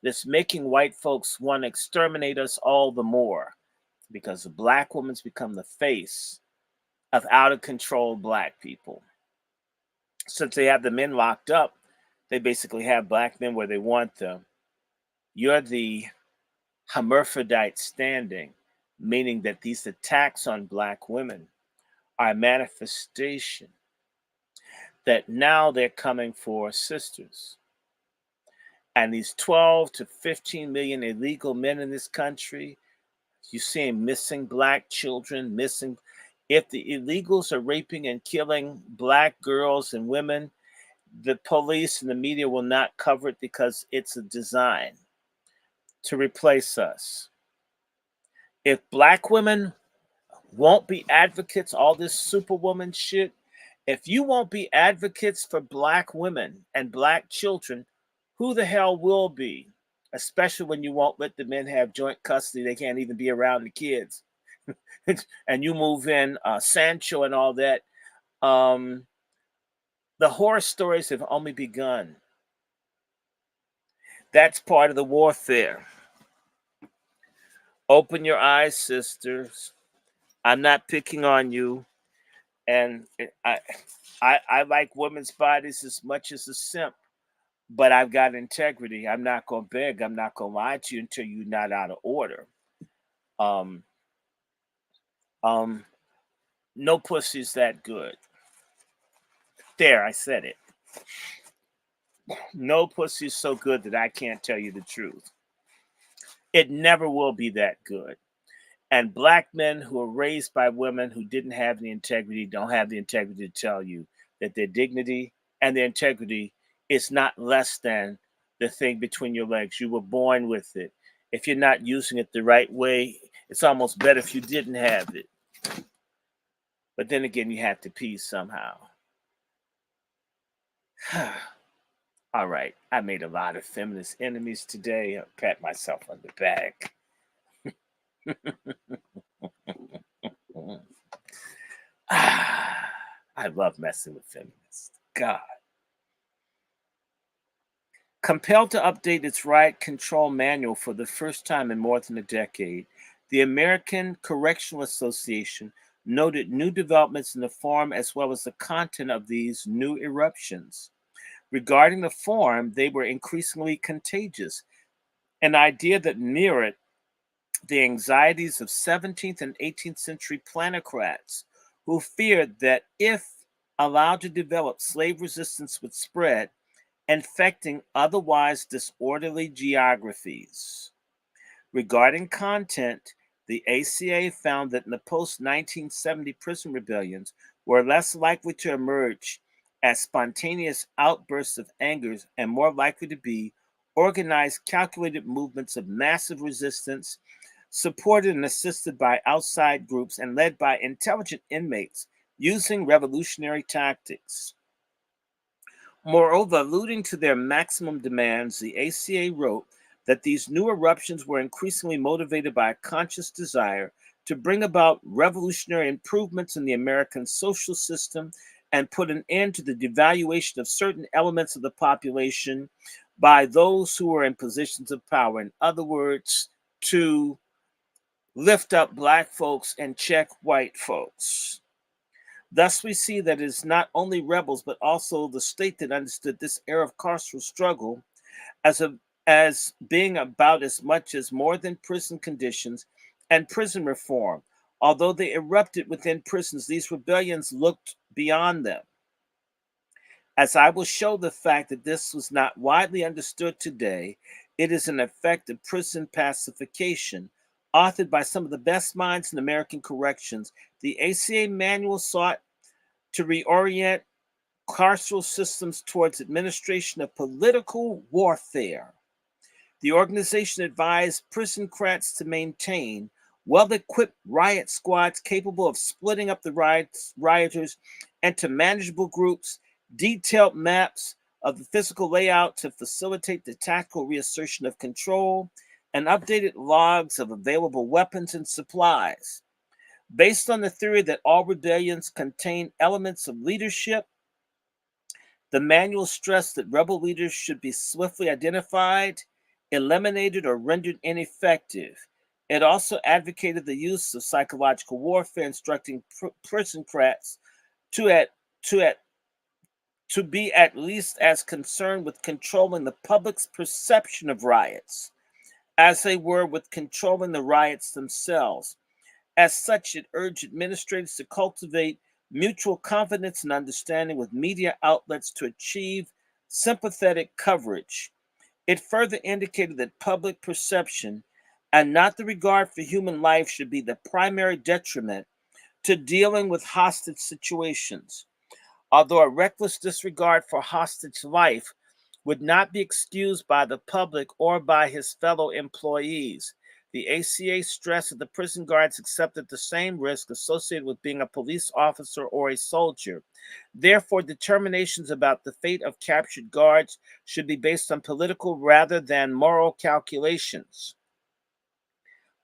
that's making white folks want to exterminate us all the more, because the black woman's become the face of out of control black people. Since they have the men locked up, they basically have black men where they want them. You're the hermaphrodite standing, meaning that these attacks on black women are a manifestation that now they're coming for sisters. And these 12 to 15 million illegal men in this country, you see missing black children, missing. If the illegals are raping and killing black girls and women, the police and the media will not cover it because it's a design to replace us. If black women won't be advocates, all this superwoman shit, if you won't be advocates for black women and black children, who the hell will be? Especially when you won't let the men have joint custody. They can't even be around the kids. And you move in Sancho and all that. The horror stories have only begun. That's part of the warfare. Open your eyes, sisters. I'm not picking on you. And I like women's bodies as much as a simp, but I've got integrity. I'm not going to beg. I'm not going to lie to you until you're not out of order. No pussy's that good. There, I said it. No pussy's so good that I can't tell you the truth. It never will be that good. And black men who are raised by women who didn't have the integrity don't have the integrity to tell you that their dignity and their integrity is not less than the thing between your legs. You were born with it. If you're not using it the right way, it's almost better if you didn't have it. But then again, you have to pee somehow. All right, I made a lot of feminist enemies today. I'll pat myself on the back. I love messing with feminists. God. Compelled to update its riot control manual for the first time in more than a decade, the American Correctional Association noted new developments in the form as well as the content of these new eruptions. Regarding the form, they were increasingly contagious, an idea that mirrored the anxieties of 17th and 18th century planocrats who feared that if allowed to develop, slave resistance would spread, infecting otherwise disorderly geographies. Regarding content, the ACA found that in the post-1970 prison rebellions were less likely to emerge as spontaneous outbursts of anger and more likely to be organized, calculated movements of massive resistance, supported and assisted by outside groups and led by intelligent inmates using revolutionary tactics. Moreover, alluding to their maximum demands, the ACA wrote that these new eruptions were increasingly motivated by a conscious desire to bring about revolutionary improvements in the American social system and put an end to the devaluation of certain elements of the population by those who were in positions of power. In other words, to lift up black folks and check white folks. Thus, we see that it is not only rebels, but also the state that understood this era of carceral struggle as being about as much as more than prison conditions and prison reform. Although they erupted within prisons, these rebellions looked beyond them. As I will show the fact that this was not widely understood today, it is an effect of prison pacification. Authored by some of the best minds in American corrections, the ACA manual sought to reorient carceral systems towards administration of political warfare. The organization advised prisoncrats to maintain well-equipped riot squads capable of splitting up the rioters into manageable groups, detailed maps of the physical layout to facilitate the tactical reassertion of control, and updated logs of available weapons and supplies. Based on the theory that all rebellions contain elements of leadership, the manual stressed that rebel leaders should be swiftly identified, eliminated, or rendered ineffective. It also advocated the use of psychological warfare, instructing prison crats to at to at to be at least as concerned with controlling the public's perception of riots as they were with controlling the riots themselves. As such, it urged administrators to cultivate mutual confidence and understanding with media outlets to achieve sympathetic coverage. It further indicated that public perception and not the regard for human life should be the primary detriment to dealing with hostage situations. Although a reckless disregard for hostage life would not be excused by the public or by his fellow employees, the ACA stressed that the prison guards accepted the same risk associated with being a police officer or a soldier. Therefore, determinations about the fate of captured guards should be based on political rather than moral calculations.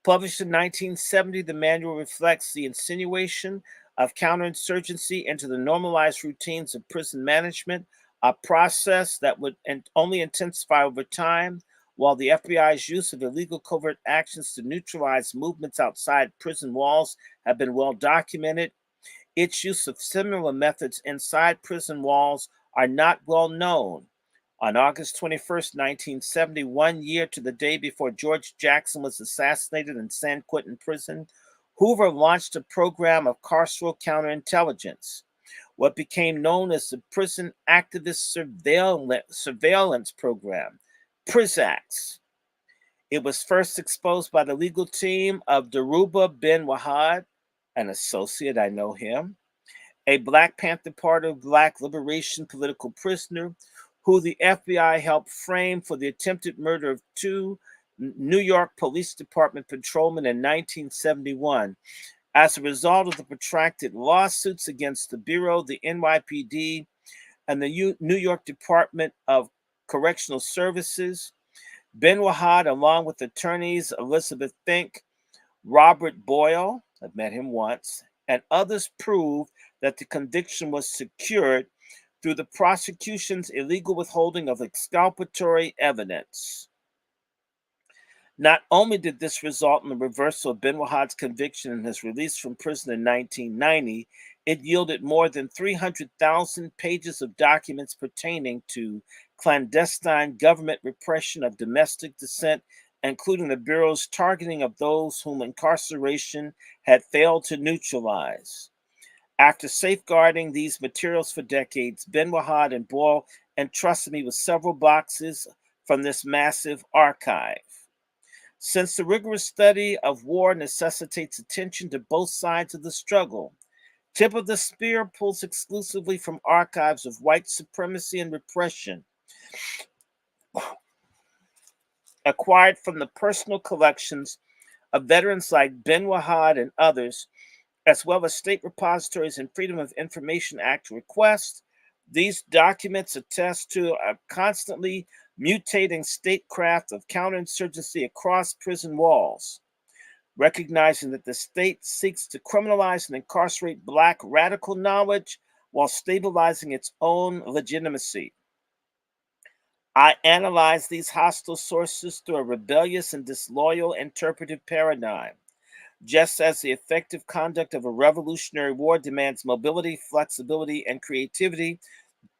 Published in 1970, the manual reflects the insinuation of counterinsurgency into the normalized routines of prison management, a process that would only intensify over time, while the FBI's use of illegal covert actions to neutralize movements outside prison walls have been well documented. Its use of similar methods inside prison walls are not well known. On August 21st, 1970, 1 year to the day before George Jackson was assassinated in San Quentin Prison, Hoover launched a program of carceral counterintelligence, what became known as the Prison Activist Surveillance Program, PRISACS. It was first exposed by the legal team of Daruba Ben Wahad, an associate, I know him, a Black Panther Party Black Liberation political prisoner who the FBI helped frame for the attempted murder of two New York Police Department patrolmen in 1971. As a result of the protracted lawsuits against the Bureau, the NYPD, and the New York Department of Correctional Services, Ben Wahad, along with attorneys Elizabeth Fink, Robert Boyle, I've met him once, and others proved that the conviction was secured through the prosecution's illegal withholding of exculpatory evidence. Not only did this result in the reversal of Ben Wahad's conviction and his release from prison in 1990, it yielded more than 300,000 pages of documents pertaining to clandestine government repression of domestic dissent, including the Bureau's targeting of those whom incarceration had failed to neutralize. After safeguarding these materials for decades, Ben Wahad and Boyle entrusted me with several boxes from this massive archive. Since the rigorous study of war necessitates attention to both sides of the struggle, Tip of the Spear pulls exclusively from archives of white supremacy and repression, acquired from the personal collections of veterans like Ben Wahad and others, as well as state repositories and Freedom of Information Act requests. These documents attest to a constantly mutating statecraft of counterinsurgency across prison walls, recognizing that the state seeks to criminalize and incarcerate Black radical knowledge while stabilizing its own legitimacy. I analyze these hostile sources through a rebellious and disloyal interpretive paradigm. Just as the effective conduct of a revolutionary war demands mobility, flexibility, and creativity,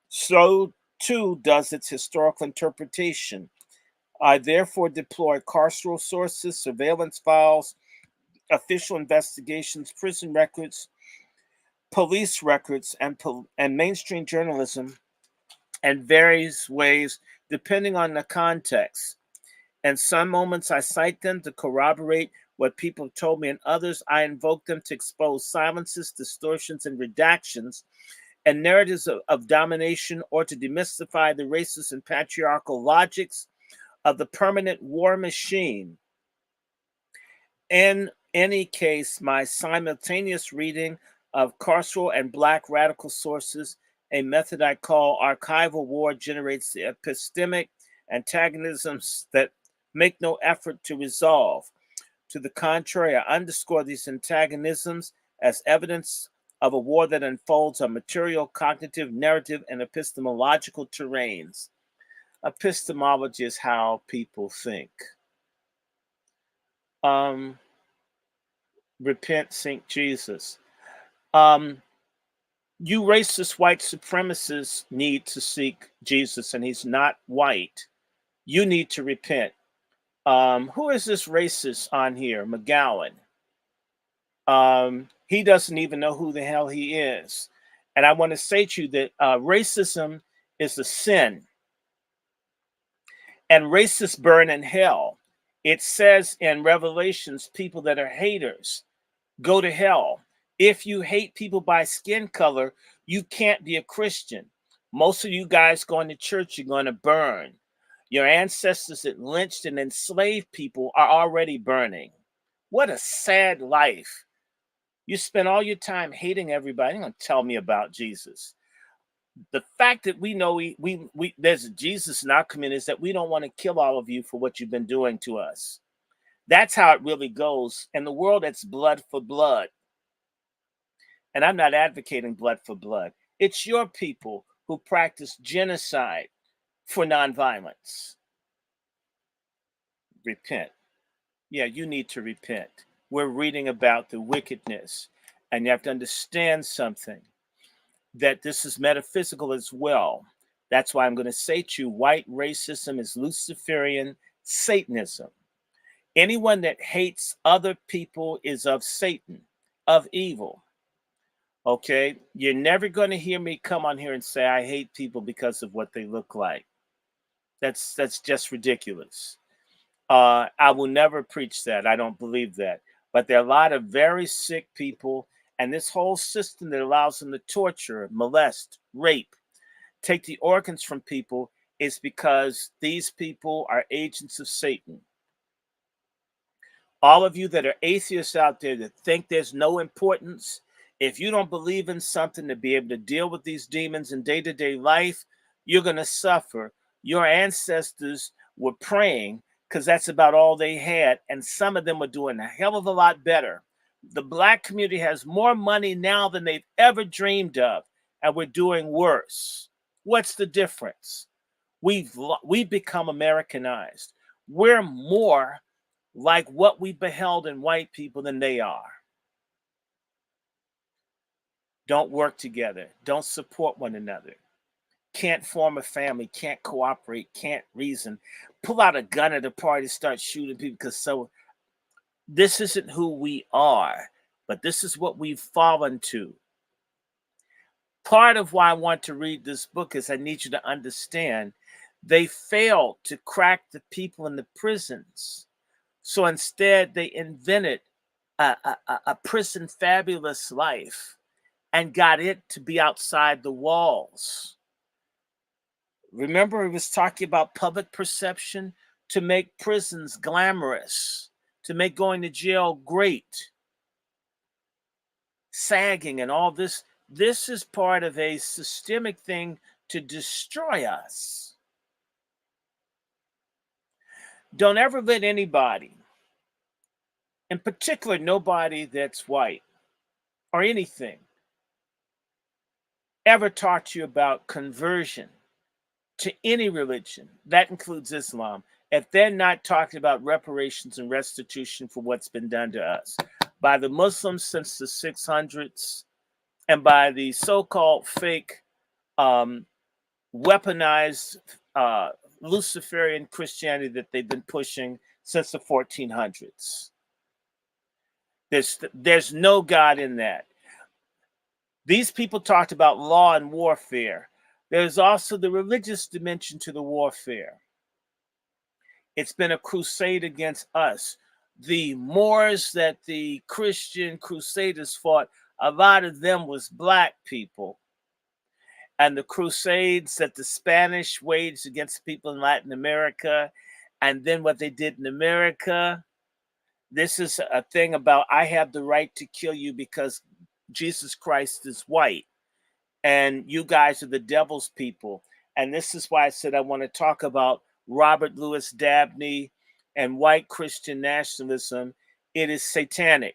so too does its historical interpretation. I therefore deploy carceral sources, surveillance files, official investigations, prison records, police records, and mainstream journalism in various ways depending on the context. In some moments, I cite them to corroborate what people have told me. In others, I invoke them to expose silences, distortions, and redactions, and narratives of domination, or to demystify the racist and patriarchal logics of the permanent war machine. In any case, my simultaneous reading of carceral and Black radical sources, a method I call archival war, generates the epistemic antagonisms that make no effort to resolve. To the contrary, I underscore these antagonisms as evidence of a war that unfolds on material, cognitive, narrative, and epistemological terrains. Epistemology is how people think. Um, repent, seek Jesus. Um, you racist white supremacists need to seek Jesus, and he's not white. You need to repent. Who is this racist on here? McGowan. He doesn't even know who the hell he is. And I want to say to you that racism is a sin, and racists burn in hell. It says in Revelations, people that are haters go to hell. If you hate people by skin color, you can't be a Christian. Most of you guys going to church, you're going to burn. Your ancestors that lynched and enslaved people are already burning. What a sad life. You spend all your time hating everybody. You're going to tell me about Jesus. The fact that we know we there's a Jesus in our community is that we don't want to kill all of you for what you've been doing to us. That's how it really goes. In the world, it's blood for blood. And I'm not advocating blood for blood. It's your people who practice genocide for nonviolence. Repent. Yeah, you need to repent. We're reading about the wickedness, and you have to understand something, that this is metaphysical as well. That's why I'm going to say to you, white racism is Luciferian Satanism. Anyone that hates other people is of Satan, of evil. Okay, you're never going to hear me come on here and say I hate people because of what they look like. That's just ridiculous. I will never preach that. I don't believe that. But there are a lot of very sick people, and this whole system that allows them to torture, molest, rape, take the organs from people is because these people are agents of Satan. All of you that are atheists out there that think there's no importance, if you don't believe in something to be able to deal with these demons in day-to-day life, you're going to suffer. Your ancestors were praying because that's about all they had, and some of them were doing a hell of a lot better. The black community has more money now than they've ever dreamed of, and we're doing worse. What's the difference? We've become Americanized. We're more like what we beheld in white people than they are. Don't work together. Don't support one another. Can't form a family. Can't cooperate. Can't reason. Pull out a gun at a party, start shooting people because so. This isn't who we are, but this is what we've fallen to. Part of why I want to read this book is I need you to understand they failed to crack the people in the prisons. So instead, they invented a prison fabulous life and got it to be outside the walls. Remember, he was talking about public perception to make prisons glamorous, to make going to jail great, sagging and all this. This is part of a systemic thing to destroy us. Don't ever let anybody, in particular, nobody that's white or anything, ever talk to you about conversion to any religion. That includes Islam. If they're not talking about reparations and restitution for what's been done to us by the Muslims since the 600s and by the so-called fake weaponized Luciferian Christianity that they've been pushing since the 1400s. There's no God in that. These people talked about law and warfare. There's also the religious dimension to the warfare. It's been a crusade against us. The Moors that the Christian crusaders fought, a lot of them was black people. And the crusades that the Spanish waged against people in Latin America, and then what they did in America, this is a thing about I have the right to kill you because Jesus Christ is white. And you guys are the devil's people. And this is why I said I want to talk about Robert Louis Dabney and white Christian nationalism. It is satanic.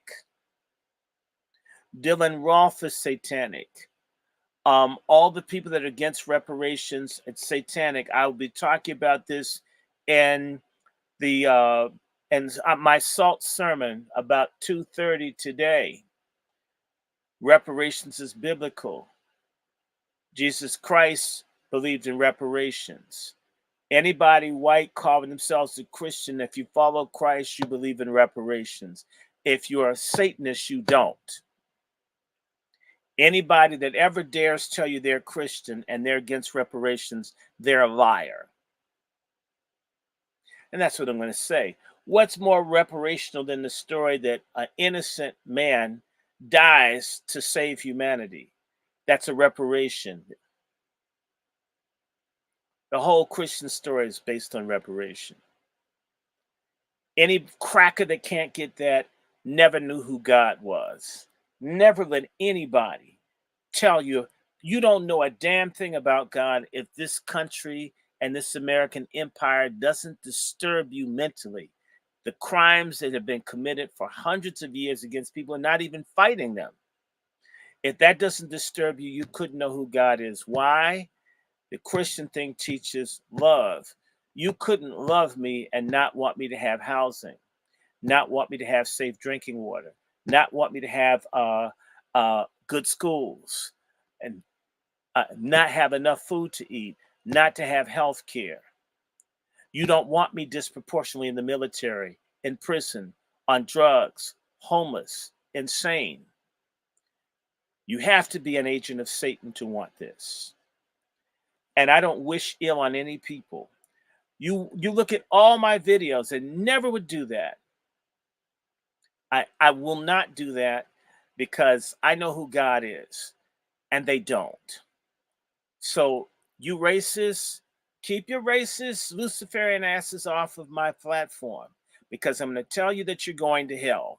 Dylan Rolfe is satanic. All the people that are against reparations, it's satanic. I will be talking about this in the And my SALT sermon about 2:30 today, reparations is biblical. Jesus Christ believed in reparations. Anybody white calling themselves a Christian, if you follow Christ, you believe in reparations. If you're a Satanist, you don't. Anybody that ever dares tell you they're Christian and they're against reparations, they're a liar. And that's what I'm going to say. What's more reparational than the story that an innocent man dies to save humanity? That's a reparation. The whole Christian story is based on reparation. Any cracker that can't get that never knew who God was. Never let anybody tell you you don't know a damn thing about God if this country and this American empire doesn't disturb you mentally. The crimes that have been committed for hundreds of years against people and not even fighting them. If that doesn't disturb you, you couldn't know who God is. Why? The Christian thing teaches love. You couldn't love me and not want me to have housing, not want me to have safe drinking water, not want me to have good schools, and not have enough food to eat, not to have health care. You don't want me disproportionately in the military, in prison, on drugs, homeless, insane. You have to be an agent of Satan to want this. And I don't wish ill on any people. You look at all my videos and never would do that. I will not do that because I know who God is and they don't. So you racists, keep your racist Luciferian asses off of my platform because I'm going to tell you that you're going to hell.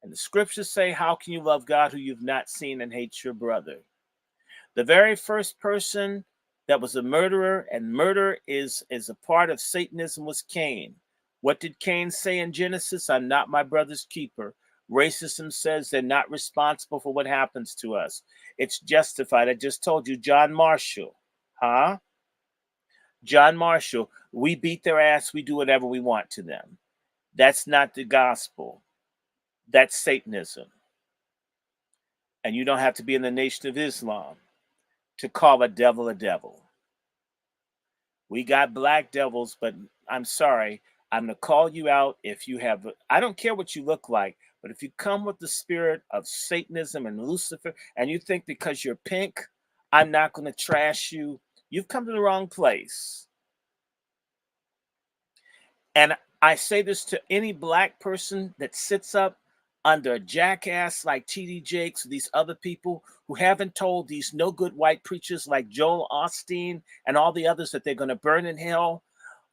And the scriptures say, how can you love God who you've not seen and hate your brother? The very first person that was a murderer, and murder is a part of Satanism, was Cain. What did Cain say in Genesis? I'm not my brother's keeper. Racism says they're not responsible for what happens to us. It's justified. I just told you, John Marshall. Huh? John Marshall. We beat their ass. We do whatever we want to them. That's not the gospel. That's Satanism. And you don't have to be in the Nation of Islam to call a devil a devil. We got black devils, but I'm sorry. I'm going to call you out if you have, I don't care what you look like, but if you come with the spirit of Satanism and Lucifer, and you think because you're pink, I'm not going to trash you, you've come to the wrong place. And I say this to any black person that sits up under a jackass like T.D. Jakes, or these other people who haven't told these no good white preachers like Joel Osteen and all the others that they're going to burn in hell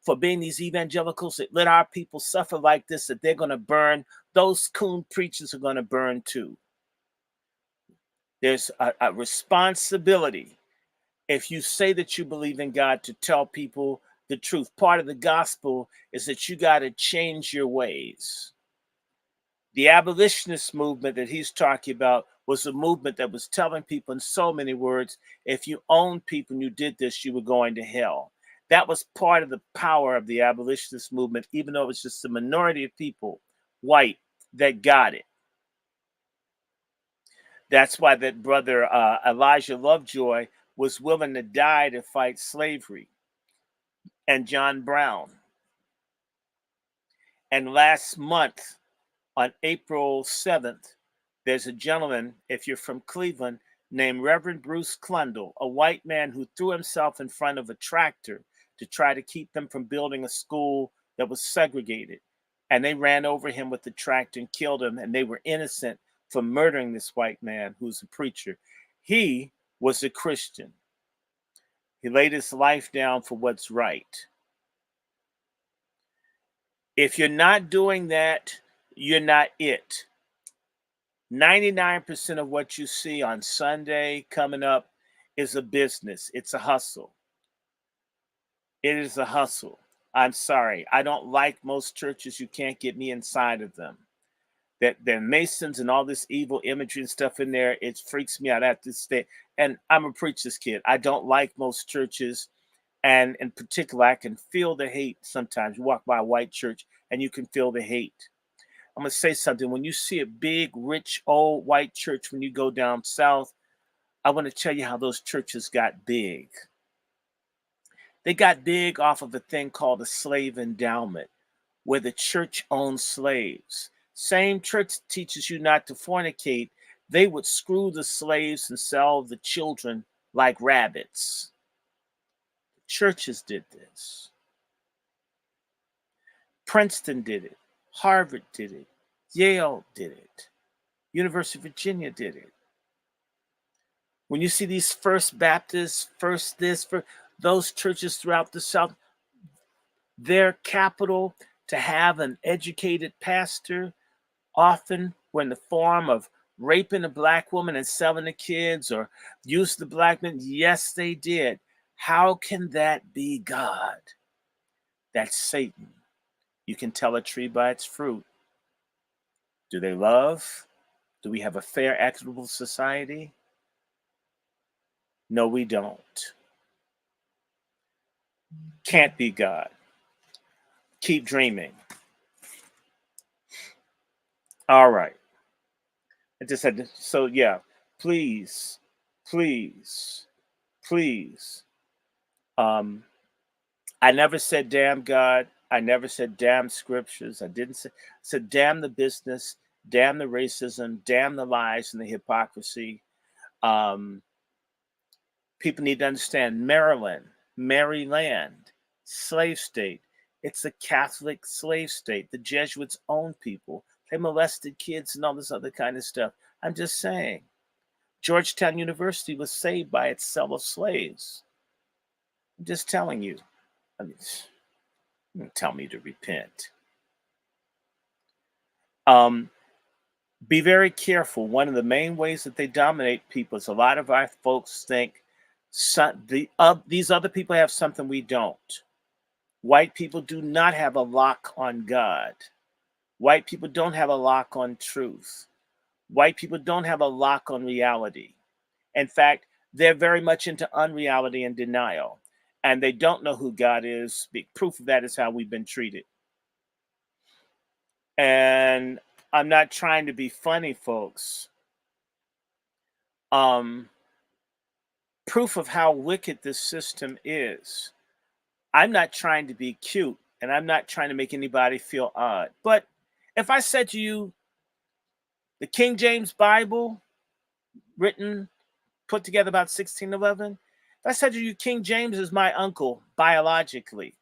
for being these evangelicals that let our people suffer like this, that they're going to burn. Those coon preachers are going to burn too. There's a responsibility if you say that you believe in God to tell people the truth. Part of the gospel is that you got to change your ways. The abolitionist movement that he's talking about was a movement that was telling people in so many words, if you owned people and you did this, you were going to hell. That was part of the power of the abolitionist movement, even though it was just a minority of people, white, that got it. That's why that brother Elijah Lovejoy was willing to die to fight slavery, and John Brown. And last month, on April 7th, there's a gentleman, if you're from Cleveland, named Reverend Bruce Clundell, a white man who threw himself in front of a tractor to try to keep them from building a school that was segregated. And they ran over him with the tractor and killed him, and they were innocent for murdering this white man who's a preacher. He was a Christian. He laid his life down for what's right. If you're not doing that, you're not it. 99% of what you see on Sunday coming up is a business. It's a hustle. It is a hustle. I'm sorry. I don't like most churches. You can't get me inside of them. That they're Masons and all this evil imagery and stuff in there. It freaks me out at this state. And I'm a preacher's kid. I don't like most churches. And in particular, I can feel the hate sometimes. You walk by a white church and you can feel the hate. I'm going to say something. When you see a big, rich, old white church, when you go down south, I want to tell you how those churches got big. They got big off of a thing called a slave endowment, where the church owned slaves. Same church teaches you not to fornicate. They would screw the slaves and sell the children like rabbits. Churches did this. Princeton did it. Harvard did it. Yale did it. University of Virginia did it. When you see these First Baptists, first this, first, those churches throughout the South, their capital to have an educated pastor often were in the form of raping a black woman and selling the kids or use the black men. Yes, they did. How can that be God? That's Satan. You can tell a tree by its fruit. Do they love? Do we have a fair, equitable society? No, we don't. Can't be God. Keep dreaming. All right. I just had to, so yeah, please, please, please. I never said damn God. I never said damn scriptures. I didn't say, I said damn the business, damn the racism, damn the lies and the hypocrisy. Um, People need to understand Maryland, slave state. It's a Catholic slave state. The Jesuits owned people. They molested kids and all this other kind of stuff. I'm just saying. Georgetown University was saved by its sale of slaves. I'm just telling you. I mean, don't tell me to repent. Be very careful. One of the main ways that they dominate people is a lot of our folks think these other people have something we don't. White people do not have a lock on God. White people don't have a lock on truth. White people don't have a lock on reality. In fact, they're very much into unreality and denial. And they don't know who God is. Proof of that is how we've been treated. And I'm not trying to be funny, folks. Proof of how wicked this system is. I'm not trying to be cute, and I'm not trying to make anybody feel odd. But if I said to you, the King James Bible, written, put together about 1611, if I said to you, King James is my uncle biologically,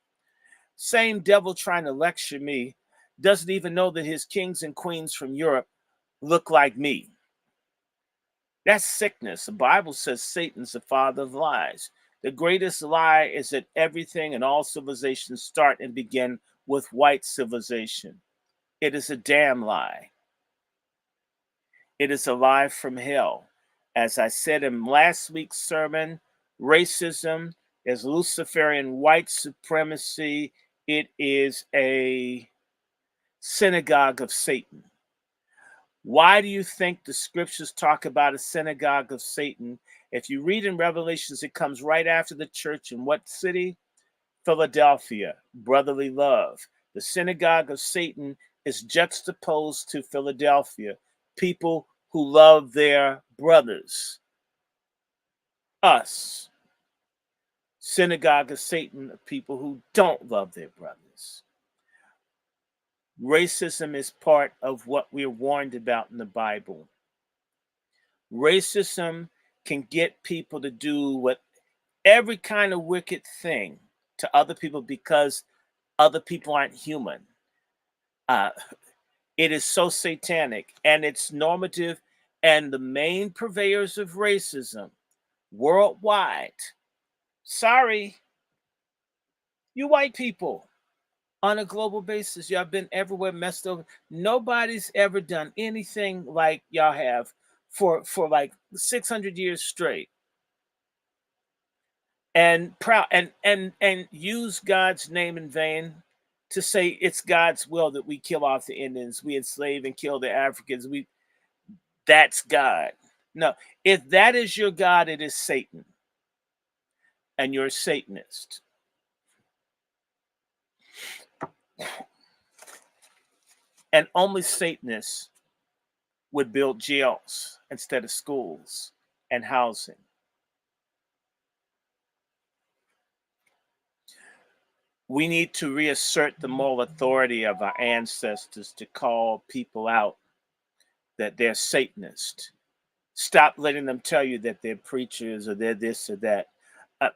same devil trying to lecture me doesn't even know that his kings and queens from Europe look like me. That's sickness. The Bible says Satan's the father of lies. The greatest lie is that everything and all civilizations start and begin with white civilization. It is a damn lie. It is a lie from hell. As I said in last week's sermon, racism is Luciferian white supremacy. It is a synagogue of Satan. Why do you think the scriptures talk about a synagogue of Satan? If you read in Revelations, it comes right after the church in what city? Philadelphia, brotherly love. The synagogue of Satan is juxtaposed to Philadelphia, people who love their brothers. Us. Synagogue of Satan of people who don't love their brothers. Racism is part of what we're warned about in the Bible. Racism can get people to do what every kind of wicked thing to other people because other people aren't human. It is so satanic and it's normative, and the main purveyors of racism worldwide, sorry, you white people. On a global basis, y'all been everywhere, messed over. Nobody's ever done anything like y'all have for like 600 years straight, and proud and use God's name in vain to say it's God's will that we kill off the Indians, we enslave and kill the Africans. That's God. No, if that is your God, it is Satan, and you're a Satanist. And only Satanists would build jails instead of schools and housing. We need to reassert the moral authority of our ancestors to call people out that they're Satanists. Stop letting them tell you that they're preachers or they're this or that. Uh,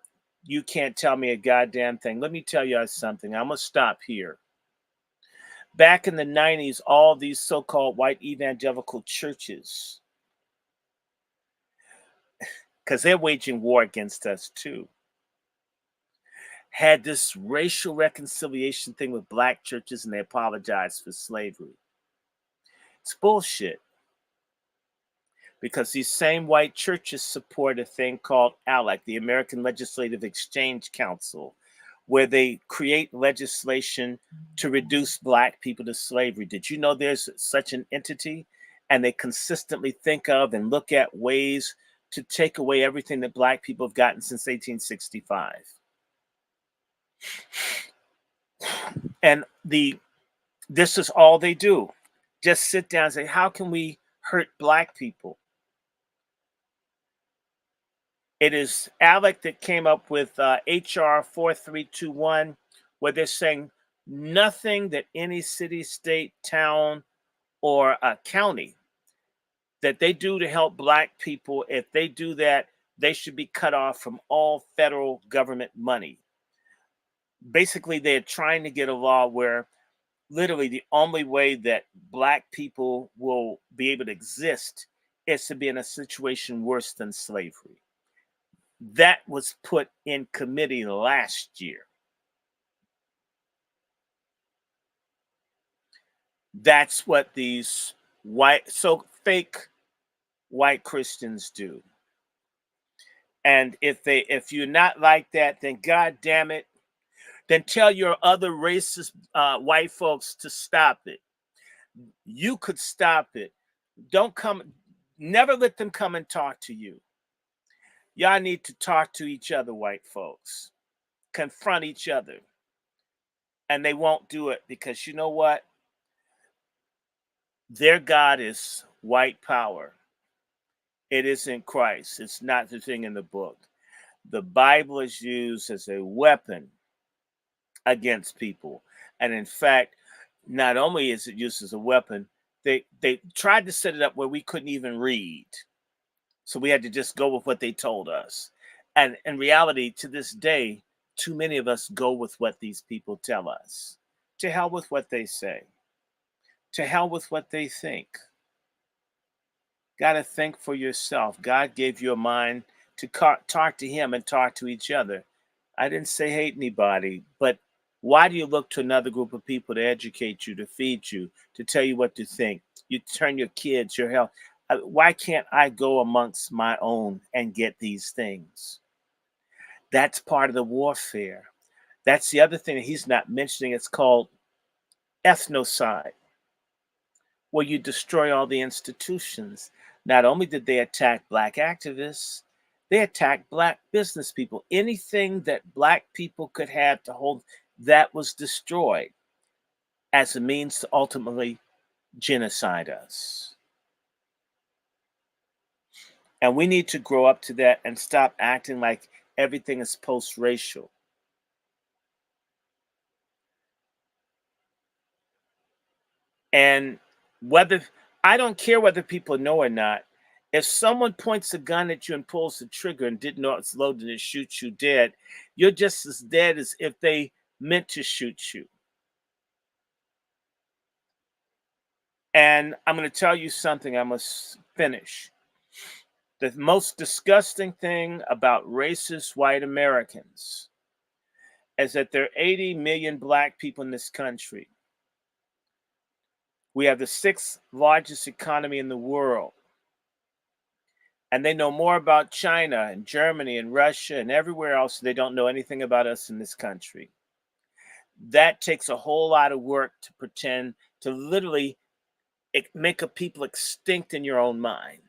you can't tell me a goddamn thing. Let me tell you something. I'm going to stop here. Back in the 90s, all these so-called white evangelical churches, because they're waging war against us too, had this racial reconciliation thing with black churches, and they apologized for slavery. It's bullshit. Because these same white churches support a thing called ALEC, the American Legislative Exchange Council, where they create legislation to reduce black people to slavery. Did you know there's such an entity? And they consistently think of and look at ways to take away everything that black people have gotten since 1865. And this is all they do. Just sit down and say, how can we hurt black people? It is ALEC that came up with HR 4321, where they're saying nothing that any city, state, town, or county that they do to help black people, if they do that, they should be cut off from all federal government money. Basically, they're trying to get a law where literally the only way that black people will be able to exist is to be in a situation worse than slavery. That was put in committee last year. That's what these fake white Christians do. And if you're not like that, then God damn it, then tell your other racist white folks to stop it. You could stop it. Never let them come and talk to you. Y'all need to talk to each other, white folks. Confront each other. And they won't do it because you know what? Their God is white power. It isn't Christ. It's not the thing in the book. The Bible is used as a weapon against people. And in fact, not only is it used as a weapon, they tried to set it up where we couldn't even read. So we had to just go with what they told us. And in reality, to this day, too many of us go with what these people tell us. To hell with what they say. To hell with what they think. Got to think for yourself. God gave you a mind to talk to him and talk to each other. I didn't say hate anybody, but why do you look to another group of people to educate you, to feed you, to tell you what to think? You turn your kids, your health. Why can't I go amongst my own and get these things? That's part of the warfare. That's the other thing that he's not mentioning. It's called ethnocide, where you destroy all the institutions. Not only did they attack black activists, they attacked black business people. Anything that black people could have to hold, that was destroyed as a means to ultimately genocide us. And we need to grow up to that and stop acting like everything is post-racial. And I don't care whether people know or not, if someone points a gun at you and pulls the trigger and didn't know it's loaded and shoots you dead, you're just as dead as if they meant to shoot you. And I'm going to tell you something, I must finish. The most disgusting thing about racist white Americans is that there are 80 million black people in this country. We have the 6th largest economy in the world. And they know more about China and Germany and Russia and everywhere else. They don't know anything about us in this country. That takes a whole lot of work to pretend to literally make a people extinct in your own mind.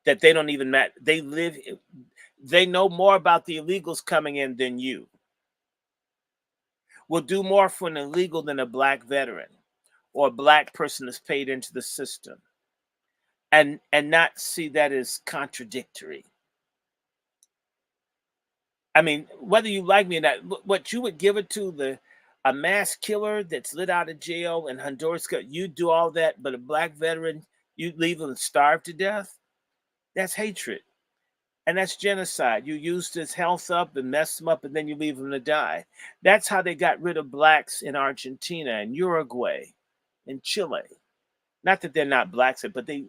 That they don't even matter. They know more about the illegals coming in than you. will do more for an illegal than a black veteran or a black person that's paid into the system, and not see that as contradictory. I mean, whether you like me or not, what you would give it to a mass killer that's lit out of jail in Honduras, you do all that, but a black veteran, you leave him starved to death. That's hatred, and that's genocide. You used his health up and messed him up, and then you leave him to die. That's how they got rid of blacks in Argentina and Uruguay, and Chile. Not that they're not blacks, but they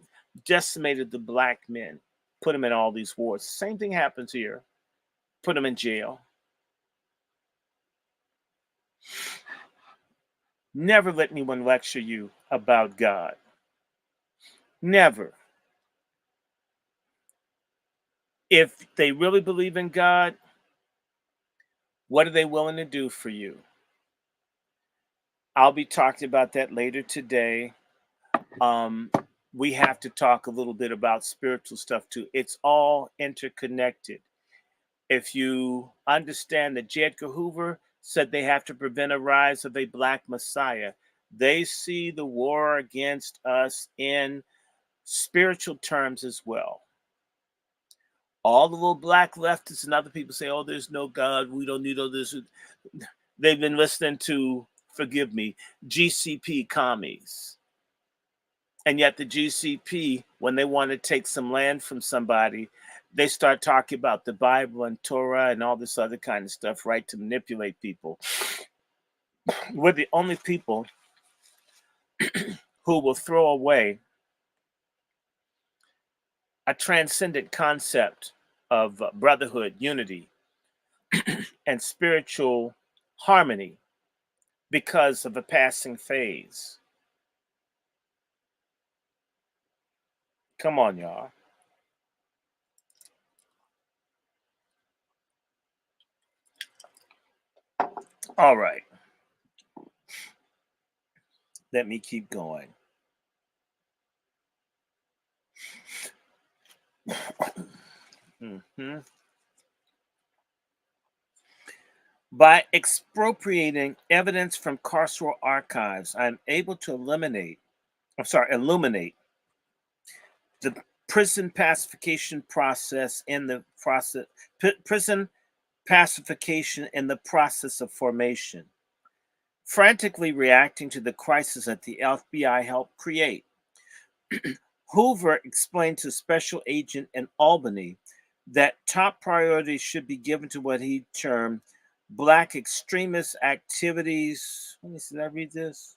decimated the black men, put them in all these wars. Same thing happens here. Put them in jail. Never let anyone lecture you about God. Never. If they really believe in God, what are they willing to do for you? I'll be talking about that later today. We have to talk a little bit about spiritual stuff too. It's all interconnected. If you understand that J. Edgar Hoover said they have to prevent a rise of a black messiah, they see the war against us in spiritual terms as well. All the little black leftists and other people say, oh, there's no God, we don't need all this. They've been listening to, forgive me, GCP commies. And yet the GCP, when they want to take some land from somebody, they start talking about the Bible and Torah and all this other kind of stuff, right, to manipulate people. We're the only people who will throw away a transcendent concept of brotherhood, unity, and spiritual harmony because of a passing phase. Come on, y'all. All right. Let me keep going. Mm-hmm. By expropriating evidence from carceral archives, I'm able to illuminate the prison pacification process in the process, prison pacification in the process of formation, frantically reacting to the crisis that the FBI helped create. Hoover explained to Special Agent in Albany that top priority should be given to what he termed Black extremist activities. Let me see, did I read this?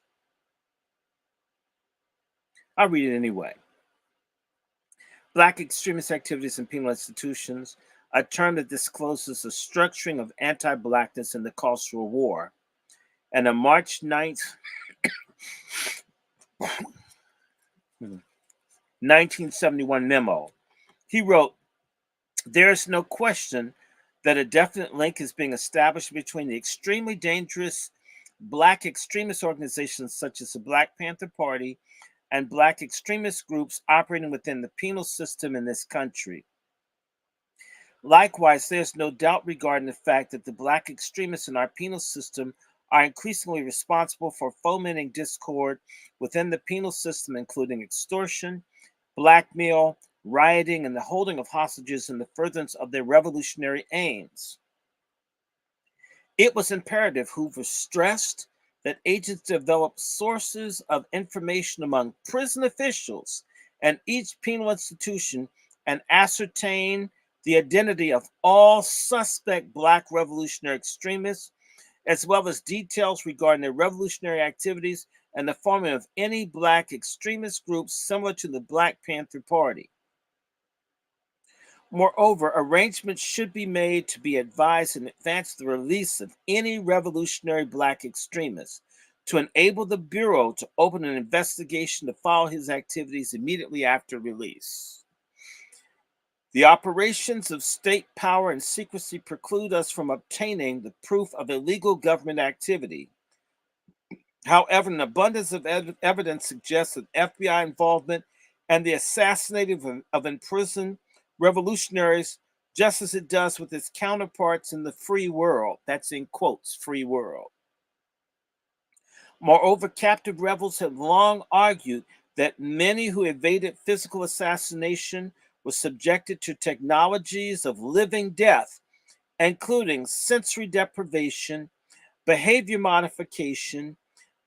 I'll read it anyway. Black extremist activities in penal institutions, a term that discloses the structuring of anti-Blackness in the Cultural War. And on March 9th, 1971 memo, he wrote, there is no question that a definite link is being established between the extremely dangerous Black extremist organizations such as the Black Panther Party and Black extremist groups operating within the penal system in this country. Likewise, there's no doubt regarding the fact that the Black extremists in our penal system are increasingly responsible for fomenting discord within the penal system, including extortion, blackmail, rioting, and the holding of hostages in the furtherance of their revolutionary aims. It was imperative, Hoover stressed, that agents develop sources of information among prison officials and each penal institution and ascertain the identity of all suspect Black revolutionary extremists, as well as details regarding their revolutionary activities and the forming of any Black extremist groups similar to the Black Panther Party. Moreover, arrangements should be made to be advised in advance of the release of any revolutionary Black extremist to enable the Bureau to open an investigation to follow his activities immediately after release. The operations of state power and secrecy preclude us from obtaining the proof of illegal government activity. However, an abundance of evidence suggests that FBI involvement and the assassinating of imprisoned revolutionaries, just as it does with its counterparts in the free world, that's in quotes, free world, Moreover, captive rebels have long argued that many who evaded physical assassination were subjected to technologies of living death, including sensory deprivation, behavior modification,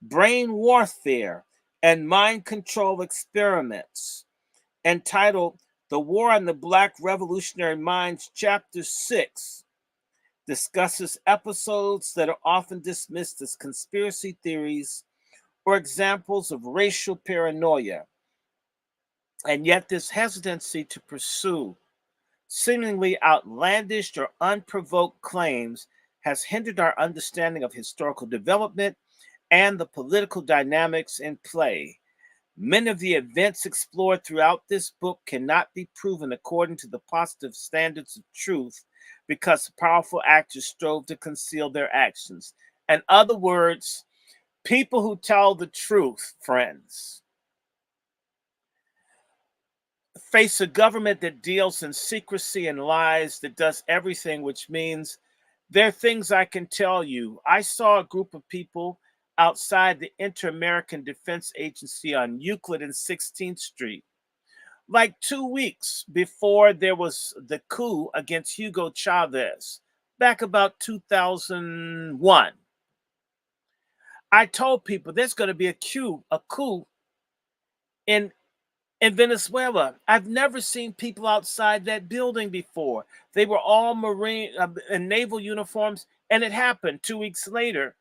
brain warfare, and mind control experiments. Entitled The War on the Black Revolutionary Minds, Chapter 6 discusses episodes that are often dismissed as conspiracy theories or examples of racial paranoia, and yet this hesitancy to pursue seemingly outlandish or unprovoked claims has hindered our understanding of historical development and the political dynamics in play. Many of the events explored throughout this book cannot be proven according to the positive standards of truth because powerful actors strove to conceal their actions. In other words, people who tell the truth, friends, face a government that deals in secrecy and lies, that does everything, which means there are things I can tell you. I saw a group of people outside the Inter-American Defense Agency on Euclid and 16th Street, like 2 weeks before there was the coup against Hugo Chavez, back about 2001. I told people there's going to be a coup in Venezuela. I've never seen people outside that building before. They were all Marine and naval uniforms, and it happened 2 weeks later.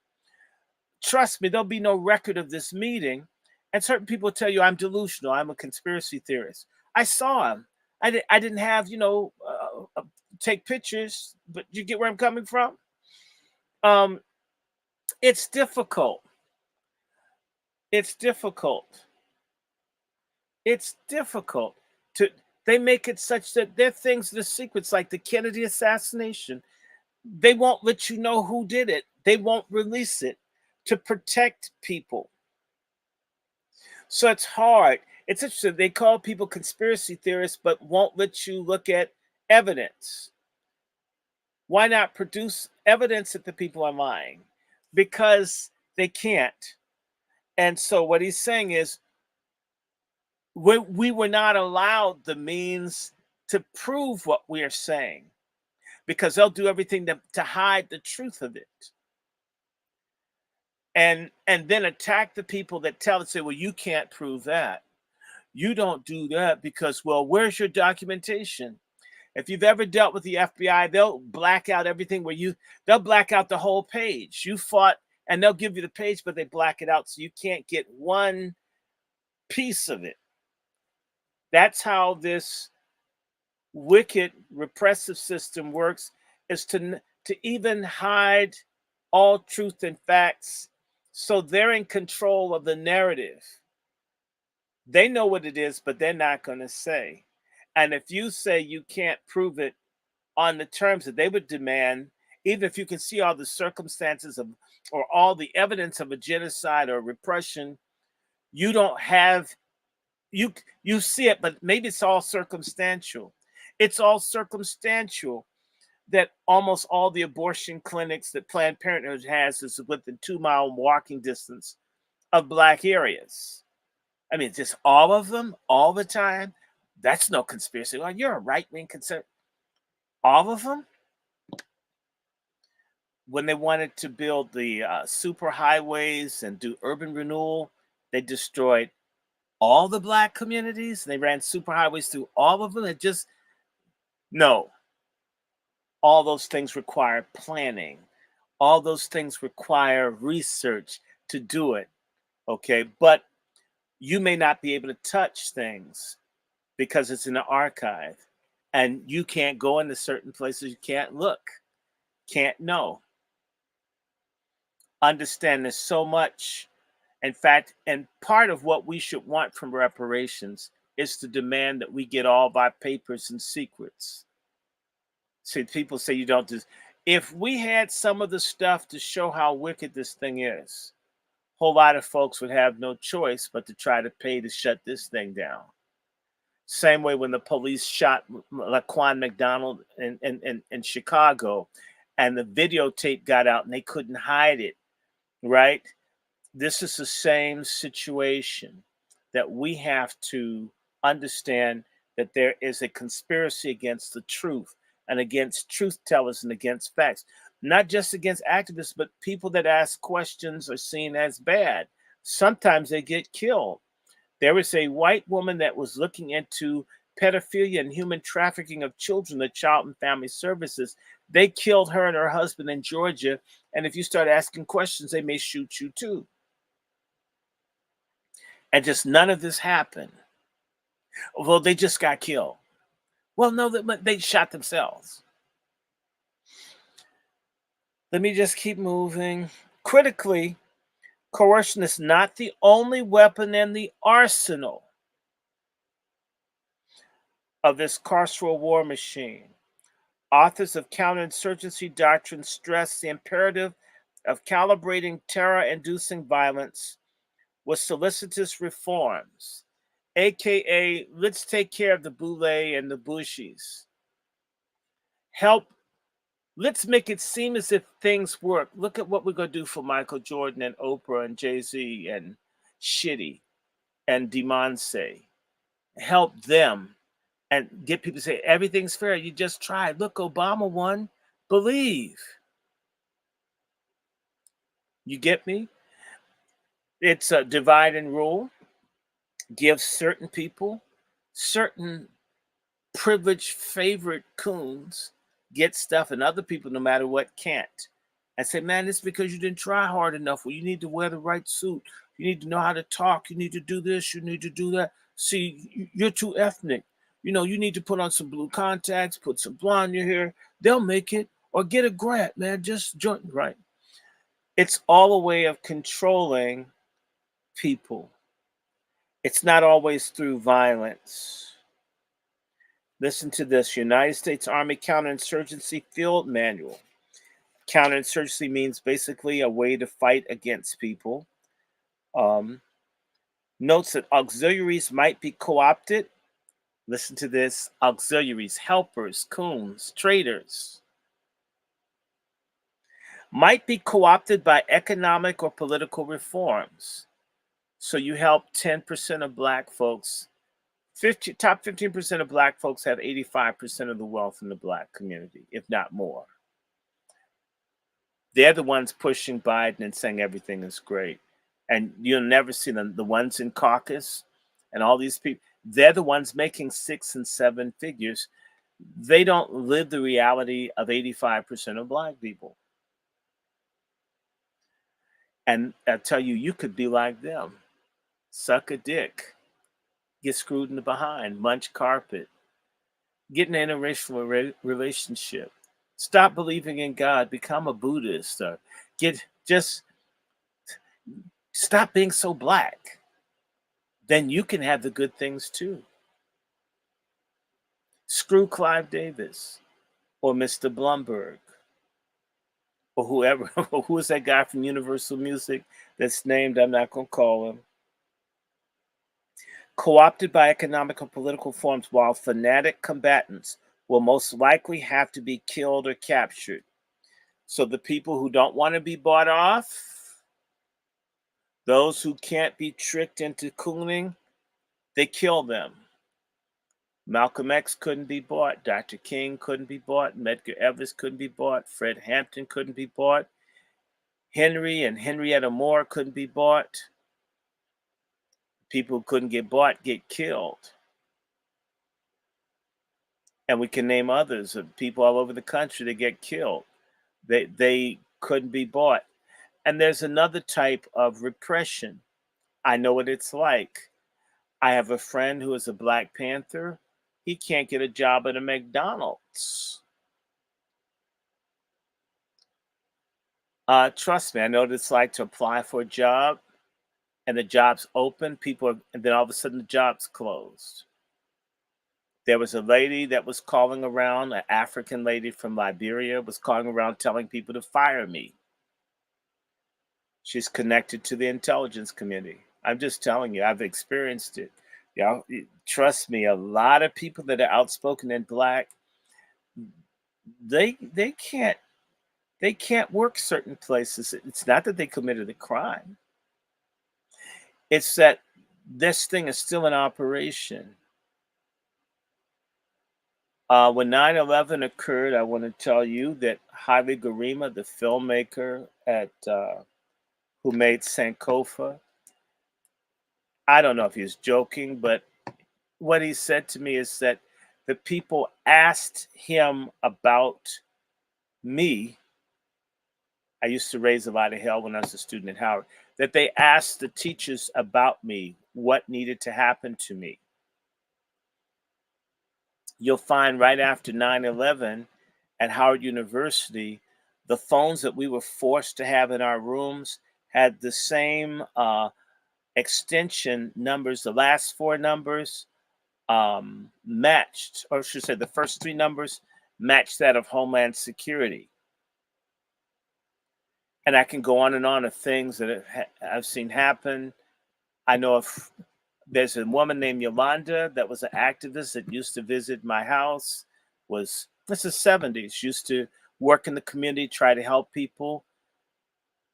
Trust me, there'll be no record of this meeting. And certain people tell you I'm delusional, I'm a conspiracy theorist. I saw him. I didn't have, take pictures, but you get where I'm coming from? Um, it's difficult. It's difficult. It's difficult to, they make it such that there are things, the secrets like the Kennedy assassination. They won't let you know who did it. They won't release it to protect people. So it's hard. It's interesting. They call people conspiracy theorists, but won't let you look at evidence. Why not produce evidence that the people are lying? Because they can't. And so what he's saying is, we were not allowed the means to prove what we are saying because they'll do everything to hide the truth of it. And then attack the people that tell us, say, well, you can't prove that. You don't do that because, well, where's your documentation? If you've ever dealt with the FBI, they'll black out everything they'll black out the whole page. You fought, and they'll give you the page, but they black it out so you can't get one piece of it. That's how this wicked repressive system works, is to even hide all truth and facts so they're in control of the narrative. They know what it is, but they're not going to say. And if you say you can't prove it on the terms that they would demand, even if you can see all the circumstances of or all the evidence of a genocide or repression, you don't have, you see it, but maybe it's all circumstantial. It's all circumstantial that almost all the abortion clinics that Planned Parenthood has is within 2-mile walking distance of Black areas. I mean, just all of them, all the time. That's no conspiracy. Well, you're a right-wing conservative. All of them? When they wanted to build the super highways and do urban renewal, they destroyed all the Black communities. They ran super highways through all of them. No. All those things require planning. All those things require research to do it. Okay. But you may not be able to touch things because it's in the archive and you can't go into certain places. You can't look, can't know. Understand there's so much. In fact, and part of what we should want from reparations is to demand that we get all of our papers and secrets. See, people say you don't do. If we had some of the stuff to show how wicked this thing is, a whole lot of folks would have no choice but to try to pay to shut this thing down. Same way when the police shot Laquan McDonald in Chicago and the videotape got out and they couldn't hide it, right? This is the same situation that we have to understand that there is a conspiracy against the truth and against truth tellers and against facts, not just against activists, but people that ask questions are seen as bad. Sometimes they get killed. There was a white woman that was looking into pedophilia and human trafficking of children, the Child and Family Services. They killed her and her husband in Georgia. And if you start asking questions, they may shoot you too. And just none of this happened. Well, they just got killed. Well, no, they shot themselves. Let me just keep moving. Critically, coercion is not the only weapon in the arsenal of this carceral war machine. Authors of counterinsurgency doctrine stress the imperative of calibrating terror-inducing violence with solicitous reforms, aka let's take care of the boule and the bushies. Let's make it seem as if things work. Look at what we're going to do for Michael Jordan and Oprah and Jay-Z and Shitty and Demonce. Help them and get people to say everything's fair. You just tried. Look, Obama won. Believe. You get me? It's a divide and rule. Give certain people, certain privileged favorite coons get stuff, and other people, no matter what, can't. I say, man, it's because you didn't try hard enough. Well, you need to wear the right suit. You need to know how to talk. You need to do this. You need to do that. See, you're too ethnic. You know, you need to put on some blue contacts, put some blonde in your hair. They'll make it. Or get a grant, man. Just join, right? It's all a way of controlling people. It's not always through violence. Listen to this: United States Army Counterinsurgency Field Manual. Counterinsurgency means basically a way to fight against people. Notes that auxiliaries might be co-opted. Listen to this: auxiliaries, helpers, coons, traitors might be co-opted by economic or political reforms. So you help 10% of black folks. Top 15% of black folks have 85% of the wealth in the black community, if not more. They're the ones pushing Biden and saying everything is great. And you'll never see them. The ones in caucus and all these people, they're the ones making 6 and 7 figures. They don't live the reality of 85% of black people. And I tell you, you could be like them. Suck a dick. Get screwed in the behind. Munch carpet. Get in an interracial relationship. Stop believing in God. Become a Buddhist. Or just stop being so black. Then you can have the good things too. Screw Clive Davis or Mr. Blumberg or whoever. Who is that guy from Universal Music that's named? I'm not going to call him. Co-opted by economic or political forms, while fanatic combatants will most likely have to be killed or captured. So the people who don't want to be bought off, those who can't be tricked into cooning, they kill them. Malcolm X couldn't be bought. Dr. King couldn't be bought. Medgar Evers couldn't be bought. Fred Hampton couldn't be bought. Henry and Henrietta Moore couldn't be bought. People who couldn't get bought get killed. And we can name others of people all over the country that get killed. They couldn't be bought. And there's another type of repression. I know what it's like. I have a friend who is a Black Panther. He can't get a job at a McDonald's. Trust me, I know what it's like to apply for a job and the job's open, and then all of a sudden the job's closed. There was a lady that was calling around, an African lady from Liberia was calling around telling people to fire me. She's connected to the intelligence community. I'm just telling you, I've experienced it. Trust me, a lot of people that are outspoken and Black, they can't work certain places. It's not that they committed a crime. It's that this thing is still in operation. When 9/11 occurred, I want to tell you that Javi Garima, the filmmaker at who made Sankofa, I don't know if he was joking, but what he said to me is that the people asked him about me. I used to raise a lot of hell when I was a student at Howard. That they asked the teachers about me, what needed to happen to me. You'll find right after 9/11 at Howard University, the phones that we were forced to have in our rooms had the same extension numbers. The last four numbers matched, or I should say, the first three numbers matched that of Homeland Security. And I can go on and on of things that I've seen happen. I know if there's a woman named Yolanda that was an activist that used to visit my house. Was this is '70s? Used to work in the community, try to help people.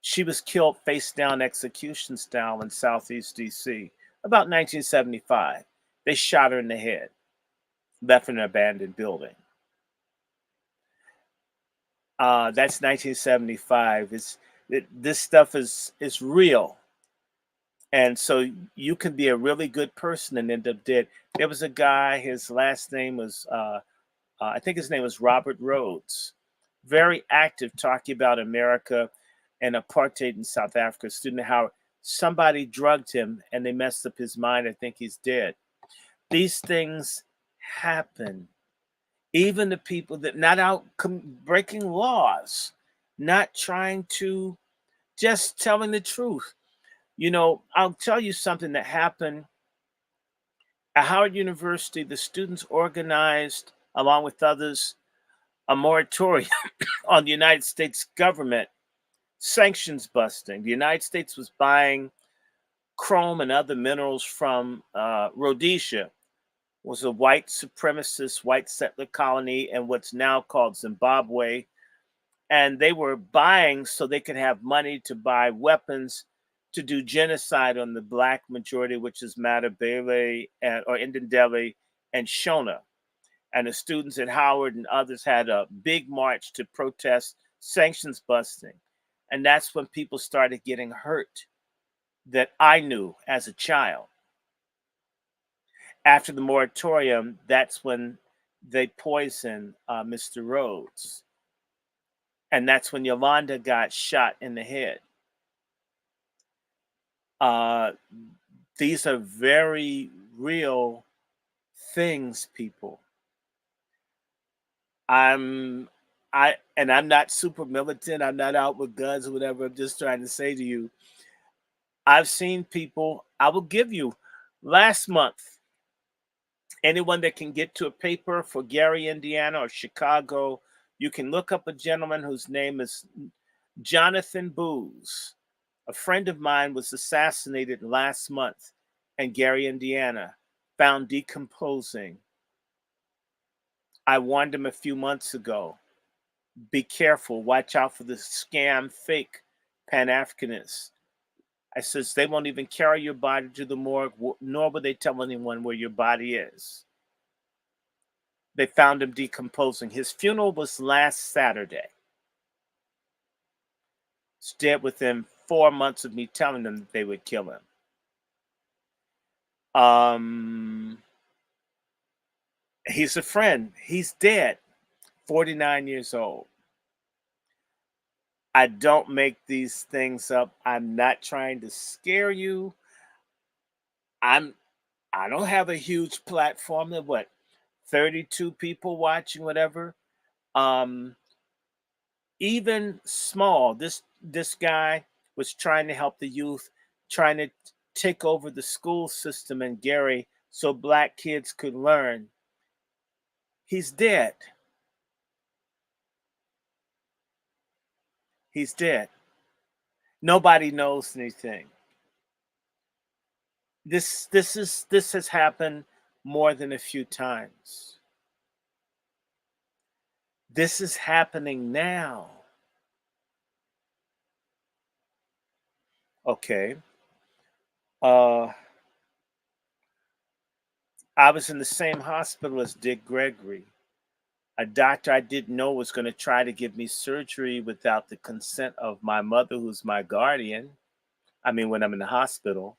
She was killed face down, execution style in Southeast DC about 1975. They shot her in the head, left in an abandoned building. That's 1975. This stuff is real, and so you can be a really good person and end up dead. There was a guy. His last name was I think his name was Robert Rhodes. Very active, talking about America and apartheid in South Africa. Student how somebody drugged him and they messed up his mind. I think he's dead. These things happen. Even the people that not out breaking laws, not trying to, just telling the truth. You know, I'll tell you something that happened at Howard University. The students organized, along with others, a moratorium on the United States government sanctions busting. The United States was buying chrome and other minerals from Rhodesia, was a white supremacist, white settler colony in what's now called Zimbabwe. And they were buying so they could have money to buy weapons to do genocide on the black majority, which is Matabele or Ndebele and Shona. And the students at Howard and others had a big march to protest sanctions busting. And that's when people started getting hurt that I knew as a child. After the moratorium, that's when they poisoned Mr. Rhodes. And that's when Yolanda got shot in the head. Uh, these are very real things, people. I'm I'm not super militant. I'm not out with guns or whatever. I'm just trying to say to you, I've seen people. I will give you last month. Anyone that can get to a paper for Gary, Indiana, or Chicago, you can look up a gentleman whose name is Jonathan Booz. A friend of mine was assassinated last month in Gary, Indiana, found decomposing. I warned him a few months ago. Be careful. Watch out for the scam, fake Pan Africanists. I says they won't even carry your body to the morgue, nor will they tell anyone where your body is. They found him decomposing. His funeral was last Saturday. It's dead within 4 months of me telling them that they would kill him. He's a friend. He's dead. 49 years old. I don't make these things up. I'm not trying to scare you. I'm I don't have a huge platform that what 32 people watching whatever. Um Even small, this guy was trying to help the youth, trying to take over the school system in Gary so black kids could learn. He's dead. He's dead. Nobody knows anything. This has happened more than a few times. This is happening now. Okay. I was in the same hospital as Dick Gregory. A doctor I didn't know was going to try to give me surgery without the consent of my mother, who's my guardian. I mean, when I'm in the hospital,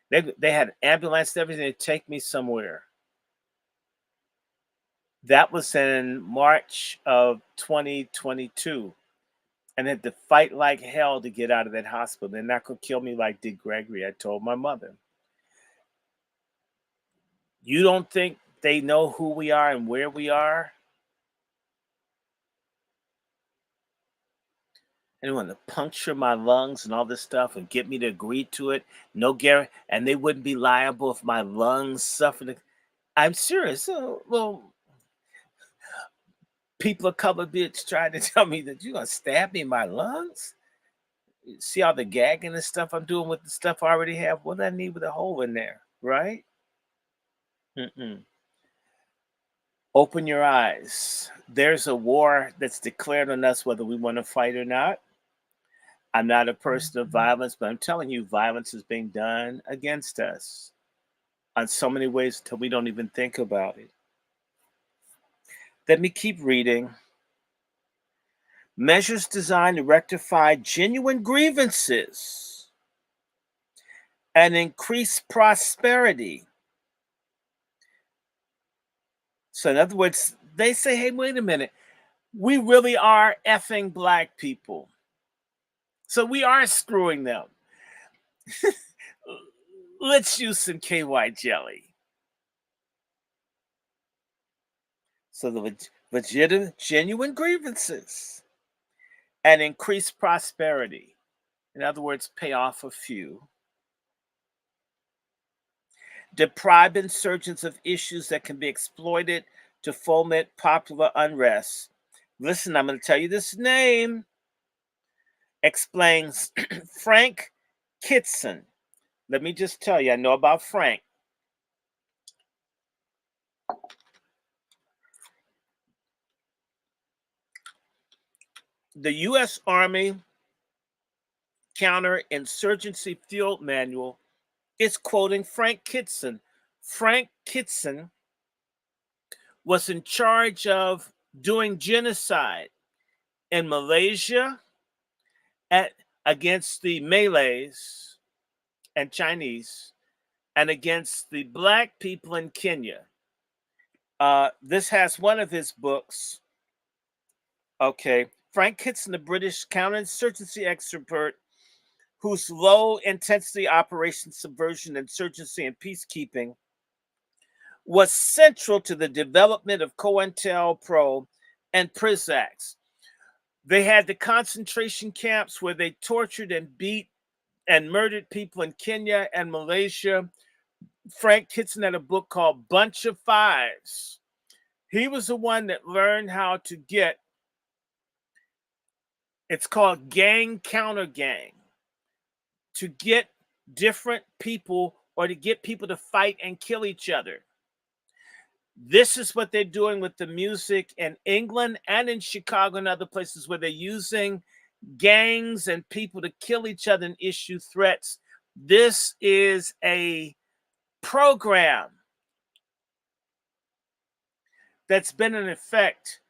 they had an ambulance and everything to take me somewhere. That was in March of 2022, and I had to fight like hell to get out of that hospital. They're not going to kill me like Dick Gregory. I told my mother. You don't think they know who we are and where we are? And they want to puncture my lungs and all this stuff and get me to agree to it. No guarantee, and they wouldn't be liable if my lungs suffered. I'm serious. So, well, people a couple of bits trying to tell me that you're gonna stab me in my lungs. See all the gagging and stuff I'm doing with the stuff I already have. What do I need with a hole in there, right? Mm-mm. Open your eyes. There's a war that's declared on us, whether we want to fight or not. I'm not a person of violence, but I'm telling you, violence is being done against us on so many ways until we don't even think about it. Let me keep reading. Measures designed to rectify genuine grievances and increase prosperity. So, in other words, they say, hey, wait a minute, we really are effing black people. So, we are screwing them. Let's use some KY jelly. So, the legitimate, genuine grievances and increase prosperity. In other words, pay off a few. Deprive insurgents of issues that can be exploited to foment popular unrest. Listen, I'm going to tell you this name. Explains Frank Kitson. Let me just tell you, I know about Frank. The U.S. Army Counterinsurgency Field Manual is quoting Frank Kitson. Frank Kitson was in charge of doing genocide in Malaysia against the Malays and Chinese and against the black people in Kenya. This has one of his books. Okay. Frank Kitson, the British counterinsurgency expert whose low intensity operation, subversion, insurgency, and peacekeeping was central to the development of COINTELPRO and PRISACs. They had the concentration camps where they tortured and beat and murdered people in Kenya and Malaysia. Frank Kitson had a book called Bunch of Fives. He was the one that learned how to get, it's called gang counter gang, to get different people or to get people to fight and kill each other. This is what they're doing with the music in England and in Chicago and other places where they're using gangs and people to kill each other and issue threats. This is a program that's been in effect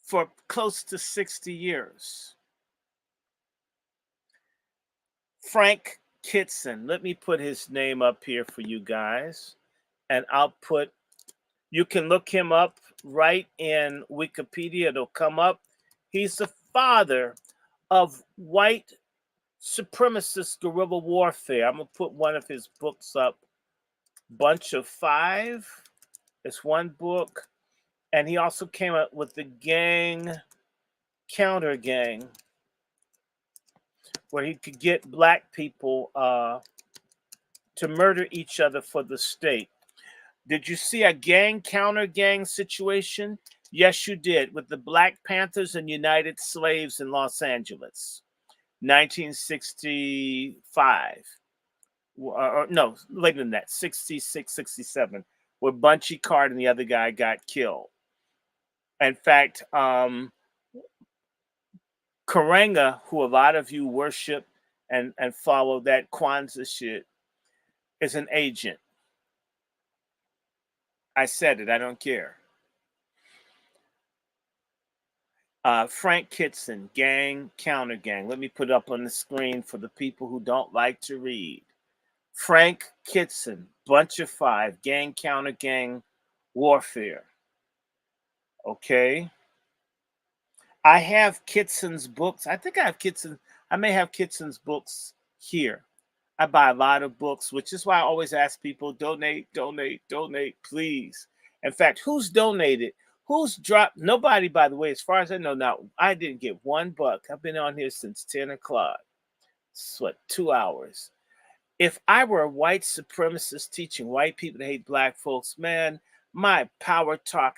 for close to 60 years. Frank Kitson, let me put his name up here for you guys, and you can look him up right in Wikipedia. It'll come up. He's the father of white supremacist guerrilla warfare. I'm going to put one of his books up. Bunch of Five. It's one book. And he also came up with the gang counter gang, where he could get black people to murder each other for the state. Did you see a gang counter gang situation? Yes, you did, with the Black Panthers and United Slaves in Los Angeles, 1965. Or no, later than that, 66, 67, where Bunchy Card and the other guy got killed. In fact, Karenga, who a lot of you worship and follow that Kwanzaa shit, is an agent. I said it, I don't care. Frank Kitson, Gang, Counter Gang. Let me put up on the screen for the people who don't like to read. Frank Kitson, Bunch of Five, Gang, Counter Gang, Warfare. Okay. I have Kitson's books. I think I have Kitson. I may have Kitson's books here. I buy a lot of books, which is why I always ask people donate, donate, donate, please. In fact, who's donated? Who's dropped? Nobody, by the way, as far as I know now. I didn't get $1. I've been on here since 10 o'clock. It's what, 2 hours. If I were a white supremacist teaching white people to hate black folks, man, my power talk,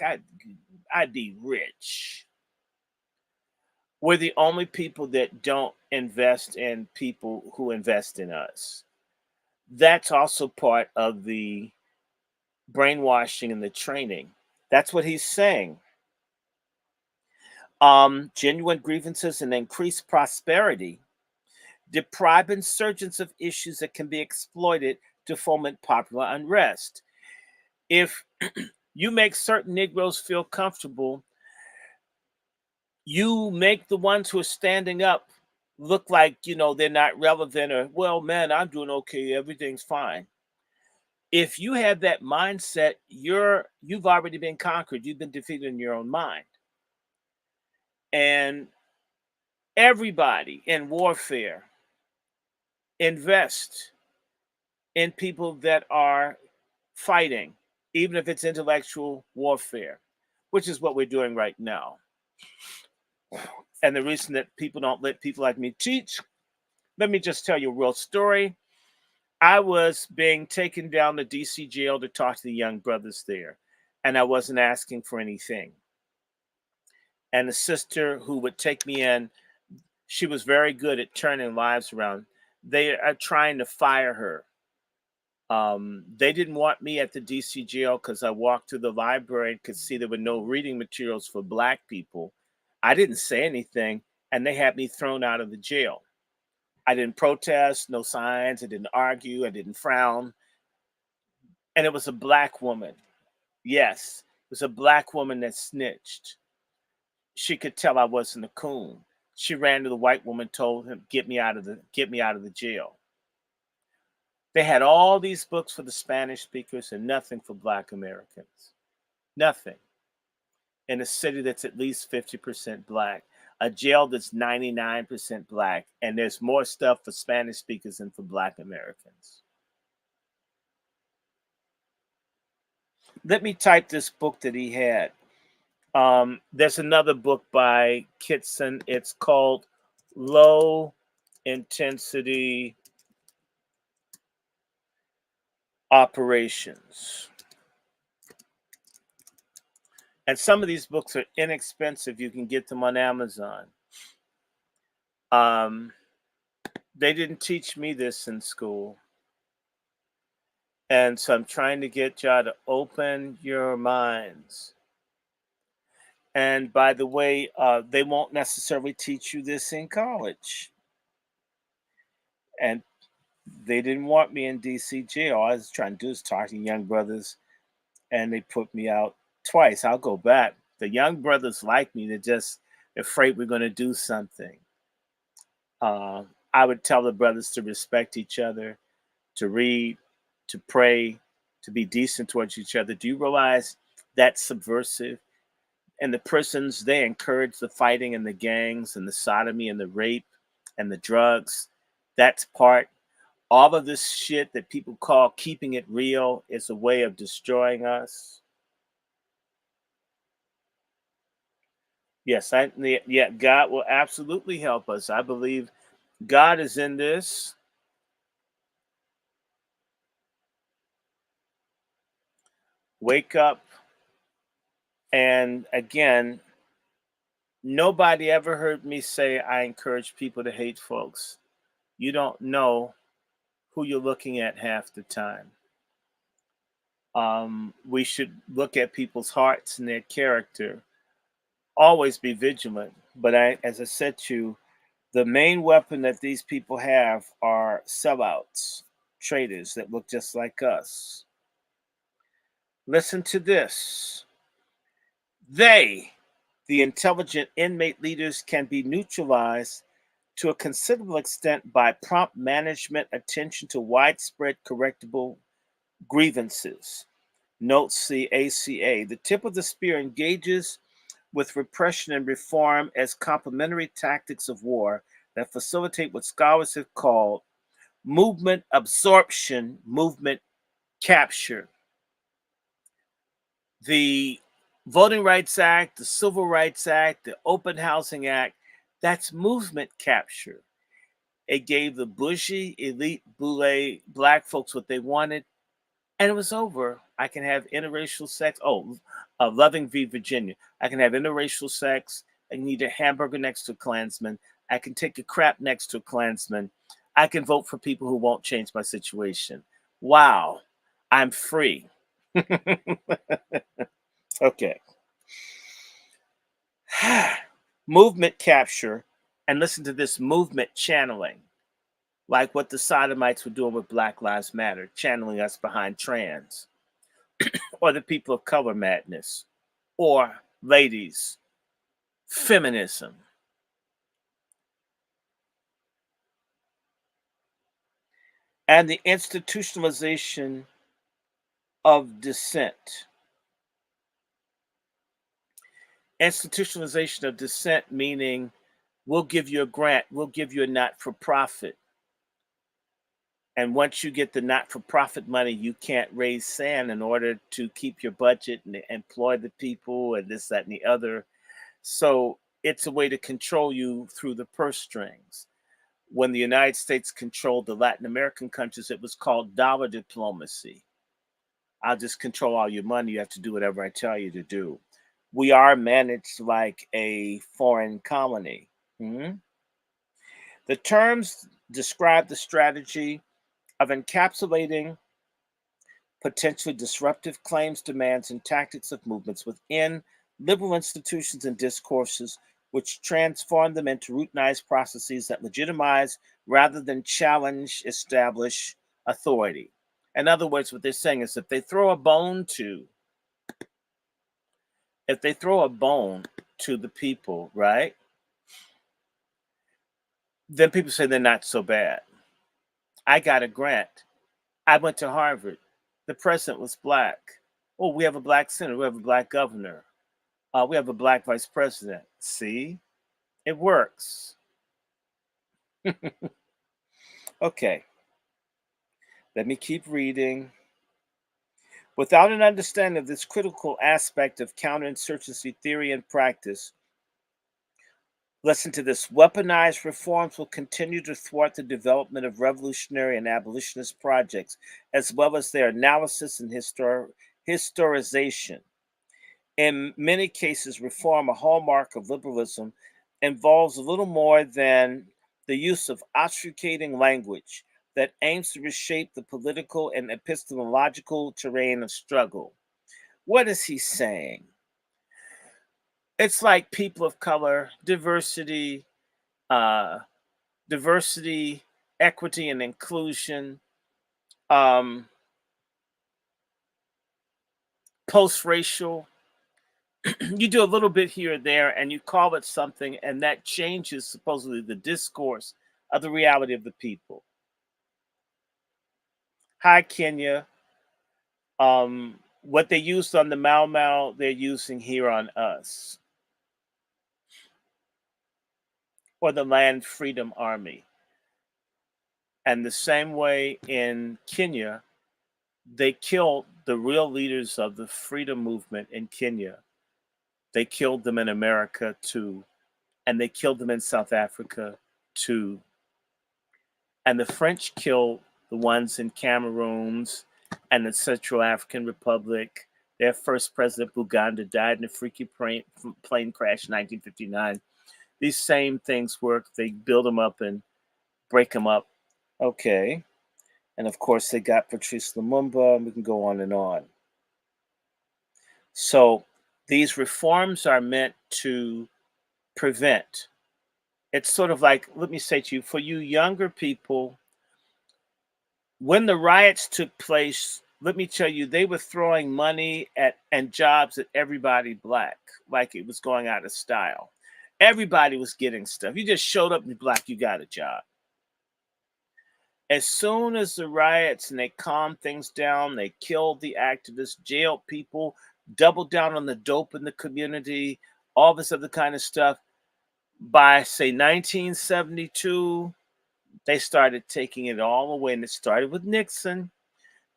I'd be rich. We're the only people that don't invest in people who invest in us. That's also part of the brainwashing and the training. That's what he's saying. Genuine grievances and increased prosperity deprive insurgents of issues that can be exploited to foment popular unrest. If you make certain Negroes feel comfortable, you make the ones who are standing up look like, they're not relevant, or, well, man, I'm doing okay, everything's fine. If you have that mindset, you've already been conquered. You've been defeated in your own mind. And everybody in warfare invest in people that are fighting, even if it's intellectual warfare, which is what we're doing right now. And the reason that people don't let people like me teach, let me just tell you a real story. I was being taken down to DC jail to talk to the young brothers there, and I wasn't asking for anything. And the sister who would take me in, she was very good at turning lives around. They are trying to fire her. They didn't want me at the DC jail because I walked to the library and could see there were no reading materials for black people. I didn't say anything, and they had me thrown out of the jail. I didn't protest, no signs, I didn't argue, I didn't frown. And it was a black woman. Yes, it was a black woman that snitched. She could tell I wasn't a coon. She ran to the white woman, told him, get me out of the jail. They had all these books for the Spanish speakers and nothing for black Americans. Nothing. In a city that's at least 50% black, a jail that's 99% black, and there's more stuff for Spanish speakers than for black Americans. Let me type this book that he had. There's another book by Kitson. It's called Low Intensity Operations. And some of these books are inexpensive. You can get them on Amazon. They didn't teach me this in school. And so I'm trying to get y'all to open your minds. And by the way, they won't necessarily teach you this in college. And they didn't want me in DC jail. All I was trying to do is talk to young brothers, and they put me out twice. I'll go back. The young brothers like me. They're just afraid we're going to do something. I would tell the brothers to respect each other, to read, to pray, to be decent towards each other. Do you realize that's subversive? And the prisons, they encourage the fighting and the gangs and the sodomy and the rape and the drugs. That's part. All of this shit that people call keeping it real is a way of destroying us. Yes, God will absolutely help us. I believe God is in this. Wake up. And again, nobody ever heard me say I encourage people to hate folks. You don't know who you're looking at half the time. We should look at people's hearts and their character. Always be vigilant. But as I said to you, the main weapon that these people have are sellouts. traitors that look just like us. Listen to this. They, the intelligent inmate leaders, can be neutralized to a considerable extent by prompt management, attention to widespread correctable grievances. Notes the ACA. The tip of the spear engages with repression and reform as complementary tactics of war that facilitate what scholars have called movement absorption, movement capture. The Voting Rights Act, the Civil Rights Act, the Open Housing Act, that's movement capture. It gave the bougie, elite, boule black folks what they wanted, and it was over. I can have interracial sex. Oh, Loving v. Virginia. I can have interracial sex. I can eat a hamburger next to a Klansman. I can take a crap next to a Klansman. I can vote for people who won't change my situation. Wow, I'm free. Okay. Movement capture, and listen to this, movement channeling, like what the sodomites were doing with Black Lives Matter, channeling us behind trans, or the people of color madness, or ladies, feminism. And the institutionalization of dissent. Institutionalization of dissent meaning we'll give you a grant, we'll give you a not for profit. And once you get the not for profit money, you can't raise sand in order to keep your budget and employ the people and this, that, and the other. So it's a way to control you through the purse strings. When the United States controlled the Latin American countries, it was called dollar diplomacy. I'll just control all your money. You have to do whatever I tell you to do. We are managed like a foreign colony. Mhm. The terms describe the strategy of encapsulating potentially disruptive claims, demands, and tactics of movements within liberal institutions and discourses, which transform them into routinized processes that legitimize rather than challenge establish authority. In other words, what they're saying is if they throw a bone to the people, right? Then people say they're not so bad. I got a grant. I went to Harvard. The president was black. Oh, we have a black senator. We have a black governor. We have a black vice president. See, it works. Okay, let me keep reading. Without an understanding of this critical aspect of counterinsurgency theory and practice, listen to this, weaponized reforms will continue to thwart the development of revolutionary and abolitionist projects, as well as their analysis and historization. In many cases, reform, a hallmark of liberalism, involves a little more than the use of obfuscating language that aims to reshape the political and epistemological terrain of struggle. What is he saying? It's like people of color, uh, diversity, equity, and inclusion, um, post-racial. You do a little bit here or there and you call it something, and that changes supposedly the discourse of the reality of the people. Hi, Kenya. What they used on the Mau Mau, they're using here on us, or the Land Freedom Army. And the same way in Kenya, they killed the real leaders of the freedom movement in Kenya. They killed them in America too, and they killed them in South Africa too. And the French killed the ones in Cameroons and the Central African Republic. Their first president, Buganda, died in a freaky plane crash in 1959. These same things work. They build them up and break them up. Okay. And of course, they got Patrice Lumumba, and we can go on and on. So these reforms are meant to prevent. It's sort of like, let me say to you, for you younger people, When the riots took place, let me tell you, they were throwing money at and jobs at everybody black, like it was going out of style. Everybody was getting stuff. You just showed up and black, you got a job. As soon as the riots and they calmed things down, they killed the activists, jailed people, doubled down on the dope in the community, all this other kind of stuff. By say 1972, they started taking it all away, and it started with Nixon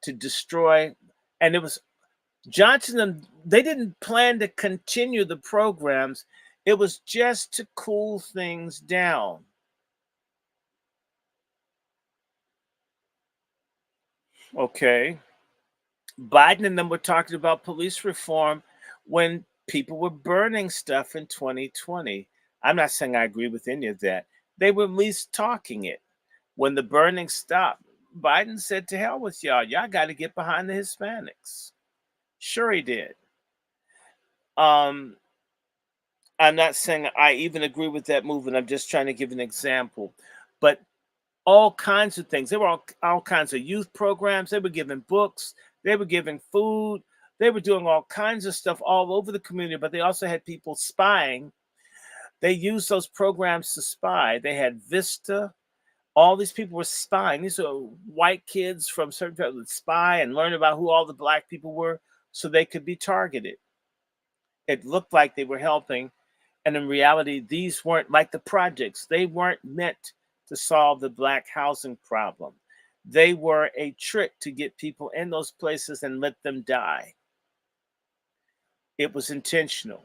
to destroy. And it was Johnson, and they didn't plan to continue the programs. It was just to cool things down. Okay. Biden and them were talking about police reform when people were burning stuff in 2020. I'm not saying I agree with any of that. They were at least talking it. When the burning stopped, Biden said, to hell with y'all. Y'all got to get behind the Hispanics. Sure, he did. Um, I'm not saying I even agree with that movement. I'm just trying to give an example. But all kinds of things. There were all kinds of youth programs. They were giving books. They were giving food. They were doing all kinds of stuff all over the community, but they also had people spying. They used those programs to spy. They had Vista. All these people were spying. These are white kids from certain places would spy and learn about who all the black people were so they could be targeted. It looked like they were helping. And in reality, these weren't like the projects. They weren't meant to solve the black housing problem. They were a trick to get people in those places and let them die. It was intentional.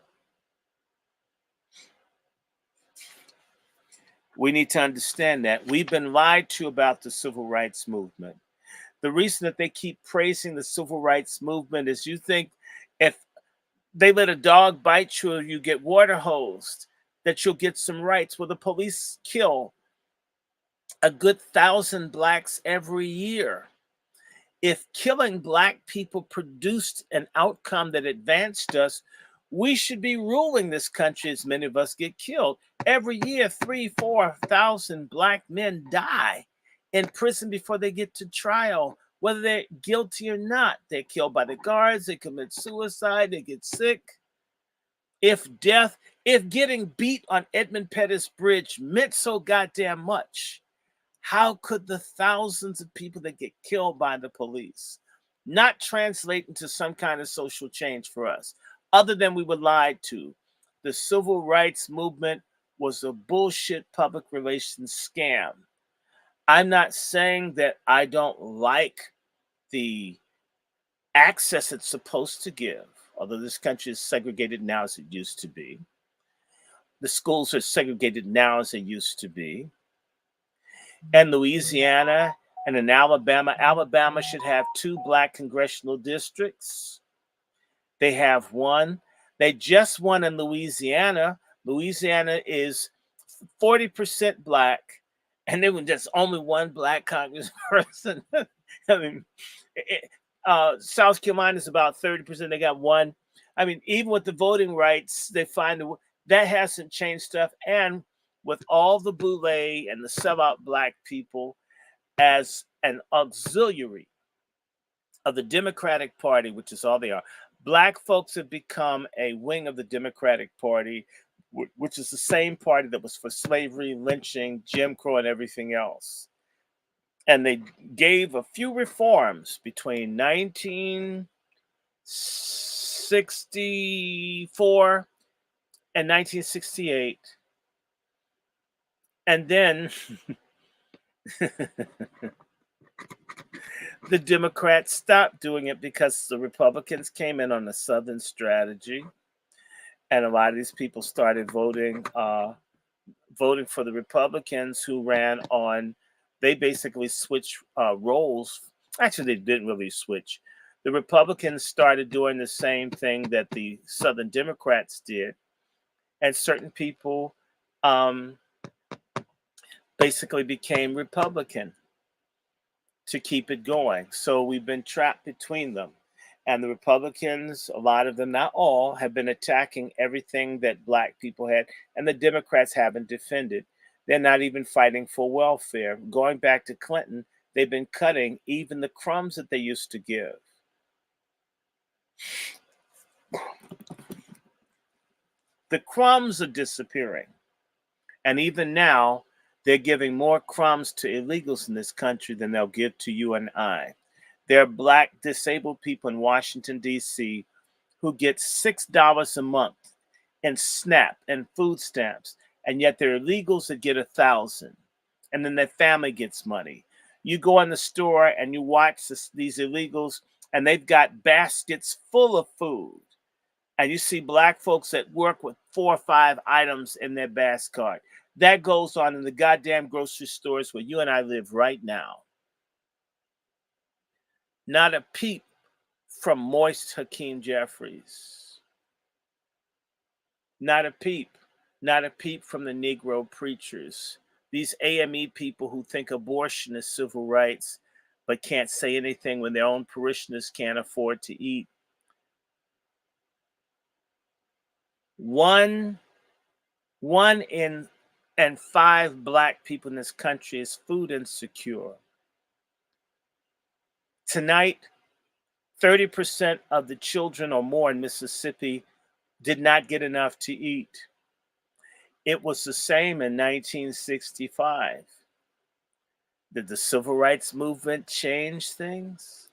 We need to understand that. We've been lied to about the civil rights movement. The reason that they keep praising the civil rights movement is you think if they let a dog bite you or you get water hosed, that you'll get some rights. Well, the police kill a good 1,000 blacks every year. If killing black people produced an outcome that advanced us, we should be ruling this country as many of us get killed. Every year, 3,000-4,000 black men die in prison before they get to trial, whether they're guilty or not. They're killed by the guards, they commit suicide, they get sick. If getting beat on Edmund Pettus Bridge meant so goddamn much, how could the thousands of people that get killed by the police not translate into some kind of social change for us, other than we were lied to? The civil rights movement was a bullshit public relations scam. I'm not saying that I don't like the access it's supposed to give, although this country is segregated now as it used to be. The schools are segregated now as they used to be. And Louisiana and in Alabama, Alabama should have 2 black congressional districts. They have one. They just won in Louisiana. Louisiana is 40% black, and there was just only one black congressperson. I mean, South Carolina is about 30%. They got one. I mean, even with the voting rights, they find that hasn't changed stuff. And with all the boule and the sellout black people as an auxiliary of the Democratic Party, which is all they are, black folks have become a wing of the Democratic Party, which is the same party that was for slavery, lynching, Jim Crow, and everything else. And they gave a few reforms between 1964 and 1968. And then the Democrats stopped doing it because the Republicans came in on a Southern strategy. And a lot of these people started voting for the Republicans who ran on, they basically switched roles. Actually, they didn't really switch. The Republicans started doing the same thing that the Southern Democrats did. And certain people basically became Republican to keep it going. So we've been trapped between them. And the Republicans, a lot of them, not all, have been attacking everything that black people had. And the Democrats haven't defended. They're not even fighting for welfare. Going back to Clinton, they've been cutting even the crumbs that they used to give. The crumbs are disappearing. And even now, they're giving more crumbs to illegals in this country than they'll give to you and I. There are Black disabled people in Washington, D.C. who get $6 a month in SNAP and food stamps, and yet there are illegals that get 1,000, and then their family gets money. You go in the store and you watch these illegals, and they've got baskets full of food. And you see Black folks that work with 4 or 5 items in their basket. That goes on in the goddamn grocery stores where you and I live right now. Not a peep from Moist Hakeem Jeffries. Not a peep. Not a peep from the Negro preachers. These AME people who think abortion is civil rights but can't say anything when their own parishioners can't afford to eat. One in 5 Black people in this country is food insecure. Tonight, 30% of the children or more in Mississippi did not get enough to eat. It was the same in 1965. Did the civil rights movement change things?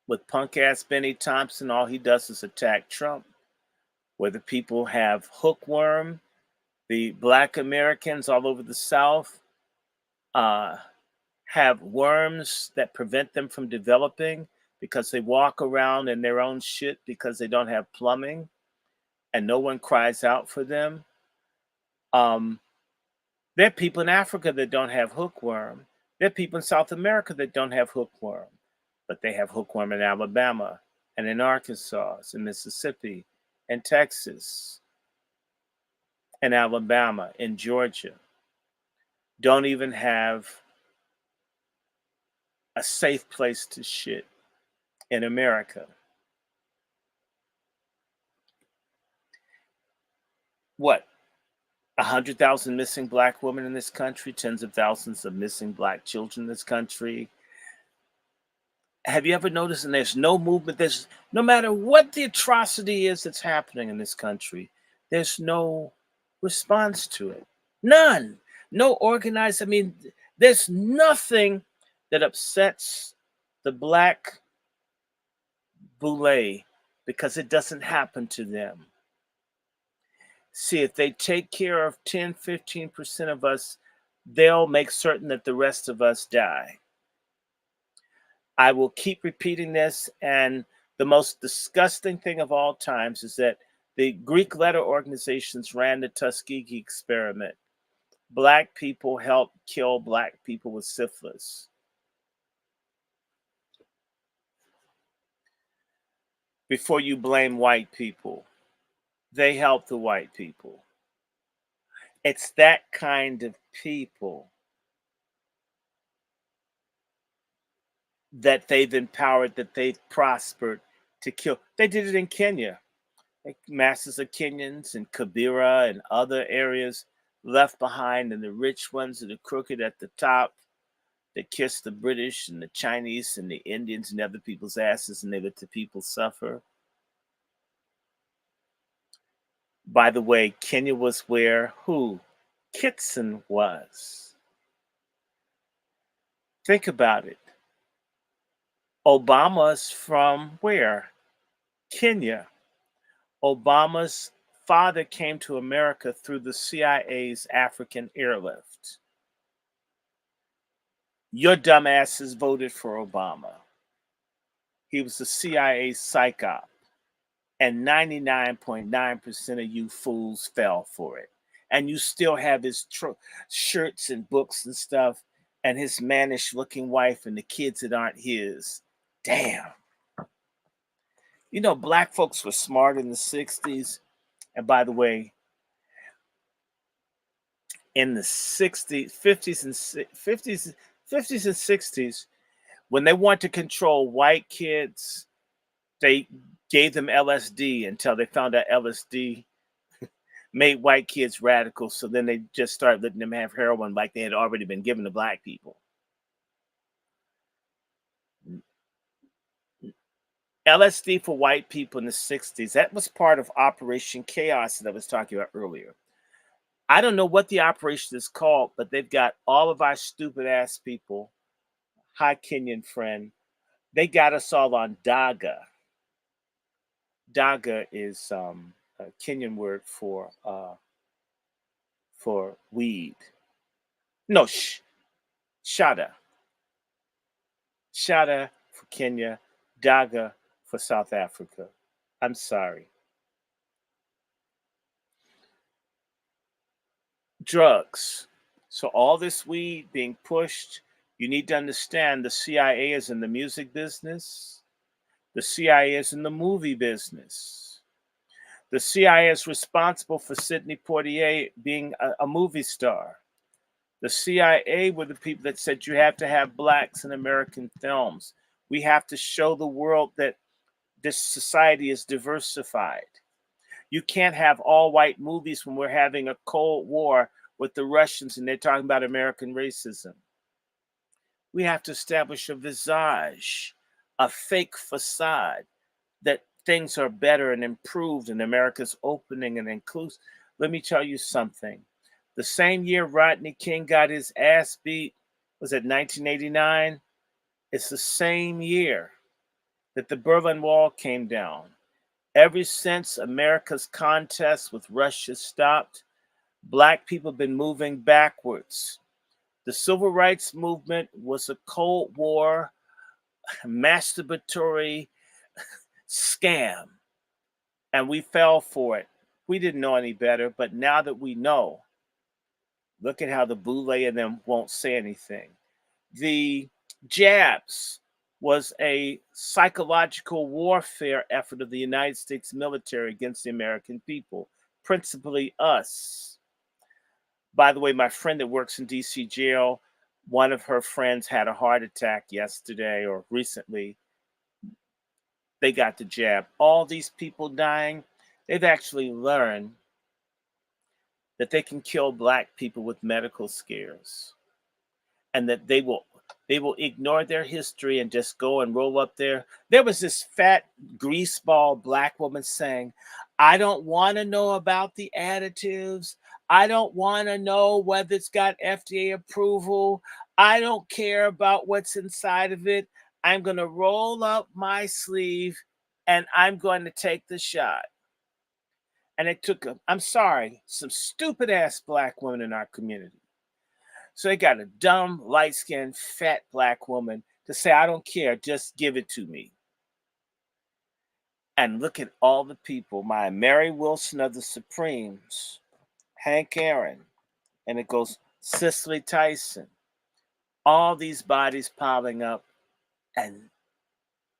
With punk-ass Benny Thompson, all he does is attack Trump. Where the people have hookworm, the Black Americans all over the South have worms that prevent them from developing because they walk around in their own shit because they don't have plumbing and no one cries out for them. There are people in Africa that don't have hookworm. There are people in South America that don't have hookworm, but they have hookworm in Alabama and in Arkansas, in Mississippi, and Texas, and Alabama, and Georgia. Don't even have a safe place to shit in America. What? 100,000 missing Black women in this country, tens of thousands of missing Black children in this country. Have you ever noticed? And there's no movement. There's no matter what the atrocity is that's happening in this country, there's no response to it. None. No organized. I mean, there's nothing that upsets the Black boule because it doesn't happen to them. See, if they take care of 10, 15% of us, they'll make certain that the rest of us die. I will keep repeating this, and the most disgusting thing of all times is that the Greek letter organizations ran the Tuskegee experiment. Black people helped kill Black people with syphilis. Before you blame white people, they helped the white people. It's that kind of people that they've empowered, that they've prospered to kill. They did it in Kenya. Like masses of Kenyans in Kibera and other areas left behind, and the rich ones and the crooked at the top that kiss the British and the Chinese and the Indians and other people's asses, and they let the people suffer. By the way, Kenya was where who? Kitson was. Think about it. Obama's from where? Kenya. Obama's father came to America through the CIA's African airlift. Your dumbasses voted for Obama. He was the CIA psych op. And 99.9% of you fools fell for it. And you still have his shirts and books and stuff, and his mannish looking wife and the kids that aren't his. Damn. You know, Black folks were smart in the 60s. And by the way, in the 60s, 50s and 60s, when they wanted to control white kids, they gave them LSD until they found out LSD made white kids radical. So then they just started letting them have heroin like they had already been given to black people. LSD for white people in the 60s, that was part of Operation Chaos that I was talking about earlier. I don't know what the operation is called, but they've got all of our stupid ass people. Hi, Kenyan friend. They got us all on Daga. Daga is a Kenyan word for weed. No, shada. Shada for Kenya, Daga for South Africa. I'm sorry. Drugs. So all this weed being pushed, you need to understand the CIA is in the music business. The CIA is in the movie business. The CIA is responsible for Sidney Poitier being a movie star. The CIA were the people that said you have to have blacks in American films. We have to show the world that this society is diversified. You can't have all white movies when we're having a Cold War with the Russians and they're talking about American racism. We have to establish a visage, a fake facade that things are better and improved and America's opening and inclusive. Let me tell you something. The same year Rodney King got his ass beat, was it 1989? It's the same year that the Berlin Wall came down. Ever since America's contest with Russia stopped, black people have been moving backwards. The civil rights movement was a Cold War masturbatory scam, and we fell for it. We didn't know any better, but now that we know, look at how the Boule and them won't say anything. The jabs was a psychological warfare effort of the United States military against the American people, principally us. By the way, my friend that works in DC jail, one of her friends had a heart attack yesterday or recently. They got the jab. All these people dying, they've actually learned that they can kill black people with medical scares and that they will ignore their history and just go and roll up there. There was this fat greaseball black woman saying, I don't want to know about the additives. I don't want to know whether it's got FDA approval. I don't care about what's inside of it. I'm going to roll up my sleeve and I'm going to take the shot. And it took, I'm sorry, some stupid ass black women in our community. So they got a dumb, light-skinned, fat black woman to say, I don't care, just give it to me. And look at all the people, my Mary Wilson of the Supremes, Hank Aaron, and it goes Cicely Tyson. All these bodies piling up and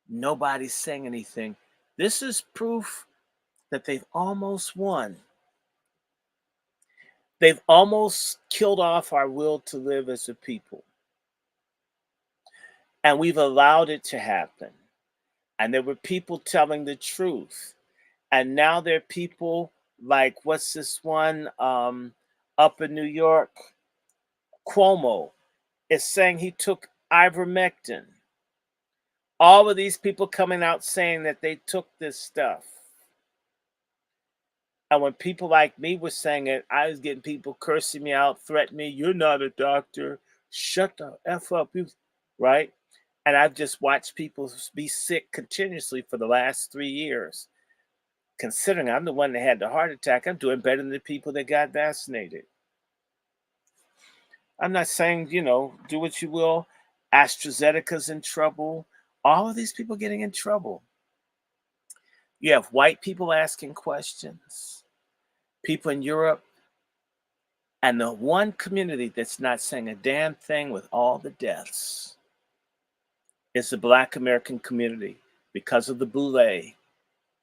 nobody's saying anything. This is proof that they've almost won. They've almost killed off our will to live as a people. And we've allowed it to happen. And there were people telling the truth. And now there are people like, what's this one up in New York? Cuomo is saying he took ivermectin. All of these people coming out saying that they took this stuff. And when people like me were saying it, I was getting people cursing me out, threatening me. You're not a doctor. Shut the F up. Right? And I've just watched people be sick continuously for the last 3 years. Considering I'm the one that had the heart attack, I'm doing better than the people that got vaccinated. I'm not saying, do what you will. AstraZeneca's in trouble. All of these people getting in trouble. You have white people asking questions, people in Europe, and the one community that's not saying a damn thing with all the deaths is the Black American community because of the Boule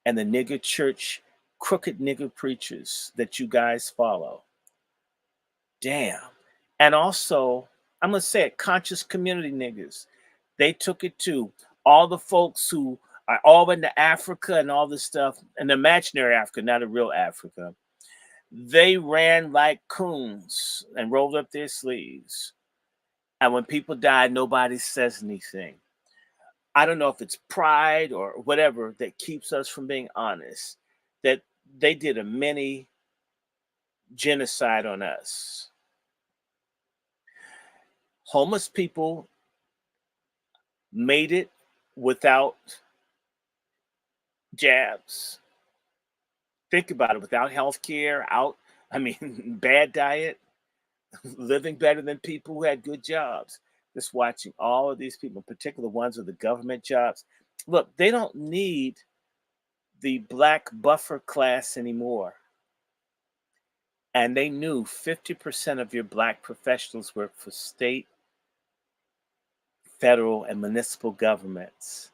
and the nigger church, crooked nigger preachers that you guys follow. Damn. And also, I'm going to say it, conscious community niggas. They took it too. All the folks who are all into Africa and all this stuff, an imaginary Africa, not a real Africa, They ran like coons and rolled up their sleeves. And when people died, nobody says anything. I don't know if it's pride or whatever that keeps us from being honest, that they did a mini genocide on us. Homeless people made it without jabs. Think about it, without health care, bad diet, living better than people who had good jobs. Just watching all of these people, in particular ones with the government jobs. Look, they don't need the black buffer class anymore. And they knew 50% of your black professionals work for state, federal, and municipal governments.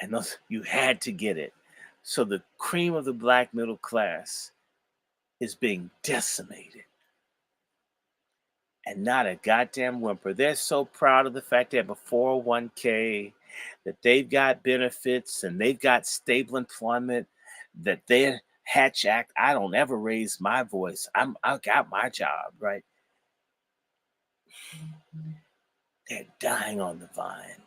And those, you had to get it. So the cream of the black middle class is being decimated. And not a goddamn whimper. They're so proud of the fact they have a 401k, that they've got benefits and they've got stable employment, that their Hatch Act, I don't ever raise my voice. I got my job, right? They're dying on the vine.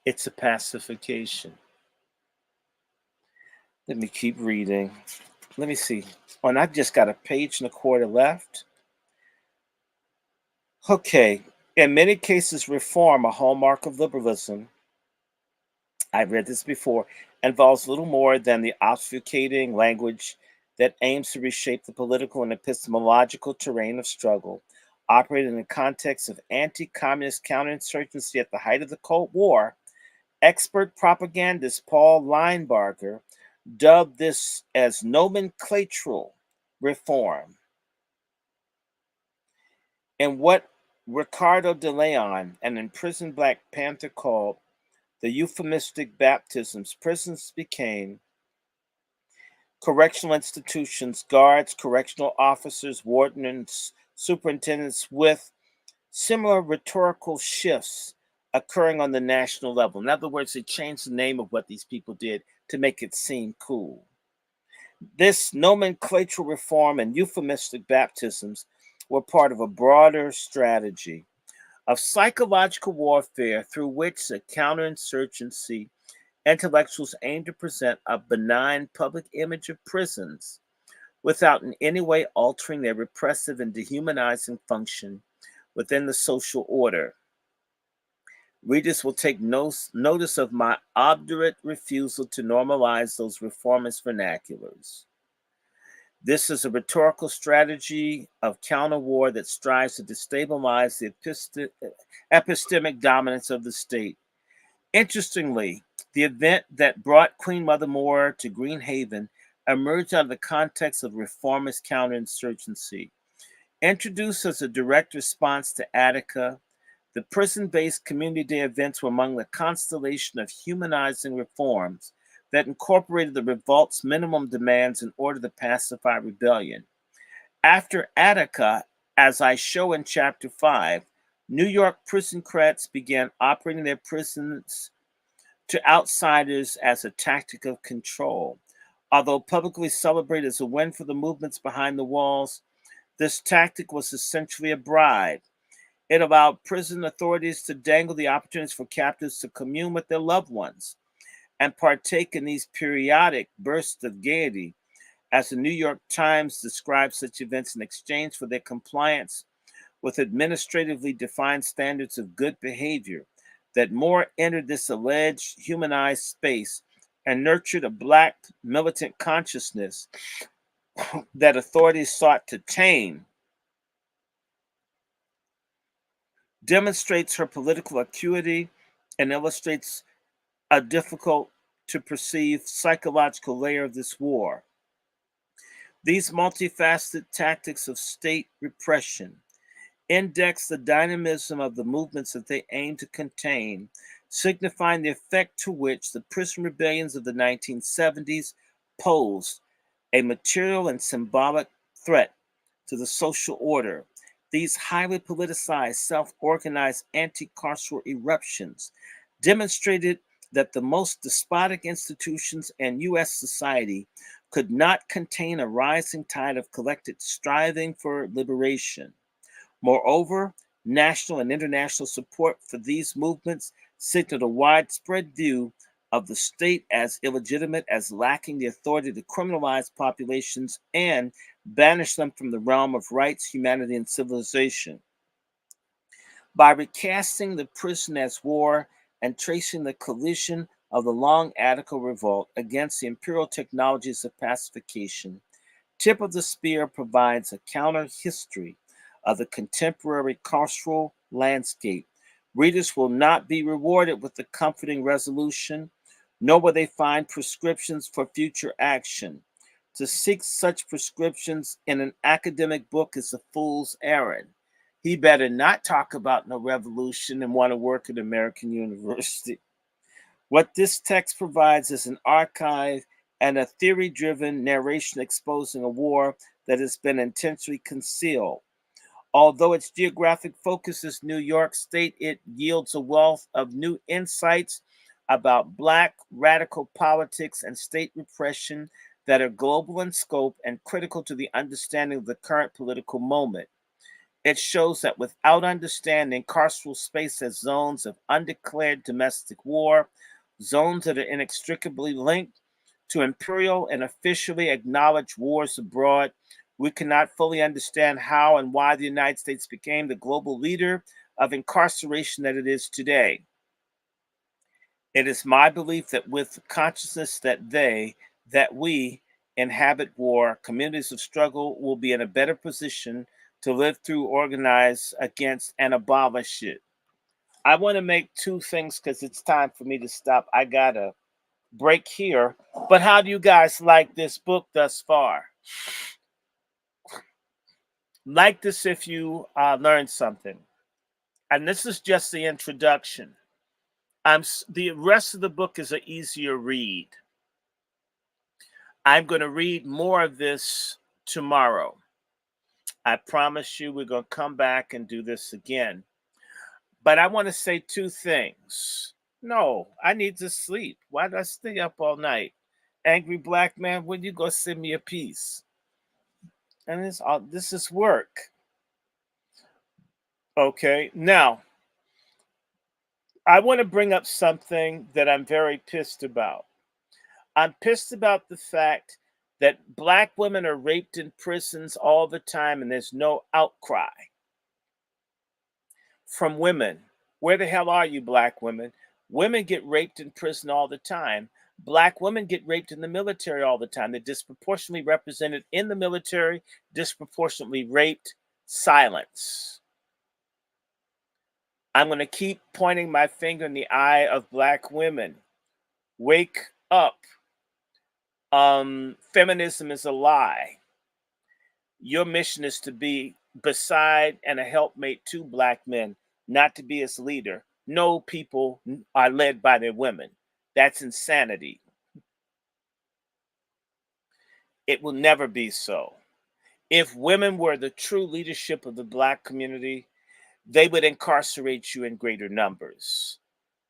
It's a pacification. Let me keep reading. Let me see. Oh, and I've just got a page and a quarter left. Okay. In many cases, reform, a hallmark of liberalism, I've read this before, involves little more than the obfuscating language that aims to reshape the political and epistemological terrain of struggle, operated in the context of anti-communist counterinsurgency at the height of the Cold War. Expert propagandist Paul Linebarger dubbed this as nomenclatural reform. And what Ricardo de Leon, an imprisoned Black Panther, called the euphemistic baptisms, prisons became correctional institutions, guards, correctional officers, wardens, superintendents, with similar rhetorical shifts occurring on the national level. In other words, they changed the name of what these people did to make it seem cool. This nomenclatural reform and euphemistic baptisms were part of a broader strategy of psychological warfare through which the counterinsurgency intellectuals aim to present a benign public image of prisons without in any way altering their repressive and dehumanizing function within the social order. Readers will take notice of my obdurate refusal to normalize those reformist vernaculars. This is a rhetorical strategy of counter-war that strives to destabilize the epistemic dominance of the state. Interestingly, the event that brought Queen Mother Moore to Green Haven emerged out of the context of reformist counterinsurgency. Introduced as a direct response to Attica, the prison-based community day events were among the constellation of humanizing reforms that incorporated the revolt's minimum demands in order to pacify rebellion. After Attica, as I show in Chapter 5, New York prison crats began operating their prisons to outsiders as a tactic of control. Although publicly celebrated as a win for the movements behind the walls, this tactic was essentially a bribe. It allowed prison authorities to dangle the opportunities for captives to commune with their loved ones and partake in these periodic bursts of gaiety, as the New York Times describes such events in exchange for their compliance with administratively defined standards of good behavior. That Moore entered this alleged humanized space and nurtured a Black militant consciousness that authorities sought to tame, demonstrates her political acuity and illustrates a difficult to perceive psychological layer of this war. These multifaceted tactics of state repression index the dynamism of the movements that they aim to contain, signifying the effect to which the prison rebellions of the 1970s posed a material and symbolic threat to the social order. These highly politicized, self-organized anti-carceral eruptions demonstrated that the most despotic institutions in U.S. society could not contain a rising tide of collective striving for liberation. Moreover, national and international support for these movements signaled a widespread view of the state as illegitimate, as lacking the authority to criminalize populations and banish them from the realm of rights, humanity, and civilization. By recasting the prison as war and tracing the collision of the long Attica revolt against the imperial technologies of pacification, Tip of the Spear provides a counter history of the contemporary carceral landscape. Readers will not be rewarded with the comforting resolution, nor will they find prescriptions for future action. To seek such prescriptions in an academic book is a fool's errand. He better not talk about no revolution and want to work at American University. What this text provides is an archive and a theory driven narration exposing a war that has been intentionally concealed. Although its geographic focus is New York State, it yields a wealth of new insights about Black radical politics and state repression that are global in scope and critical to the understanding of the current political moment. It shows that without understanding carceral space as zones of undeclared domestic war, zones that are inextricably linked to imperial and officially acknowledged wars abroad, we cannot fully understand how and why the United States became the global leader of incarceration that it is today. It is my belief that with the consciousness that we inhabit war, communities of struggle will be in a better position to live through, organize against, and abolish it. I want to make two things because it's time for me to stop. I got to break here. But how do you guys like this book thus far? Like this if you learned something. And this is just the introduction. The rest of the book is an easier read. I'm going to read more of this tomorrow. I promise you we're going to come back and do this again. But I want to say two things. No, I need to sleep. Why do I stay up all night? Angry black man, when you go send me a piece? And this is work. Okay, now I want to bring up something that I'm very pissed about. I'm pissed about the fact that black women are raped in prisons all the time and there's no outcry from women. Where the hell are you, black women? Women get raped in prison all the time. Black women get raped in the military all the time. They're disproportionately represented in the military, disproportionately raped. Silence. I'm going to keep pointing my finger in the eye of black women. Wake up. Feminism is a lie. Your mission is to be beside and a helpmate to black men, not to be his leader. No, people are led by their women. That's insanity. It will never be so. If women were the true leadership of the black community, they would incarcerate you in greater numbers.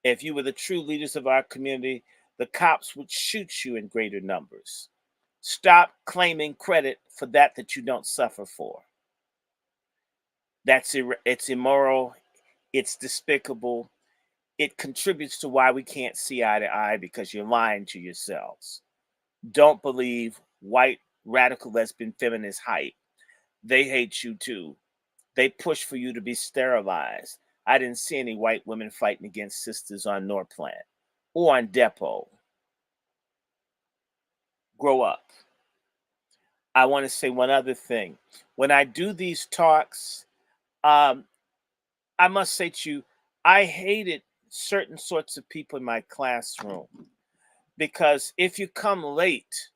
If you were the true leaders of our community, the cops would shoot you in greater numbers. Stop claiming credit for that you don't suffer for. It's immoral. It's despicable. It contributes to why we can't see eye to eye because you're lying to yourselves. Don't believe white radical lesbian feminist hype. They hate you too. They push for you to be sterilized. I didn't see any white women fighting against sisters on Norplant or on Depot. Grow up. I want to say one other thing. When I do these talks, I must say to you, I hated certain sorts of people in my classroom because if you come late,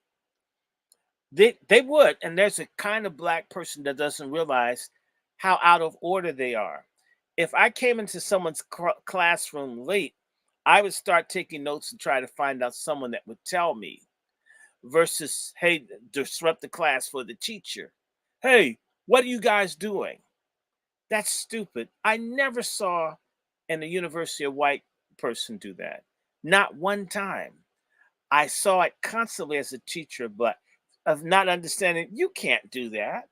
they would, and there's a kind of black person that doesn't realize how out of order they are. If I came into someone's classroom late, I would start taking notes and try to find out someone that would tell me versus, hey, disrupt the class for the teacher. Hey, what are you guys doing? That's stupid. I never saw in the university a white person do that. Not one time. I saw it constantly as a teacher, but of not understanding you can't do that.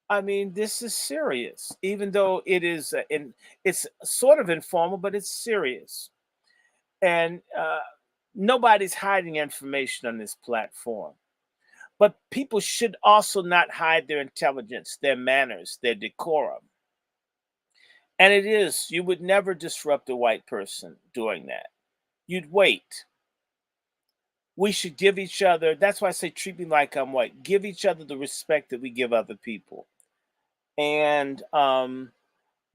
I mean, this is serious, even though it is, it's sort of informal, but it's serious. And nobody's hiding information on this platform. But people should also not hide their intelligence, their manners, their decorum. And it is, you would never disrupt a white person doing that. You'd wait. We should give each other, that's why I say treat me like I'm white. Give each other the respect that we give other people. And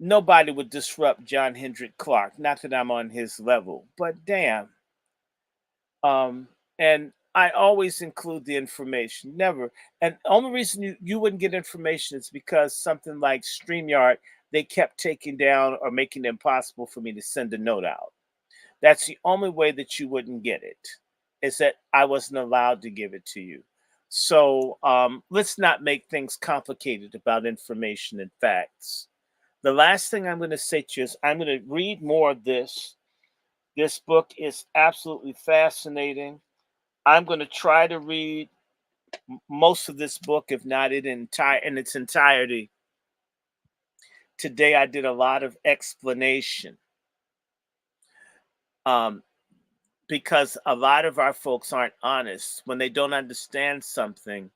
nobody would disrupt John Hendrick Clark. Not that I'm on his level, but damn. And I always include the information. Never. And the only reason you wouldn't get information is because something like StreamYard, they kept taking down or making it impossible for me to send a note out. That's the only way that you wouldn't get it, is that I wasn't allowed to give it to you. So let's not make things complicated about information and facts. The last thing I'm going to say to you is I'm going to read more of this. This book is absolutely fascinating. I'm going to try to read most of this book, if not in its entirety. Today I did a lot of explanation. Because a lot of our folks aren't honest. When they don't understand something,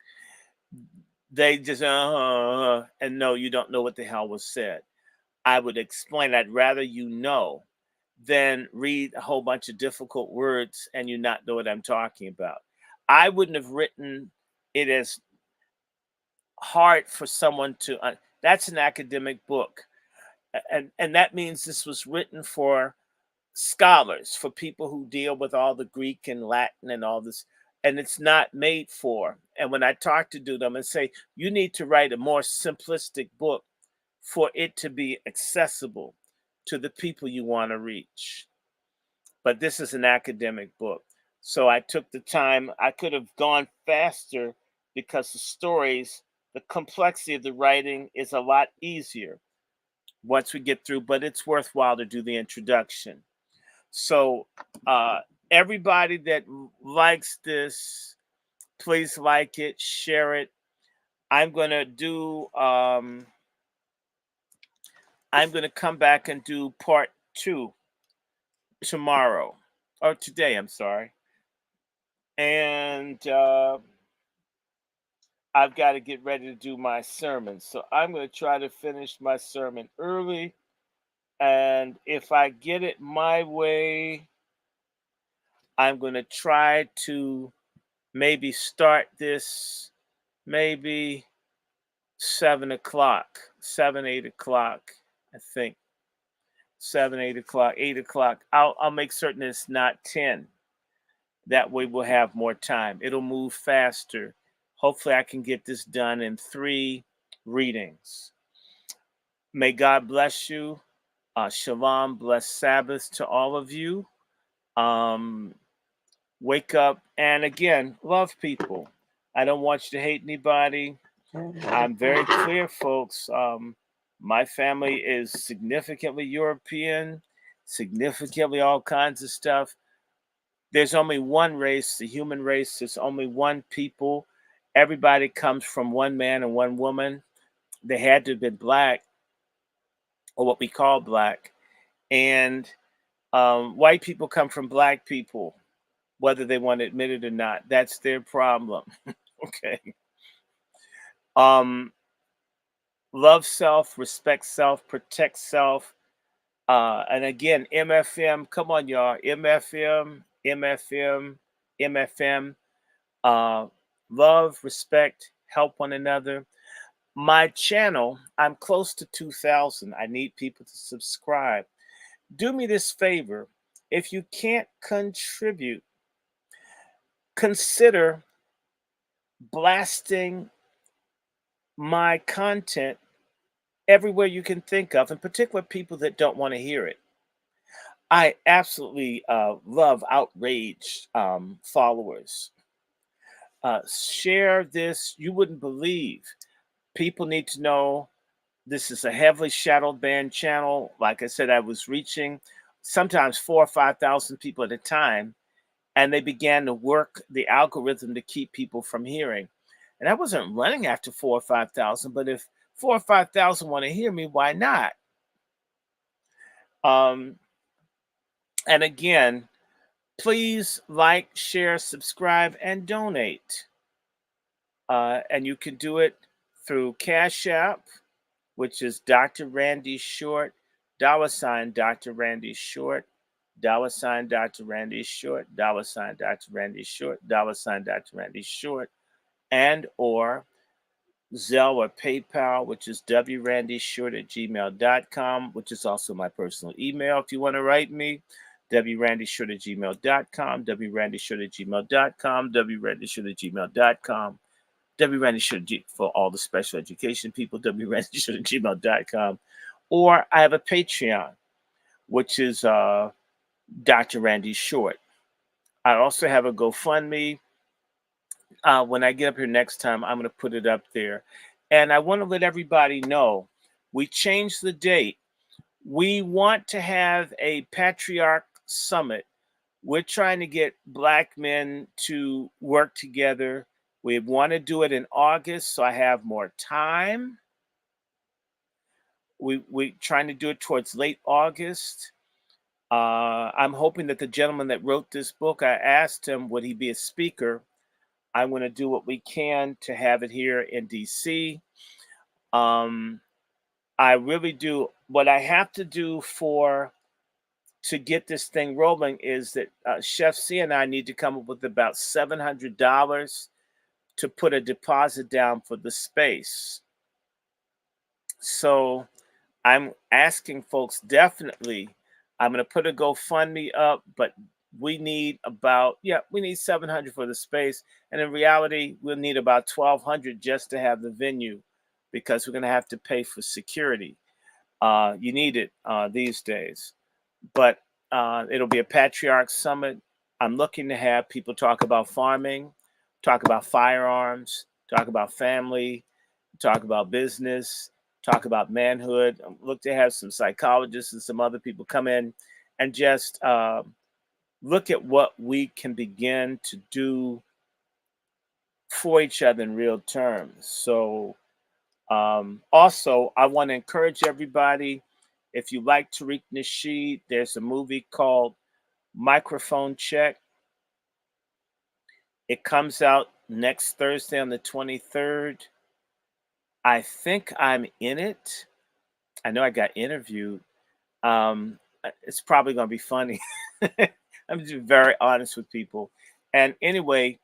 they just and no, you don't know what the hell was said. I would explain. I'd rather you know than read a whole bunch of difficult words and you not know what I'm talking about. I wouldn't have written it as hard for someone to. That's an academic book, and that means this was written for scholars, for people who deal with all the Greek and Latin and all this, and it's not made for. And when I talk to them and say, you need to write a more simplistic book for it to be accessible to the people you want to reach. But this is an academic book. So I took the time. I could have gone faster because the stories, the complexity of the writing is a lot easier once we get through, but it's worthwhile to do the introduction. So everybody that likes this, please like it, share it. I'm gonna come back and do part 2 tomorrow, or today, I'm sorry. And I've got to get ready to do my sermon. So I'm going to try to finish my sermon early. And if I get it my way, I'm going to try to maybe start this maybe 7 o'clock, 7, 8 o'clock, I think. 7, 8 o'clock, 8 o'clock. I'll make certain it's not 10. That way we'll have more time. It'll move faster. Hopefully I can get this done in 3 readings. May God bless you. Shalom, blessed Sabbath to all of you. Wake up and again, love people. I don't want you to hate anybody. I'm very clear, folks. My family is significantly European, significantly all kinds of stuff. There's only one race, the human race. There's only one people. Everybody comes from one man and one woman. They had to have been black, or what we call black. And white people come from black people, whether they want to admit it or not. That's their problem. Okay. Love self, respect self, protect self. And again, MFM, come on, y'all. MFM, MFM, MFM. Love, respect, help one another. My channel, I'm close to 2,000. I need people to subscribe. Do me this favor. If you can't contribute, consider blasting my content everywhere you can think of, in particular people that don't want to hear it. I absolutely love outraged followers. Share this. You wouldn't believe. People need to know this is a heavily shadowed banned channel. Like I said, I was reaching sometimes 4,000 or 5,000 people at a time, and they began to work the algorithm to keep people from hearing. And I wasn't running after 4 or 5,000, but if 4 or 5,000 want to hear me, why not? Um, and again, please like, share, subscribe, and donate. And you can do it through Cash App, which is Dr. Randy Short, $ Dr. Randy Short, $ Dr. Randy Short, $ Dr. Randy Short, $ Dr. Randy Short, and or Zelle or PayPal, which is wrandyshort@gmail.com, which is also my personal email if you want to write me. wrandyshort@gmail.com, wrandyshort@gmail.com, wrandyshort@gmail.com, wrandyshort for all the special education people, wrandyshort@gmail.com. Or I have a Patreon, which is Dr. Randy Short. I also have a GoFundMe. When I get up here next time, I'm going to put it up there. And I want to let everybody know we changed the date. We want to have a Patriarch Summit. We're trying to get Black men to work together. We want to do it in August, so I have more time. We're trying to do it towards late August. I'm hoping that the gentleman that wrote this book, I asked him, would he be a speaker? I'm going to do what we can to have it here in DC. I really do. What I have to do to get this thing rolling is that Chef C and I need to come up with about $700 to put a deposit down for the space. So I'm asking folks, definitely, I'm going to put a GoFundMe up, but we need we need 700 for the space. And in reality, we'll need about 1,200 just to have the venue because we're going to have to pay for security. You need it these days. But it'll be a Patriarch Summit. I'm looking to have people talk about farming, talk about firearms, talk about family, talk about business, talk about manhood. Look to have some psychologists and some other people come in and just look at what we can begin to do for each other in real terms. So also, I want to encourage everybody, if you like Tariq Nasheed, there's a movie called Microphone Check. It comes out next Thursday on the 23rd. I think I'm in it. I know I got interviewed. It's probably going to be funny. I'm just very honest with people. And anyway,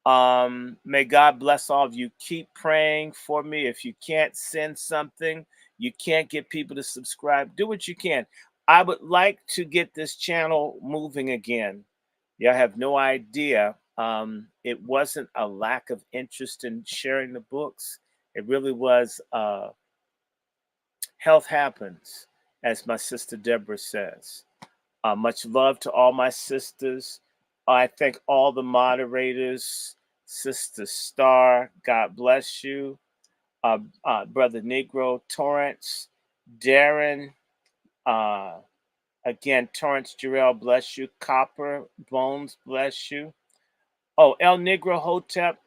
may God bless all of you. Keep praying for me. If you can't send something, you can't get people to subscribe, do what you can. I would like to get this channel moving again. Y'all have no idea. It wasn't a lack of interest in sharing the books. It really was health happens, as my sister Deborah says. Much love to all my sisters. I thank all the moderators. Sister Star, God bless you. Brother Negro, Torrance, Darren, again, Torrance Jarrell, bless you. Copper, Bones, bless you. Oh, El Negro Hotep,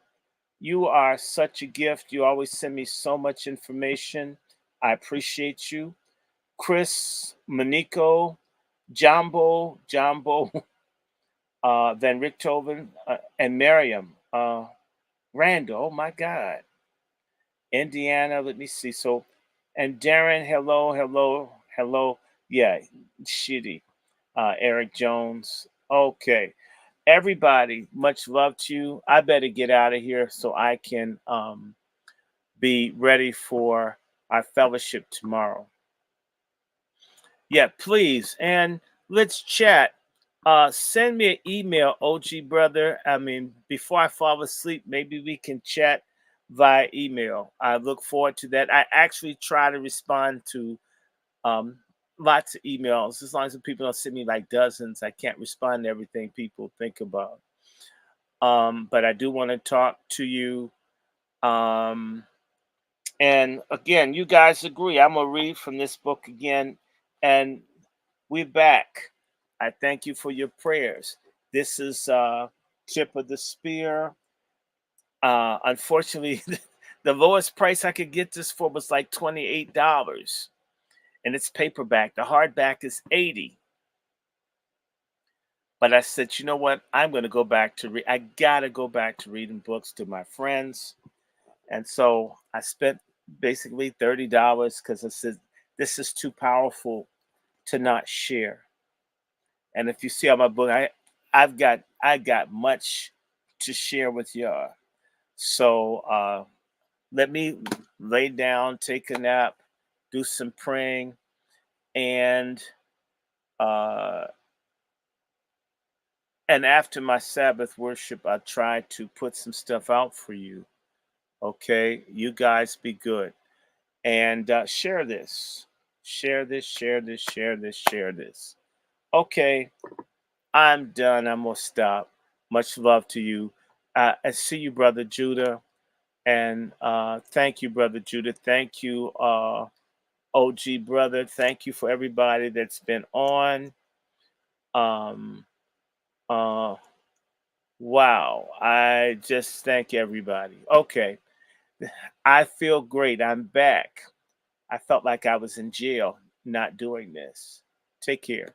you are such a gift. You always send me so much information. I appreciate you. Chris, Manico, Jumbo, Van Richthofen, and Miriam. Randall, oh my God. Indiana, let me see. So, and Darren, hello. Yeah, shitty. Eric Jones. Okay. Everybody, much love to you. I better get out of here so I can be ready for our fellowship tomorrow. Yeah, please. And let's chat. Send me an email, OG brother. I mean, before I fall asleep, maybe we can chat via email. I look forward to that. I actually try to respond to lots of emails. As long as the people don't send me like dozens, I can't respond to everything people think about. But I do want to talk to you. And again, you guys agree. I'm going to read from this book again. And we're back. I thank you for your prayers. This is Tip of the Spear. Unfortunately, the lowest price I could get this for was like $28, and it's paperback. The hardback is 80. But I said, you know what? I'm going to go back to read. I gotta go back to reading books to my friends, and so I spent basically $30 because I said this is too powerful to not share. And if you see on my book, I got much to share with y'all. So let me lay down, take a nap, do some praying, and uh, after my Sabbath worship, I try to put some stuff out for you. Okay, you guys be good and share this, share this, share this, share this, share this. Okay, I'm done. I'm gonna stop. Much love to you. I see you, brother Judah, and thank you, brother Judah. Thank you, OG brother. Thank you for everybody that's been on. Um, uh, wow. I just thank everybody. Okay. I feel great. I'm back. I felt like I was in jail not doing this. Take care.